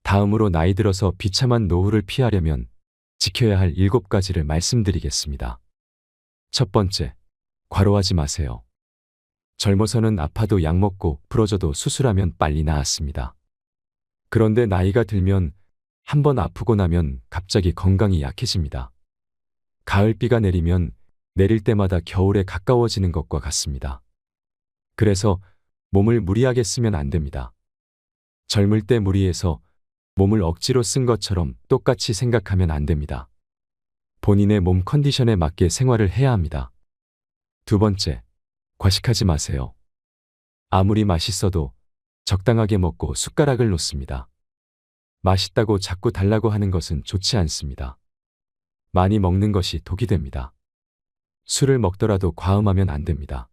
Speaker 2: 다음으로 나이 들어서 비참한 노후를 피하려면 지켜야 할 7가지를 말씀드리겠습니다. 첫 번째, 과로하지 마세요. 젊어서는 아파도 약 먹고 부러져도 수술하면 빨리 나았습니다. 그런데 나이가 들면 한번 아프고 나면 갑자기 건강이 약해집니다. 가을비가 내리면 내릴 때마다 겨울에 가까워지는 것과 같습니다. 그래서 몸을 무리하게 쓰면 안 됩니다. 젊을 때 무리해서 몸을 억지로 쓴 것처럼 똑같이 생각하면 안 됩니다. 본인의 몸 컨디션에 맞게 생활을 해야 합니다. 두 번째, 과식하지 마세요. 아무리 맛있어도 적당하게 먹고 숟가락을 놓습니다. 맛있다고 자꾸 달라고 하는 것은 좋지 않습니다. 많이 먹는 것이 독이 됩니다. 술을 먹더라도 과음하면 안 됩니다.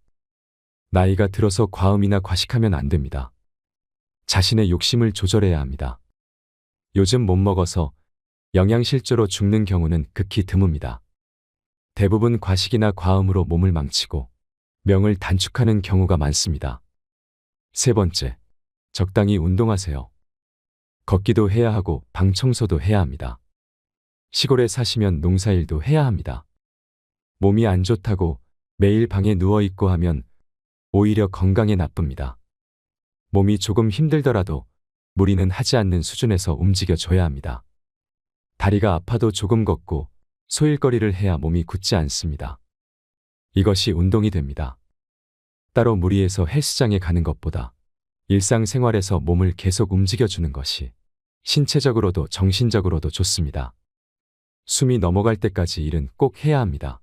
Speaker 2: 나이가 들어서 과음이나 과식하면 안 됩니다. 자신의 욕심을 조절해야 합니다. 요즘 못 먹어서 영양실조로 죽는 경우는 극히 드뭅니다. 대부분 과식이나 과음으로 몸을 망치고 명을 단축하는 경우가 많습니다. 세 번째, 적당히 운동하세요. 걷기도 해야 하고 방 청소도 해야 합니다. 시골에 사시면 농사일도 해야 합니다. 몸이 안 좋다고 매일 방에 누워있고 하면 오히려 건강에 나쁩니다. 몸이 조금 힘들더라도 무리는 하지 않는 수준에서 움직여줘야 합니다. 다리가 아파도 조금 걷고 소일거리를 해야 몸이 굳지 않습니다. 이것이 운동이 됩니다. 따로 무리해서 헬스장에 가는 것보다 일상생활에서 몸을 계속 움직여주는 것이 신체적으로도 정신적으로도 좋습니다. 숨이 넘어갈 때까지 일은 꼭 해야 합니다.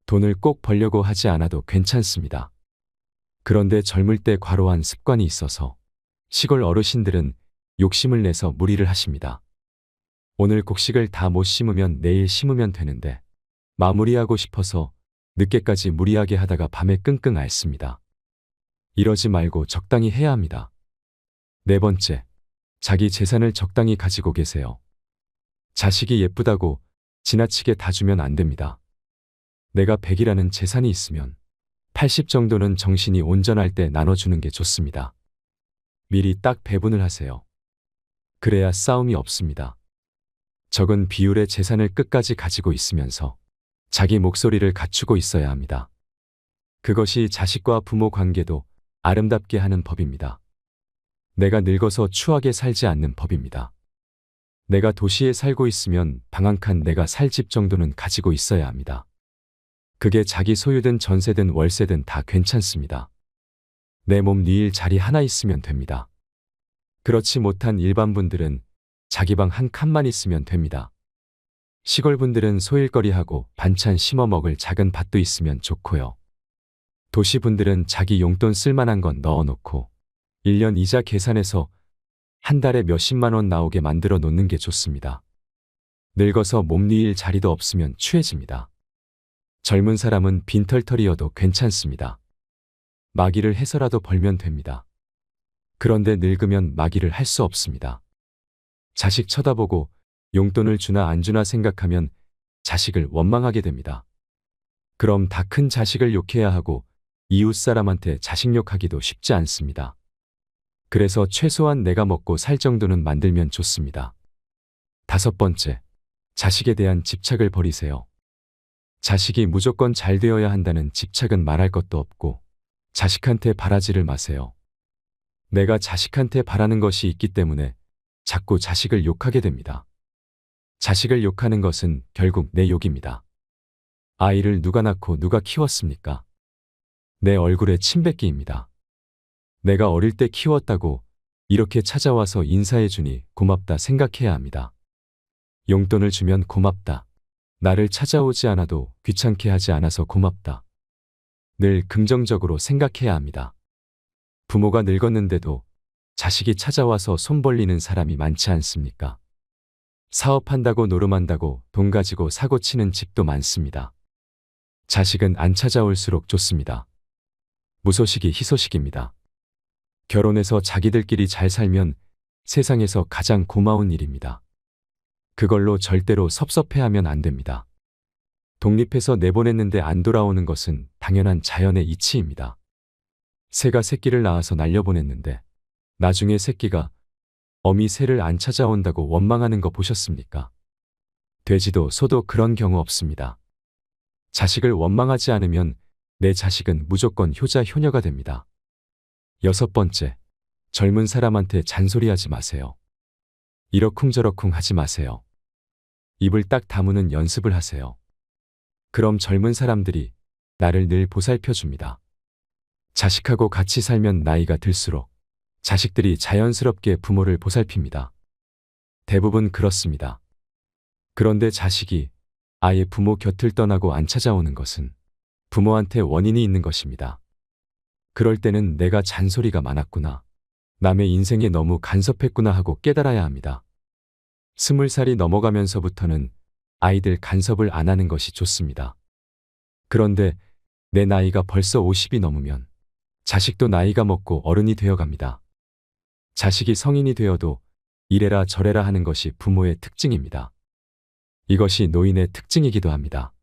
Speaker 2: 돈을 꼭 벌려고 하지 않아도 괜찮습니다. 그런데 젊을 때 과로한 습관이 있어서 시골 어르신들은 욕심을 내서 무리를 하십니다. 오늘 곡식을 다 못 심으면 내일 심으면 되는데 마무리하고 싶어서 늦게까지 무리하게 하다가 밤에 끙끙 앓습니다. 이러지 말고 적당히 해야 합니다. 네 번째, 자기 재산을 적당히 가지고 계세요. 자식이 예쁘다고 지나치게 다 주면 안 됩니다. 내가 100이라는 재산이 있으면 80 정도는 정신이 온전할 때 나눠주는 게 좋습니다. 미리 딱 배분을 하세요. 그래야 싸움이 없습니다. 적은 비율의 재산을 끝까지 가지고 있으면서 자기 목소리를 갖추고 있어야 합니다. 그것이 자식과 부모 관계도 아름답게 하는 법입니다. 내가 늙어서 추하게 살지 않는 법입니다. 내가 도시에 살고 있으면 방 한 칸 내가 살 집 정도는 가지고 있어야 합니다. 그게 자기 소유든 전세든 월세든 다 괜찮습니다. 내 몸 누일 자리 하나 있으면 됩니다. 그렇지 못한 일반 분들은 자기 방 한 칸만 있으면 됩니다. 시골 분들은 소일거리하고 반찬 심어 먹을 작은 밭도 있으면 좋고요. 도시 분들은 자기 용돈 쓸만한 건 넣어놓고 1년 이자 계산해서 한 달에 몇십만 원 나오게 만들어 놓는 게 좋습니다. 늙어서 몸 누일 자리도 없으면 추해집니다. 젊은 사람은 빈털털이어도 괜찮습니다. 마기를 해서라도 벌면 됩니다. 그런데 늙으면 마기를 할 수 없습니다. 자식 쳐다보고 용돈을 주나 안 주나 생각하면 자식을 원망하게 됩니다. 그럼 다 큰 자식을 욕해야 하고 이웃 사람한테 자식 욕하기도 쉽지 않습니다. 그래서 최소한 내가 먹고 살 정도는 만들면 좋습니다. 5번째, 자식에 대한 집착을 버리세요. 자식이 무조건 잘 되어야 한다는 집착은 말할 것도 없고 자식한테 바라지를 마세요. 내가 자식한테 바라는 것이 있기 때문에 자꾸 자식을 욕하게 됩니다. 자식을 욕하는 것은 결국 내 욕입니다. 아이를 누가 낳고 누가 키웠습니까? 내 얼굴에 침뱉기입니다. 내가 어릴 때 키웠다고 이렇게 찾아와서 인사해주니 고맙다 생각해야 합니다. 용돈을 주면 고맙다. 나를 찾아오지 않아도 귀찮게 하지 않아서 고맙다. 늘 긍정적으로 생각해야 합니다. 부모가 늙었는데도 자식이 찾아와서 손 벌리는 사람이 많지 않습니까? 사업한다고 노름한다고 돈 가지고 사고치는 집도 많습니다. 자식은 안 찾아올수록 좋습니다. 무소식이 희소식입니다. 결혼해서 자기들끼리 잘 살면 세상에서 가장 고마운 일입니다. 그걸로 절대로 섭섭해하면 안 됩니다. 독립해서 내보냈는데 안 돌아오는 것은 당연한 자연의 이치입니다. 새가 새끼를 낳아서 날려보냈는데 나중에 새끼가 어미 새를 안 찾아온다고 원망하는 거 보셨습니까? 돼지도 소도 그런 경우 없습니다. 자식을 원망하지 않으면 내 자식은 무조건 효자 효녀가 됩니다. 6번째, 젊은 사람한테 잔소리하지 마세요. 이러쿵저러쿵 하지 마세요. 입을 딱 다무는 연습을 하세요. 그럼 젊은 사람들이 나를 늘 보살펴 줍니다. 자식하고 같이 살면 나이가 들수록 자식들이 자연스럽게 부모를 보살핍니다. 대부분 그렇습니다. 그런데 자식이 아예 부모 곁을 떠나고 안 찾아오는 것은 부모한테 원인이 있는 것입니다. 그럴 때는 내가 잔소리가 많았구나. 남의 인생에 너무 간섭했구나 하고 깨달아야 합니다. 20살이 넘어가면서부터는 아이들 간섭을 안 하는 것이 좋습니다. 그런데 내 나이가 벌써 50이 넘으면 자식도 나이가 먹고 어른이 되어갑니다. 자식이 성인이 되어도 이래라 저래라 하는 것이 부모의 특징입니다. 이것이 노인의 특징이기도 합니다.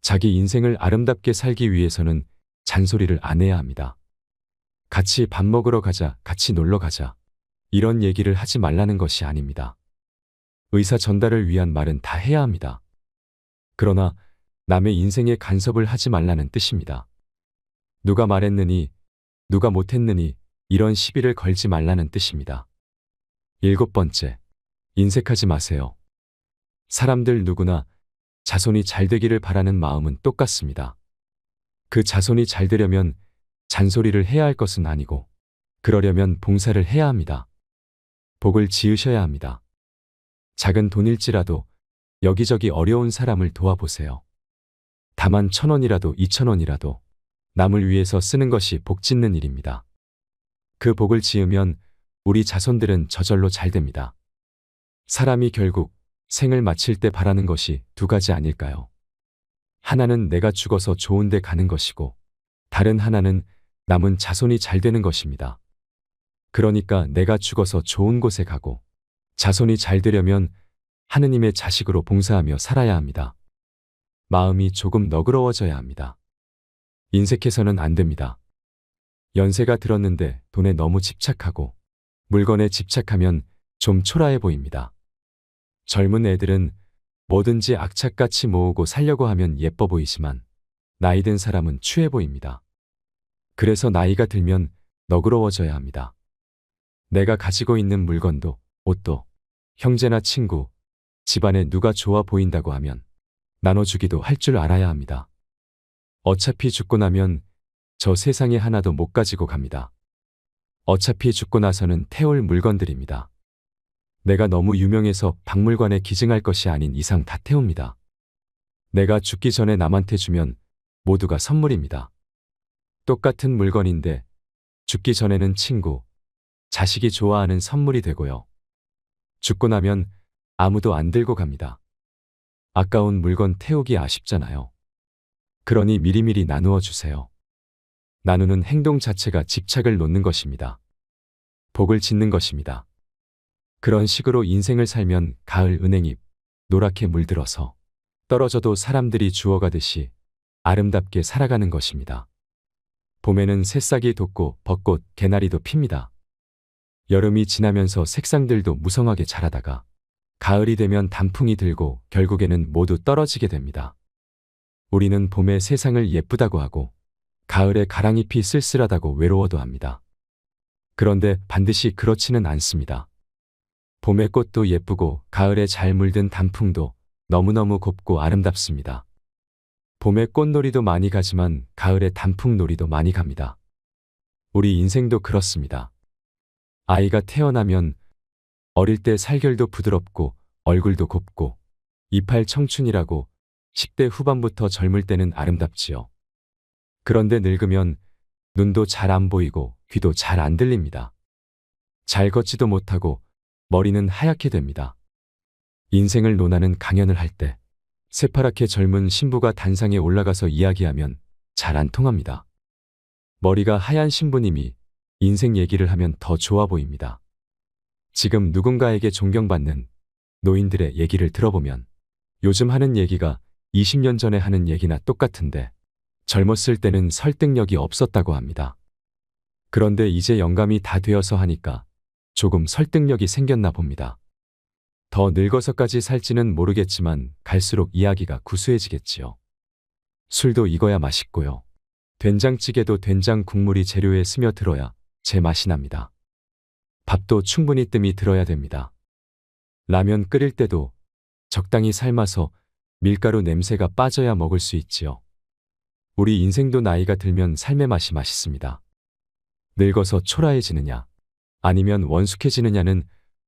Speaker 2: 자기 인생을 아름답게 살기 위해서는 잔소리를 안 해야 합니다. 같이 밥 먹으러 가자, 같이 놀러 가자. 이런 얘기를 하지 말라는 것이 아닙니다. 의사 전달을 위한 말은 다 해야 합니다. 그러나 남의 인생에 간섭을 하지 말라는 뜻입니다. 누가 말했느니, 누가 못했느니 이런 시비를 걸지 말라는 뜻입니다. 7번째, 인색하지 마세요. 사람들 누구나 자손이 잘 되기를 바라는 마음은 똑같습니다. 그 자손이 잘 되려면 잔소리를 해야 할 것은 아니고 그러려면 봉사를 해야 합니다. 복을 지으셔야 합니다. 작은 돈일지라도 여기저기 어려운 사람을 도와보세요. 다만 1,000원이라도 2,000원이라도 남을 위해서 쓰는 것이 복 짓는 일입니다. 그 복을 지으면 우리 자손들은 저절로 잘 됩니다. 사람이 결국 생을 마칠 때 바라는 것이 2가지 아닐까요? 하나는 내가 죽어서 좋은 데 가는 것이고 다른 하나는 남은 자손이 잘 되는 것입니다. 그러니까 내가 죽어서 좋은 곳에 가고 자손이 잘 되려면 하느님의 자식으로 봉사하며 살아야 합니다. 마음이 조금 너그러워져야 합니다. 인색해서는 안 됩니다. 연세가 들었는데 돈에 너무 집착하고 물건에 집착하면 좀 초라해 보입니다. 젊은 애들은 뭐든지 악착같이 모으고 살려고 하면 예뻐 보이지만 나이 든 사람은 추해 보입니다. 그래서 나이가 들면 너그러워져야 합니다. 내가 가지고 있는 물건도 옷도 형제나 친구, 집안에 누가 좋아 보인다고 하면 나눠주기도 할 줄 알아야 합니다. 어차피 죽고 나면 저 세상에 하나도 못 가지고 갑니다. 어차피 죽고 나서는 태울 물건들입니다. 내가 너무 유명해서 박물관에 기증할 것이 아닌 이상 다 태웁니다. 내가 죽기 전에 남한테 주면 모두가 선물입니다. 똑같은 물건인데 죽기 전에는 친구, 자식이 좋아하는 선물이 되고요. 죽고 나면 아무도 안 들고 갑니다. 아까운 물건 태우기 아쉽잖아요. 그러니 미리미리 나누어 주세요. 나누는 행동 자체가 집착을 놓는 것입니다. 복을 짓는 것입니다. 그런 식으로 인생을 살면 가을 은행잎, 노랗게 물들어서 떨어져도 사람들이 주워가듯이 아름답게 살아가는 것입니다. 봄에는 새싹이 돋고 벚꽃, 개나리도 핍니다. 여름이 지나면서 색상들도 무성하게 자라다가 가을이 되면 단풍이 들고 결국에는 모두 떨어지게 됩니다. 우리는 봄에 세상을 예쁘다고 하고 가을에 가랑잎이 쓸쓸하다고 외로워도 합니다. 그런데 반드시 그렇지는 않습니다. 봄의 꽃도 예쁘고 가을에 잘 물든 단풍도 너무너무 곱고 아름답습니다. 봄에 꽃놀이도 많이 가지만 가을에 단풍놀이도 많이 갑니다. 우리 인생도 그렇습니다. 아이가 태어나면 어릴 때 살결도 부드럽고 얼굴도 곱고 이팔 청춘이라고 10대 후반부터 젊을 때는 아름답지요. 그런데 늙으면 눈도 잘 안 보이고 귀도 잘 안 들립니다. 잘 걷지도 못하고 머리는 하얗게 됩니다. 인생을 논하는 강연을 할 때 새파랗게 젊은 신부가 단상에 올라가서 이야기하면 잘 안 통합니다. 머리가 하얀 신부님이 인생 얘기를 하면 더 좋아 보입니다. 지금 누군가에게 존경받는 노인들의 얘기를 들어보면 요즘 하는 얘기가 20년 전에 하는 얘기나 똑같은데 젊었을 때는 설득력이 없었다고 합니다. 그런데 이제 영감이 다 되어서 하니까 조금 설득력이 생겼나 봅니다. 더 늙어서까지 살지는 모르겠지만 갈수록 이야기가 구수해지겠지요. 술도 익어야 맛있고요. 된장찌개도 된장 국물이 재료에 스며들어야 제맛이 납니다. 밥도 충분히 뜸이 들어야 됩니다. 라면 끓일 때도 적당히 삶아서 밀가루 냄새가 빠져야 먹을 수 있지요. 우리 인생도 나이가 들면 삶의 맛이 맛있습니다. 늙어서 초라해지느냐 아니면 원숙해지느냐는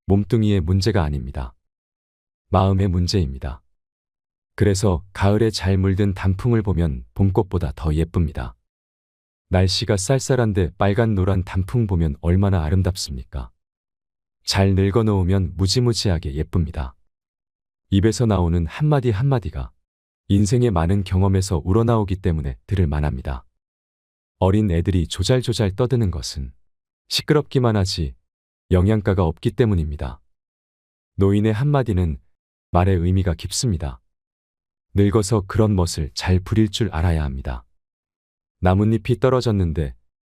Speaker 2: 몸뚱이의 문제가 아닙니다. 마음의 문제입니다. 그래서 가을에 잘 물든 단풍을 보면 봄꽃보다 더 예쁩니다. 날씨가 쌀쌀한데 빨간 노란 단풍 보면 얼마나 아름답습니까? 잘 늙어 놓으면 무지무지하게 예쁩니다. 입에서 나오는 한마디 한마디가 인생의 많은 경험에서 우러나오기 때문에 들을 만합니다. 어린 애들이 조잘조잘 떠드는 것은 시끄럽기만 하지 영양가가 없기 때문입니다. 노인의 한마디는 말의 의미가 깊습니다. 늙어서 그런 멋을 잘 부릴 줄 알아야 합니다. 나뭇잎이 떨어졌는데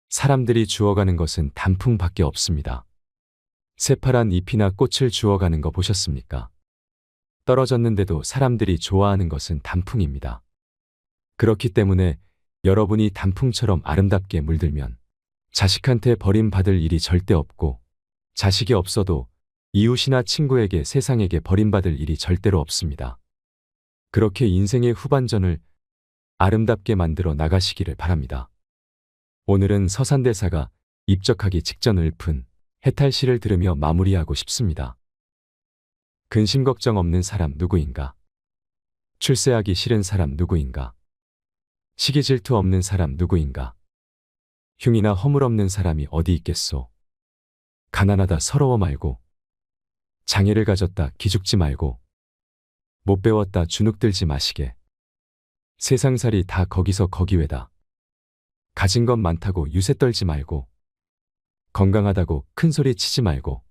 Speaker 2: 사람들이 주워가는 것은 단풍밖에 없습니다. 새파란 잎이나 꽃을 주워가는 거 보셨습니까? 떨어졌는데도 사람들이 좋아하는 것은 단풍입니다. 그렇기 때문에 여러분이 단풍처럼 아름답게 물들면 자식한테 버림받을 일이 절대 없고 자식이 없어도 이웃이나 친구에게 세상에게 버림받을 일이 절대로 없습니다. 그렇게 인생의 후반전을 아름답게 만들어 나가시기를 바랍니다. 오늘은 서산대사가 입적하기 직전 읊은 해탈시를 들으며 마무리하고 싶습니다. 근심 걱정 없는 사람 누구인가? 출세하기 싫은 사람 누구인가? 시기 질투 없는 사람 누구인가? 흉이나 허물 없는 사람이 어디 있겠소? 가난하다 서러워 말고, 장애를 가졌다 기죽지 말고, 못 배웠다 주눅들지 마시게. 세상살이 다 거기서 거기외다. 가진 것 많다고 유세 떨지 말고, 건강하다고 큰 소리 치지 말고,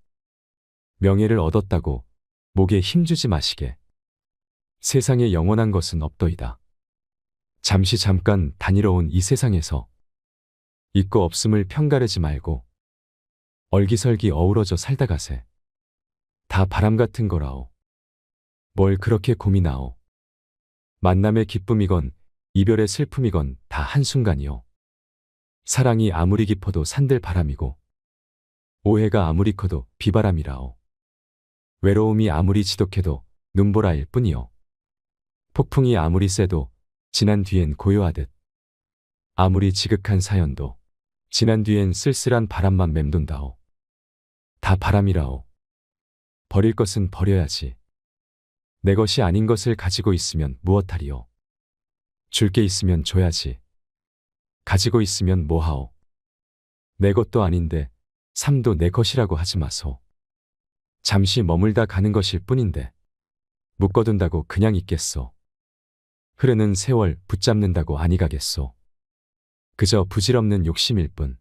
Speaker 2: 명예를 얻었다고 목에 힘주지 마시게. 세상에 영원한 것은 없더이다. 잠시 잠깐 다니러온 이 세상에서 있고 없음을 편가르지 말고 얼기설기 어우러져 살다 가세. 다 바람 같은 거라오. 뭘 그렇게 고민하오. 만남의 기쁨이건 이별의 슬픔이건 다 한순간이오. 사랑이 아무리 깊어도 산들 바람이고 오해가 아무리 커도 비바람이라오. 외로움이 아무리 지독해도 눈보라일 뿐이오. 폭풍이 아무리 세도 지난 뒤엔 고요하듯 아무리 지극한 사연도 지난 뒤엔 쓸쓸한 바람만 맴돈다오. 다 바람이라오. 버릴 것은 버려야지. 내 것이 아닌 것을 가지고 있으면 무엇하리오. 줄 게 있으면 줘야지. 가지고 있으면 뭐하오. 내 것도 아닌데 삶도 내 것이라고 하지 마소. 잠시 머물다 가는 것일 뿐인데 묶어둔다고 그냥 있겠소. 흐르는 세월 붙잡는다고 아니 가겠소. 그저 부질없는 욕심일 뿐.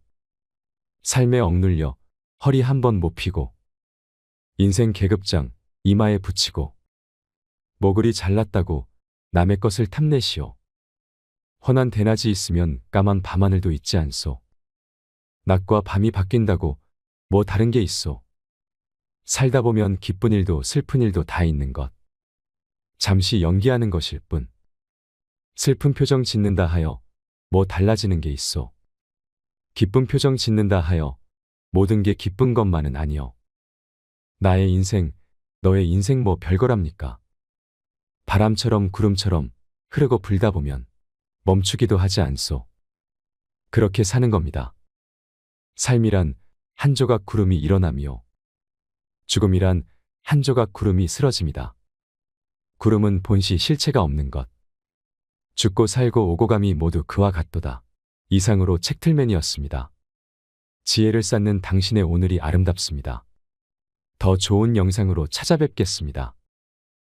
Speaker 2: 삶에 억눌려 허리 한번 못 피고 인생 계급장 이마에 붙이고 뭐 그리 잘났다고 남의 것을 탐내시오. 훤한 대낮이 있으면 까만 밤하늘도 있지 않소. 낮과 밤이 바뀐다고 뭐 다른 게 있소. 살다 보면 기쁜 일도 슬픈 일도 다 있는 것. 잠시 연기하는 것일 뿐. 슬픈 표정 짓는다 하여 뭐 달라지는 게 있소. 기쁜 표정 짓는다 하여 모든 게 기쁜 것만은 아니오. 나의 인생, 너의 인생 뭐 별거랍니까? 바람처럼 구름처럼 흐르고 불다 보면 멈추기도 하지 않소. 그렇게 사는 겁니다. 삶이란 한 조각 구름이 일어남이요. 죽음이란 한 조각 구름이 쓰러집니다. 구름은 본시 실체가 없는 것. 죽고 살고 오고 감이 모두 그와 같도다. 이상으로 책틀맨이었습니다. 지혜를 쌓는 당신의 오늘이 아름답습니다. 더 좋은 영상으로 찾아뵙겠습니다.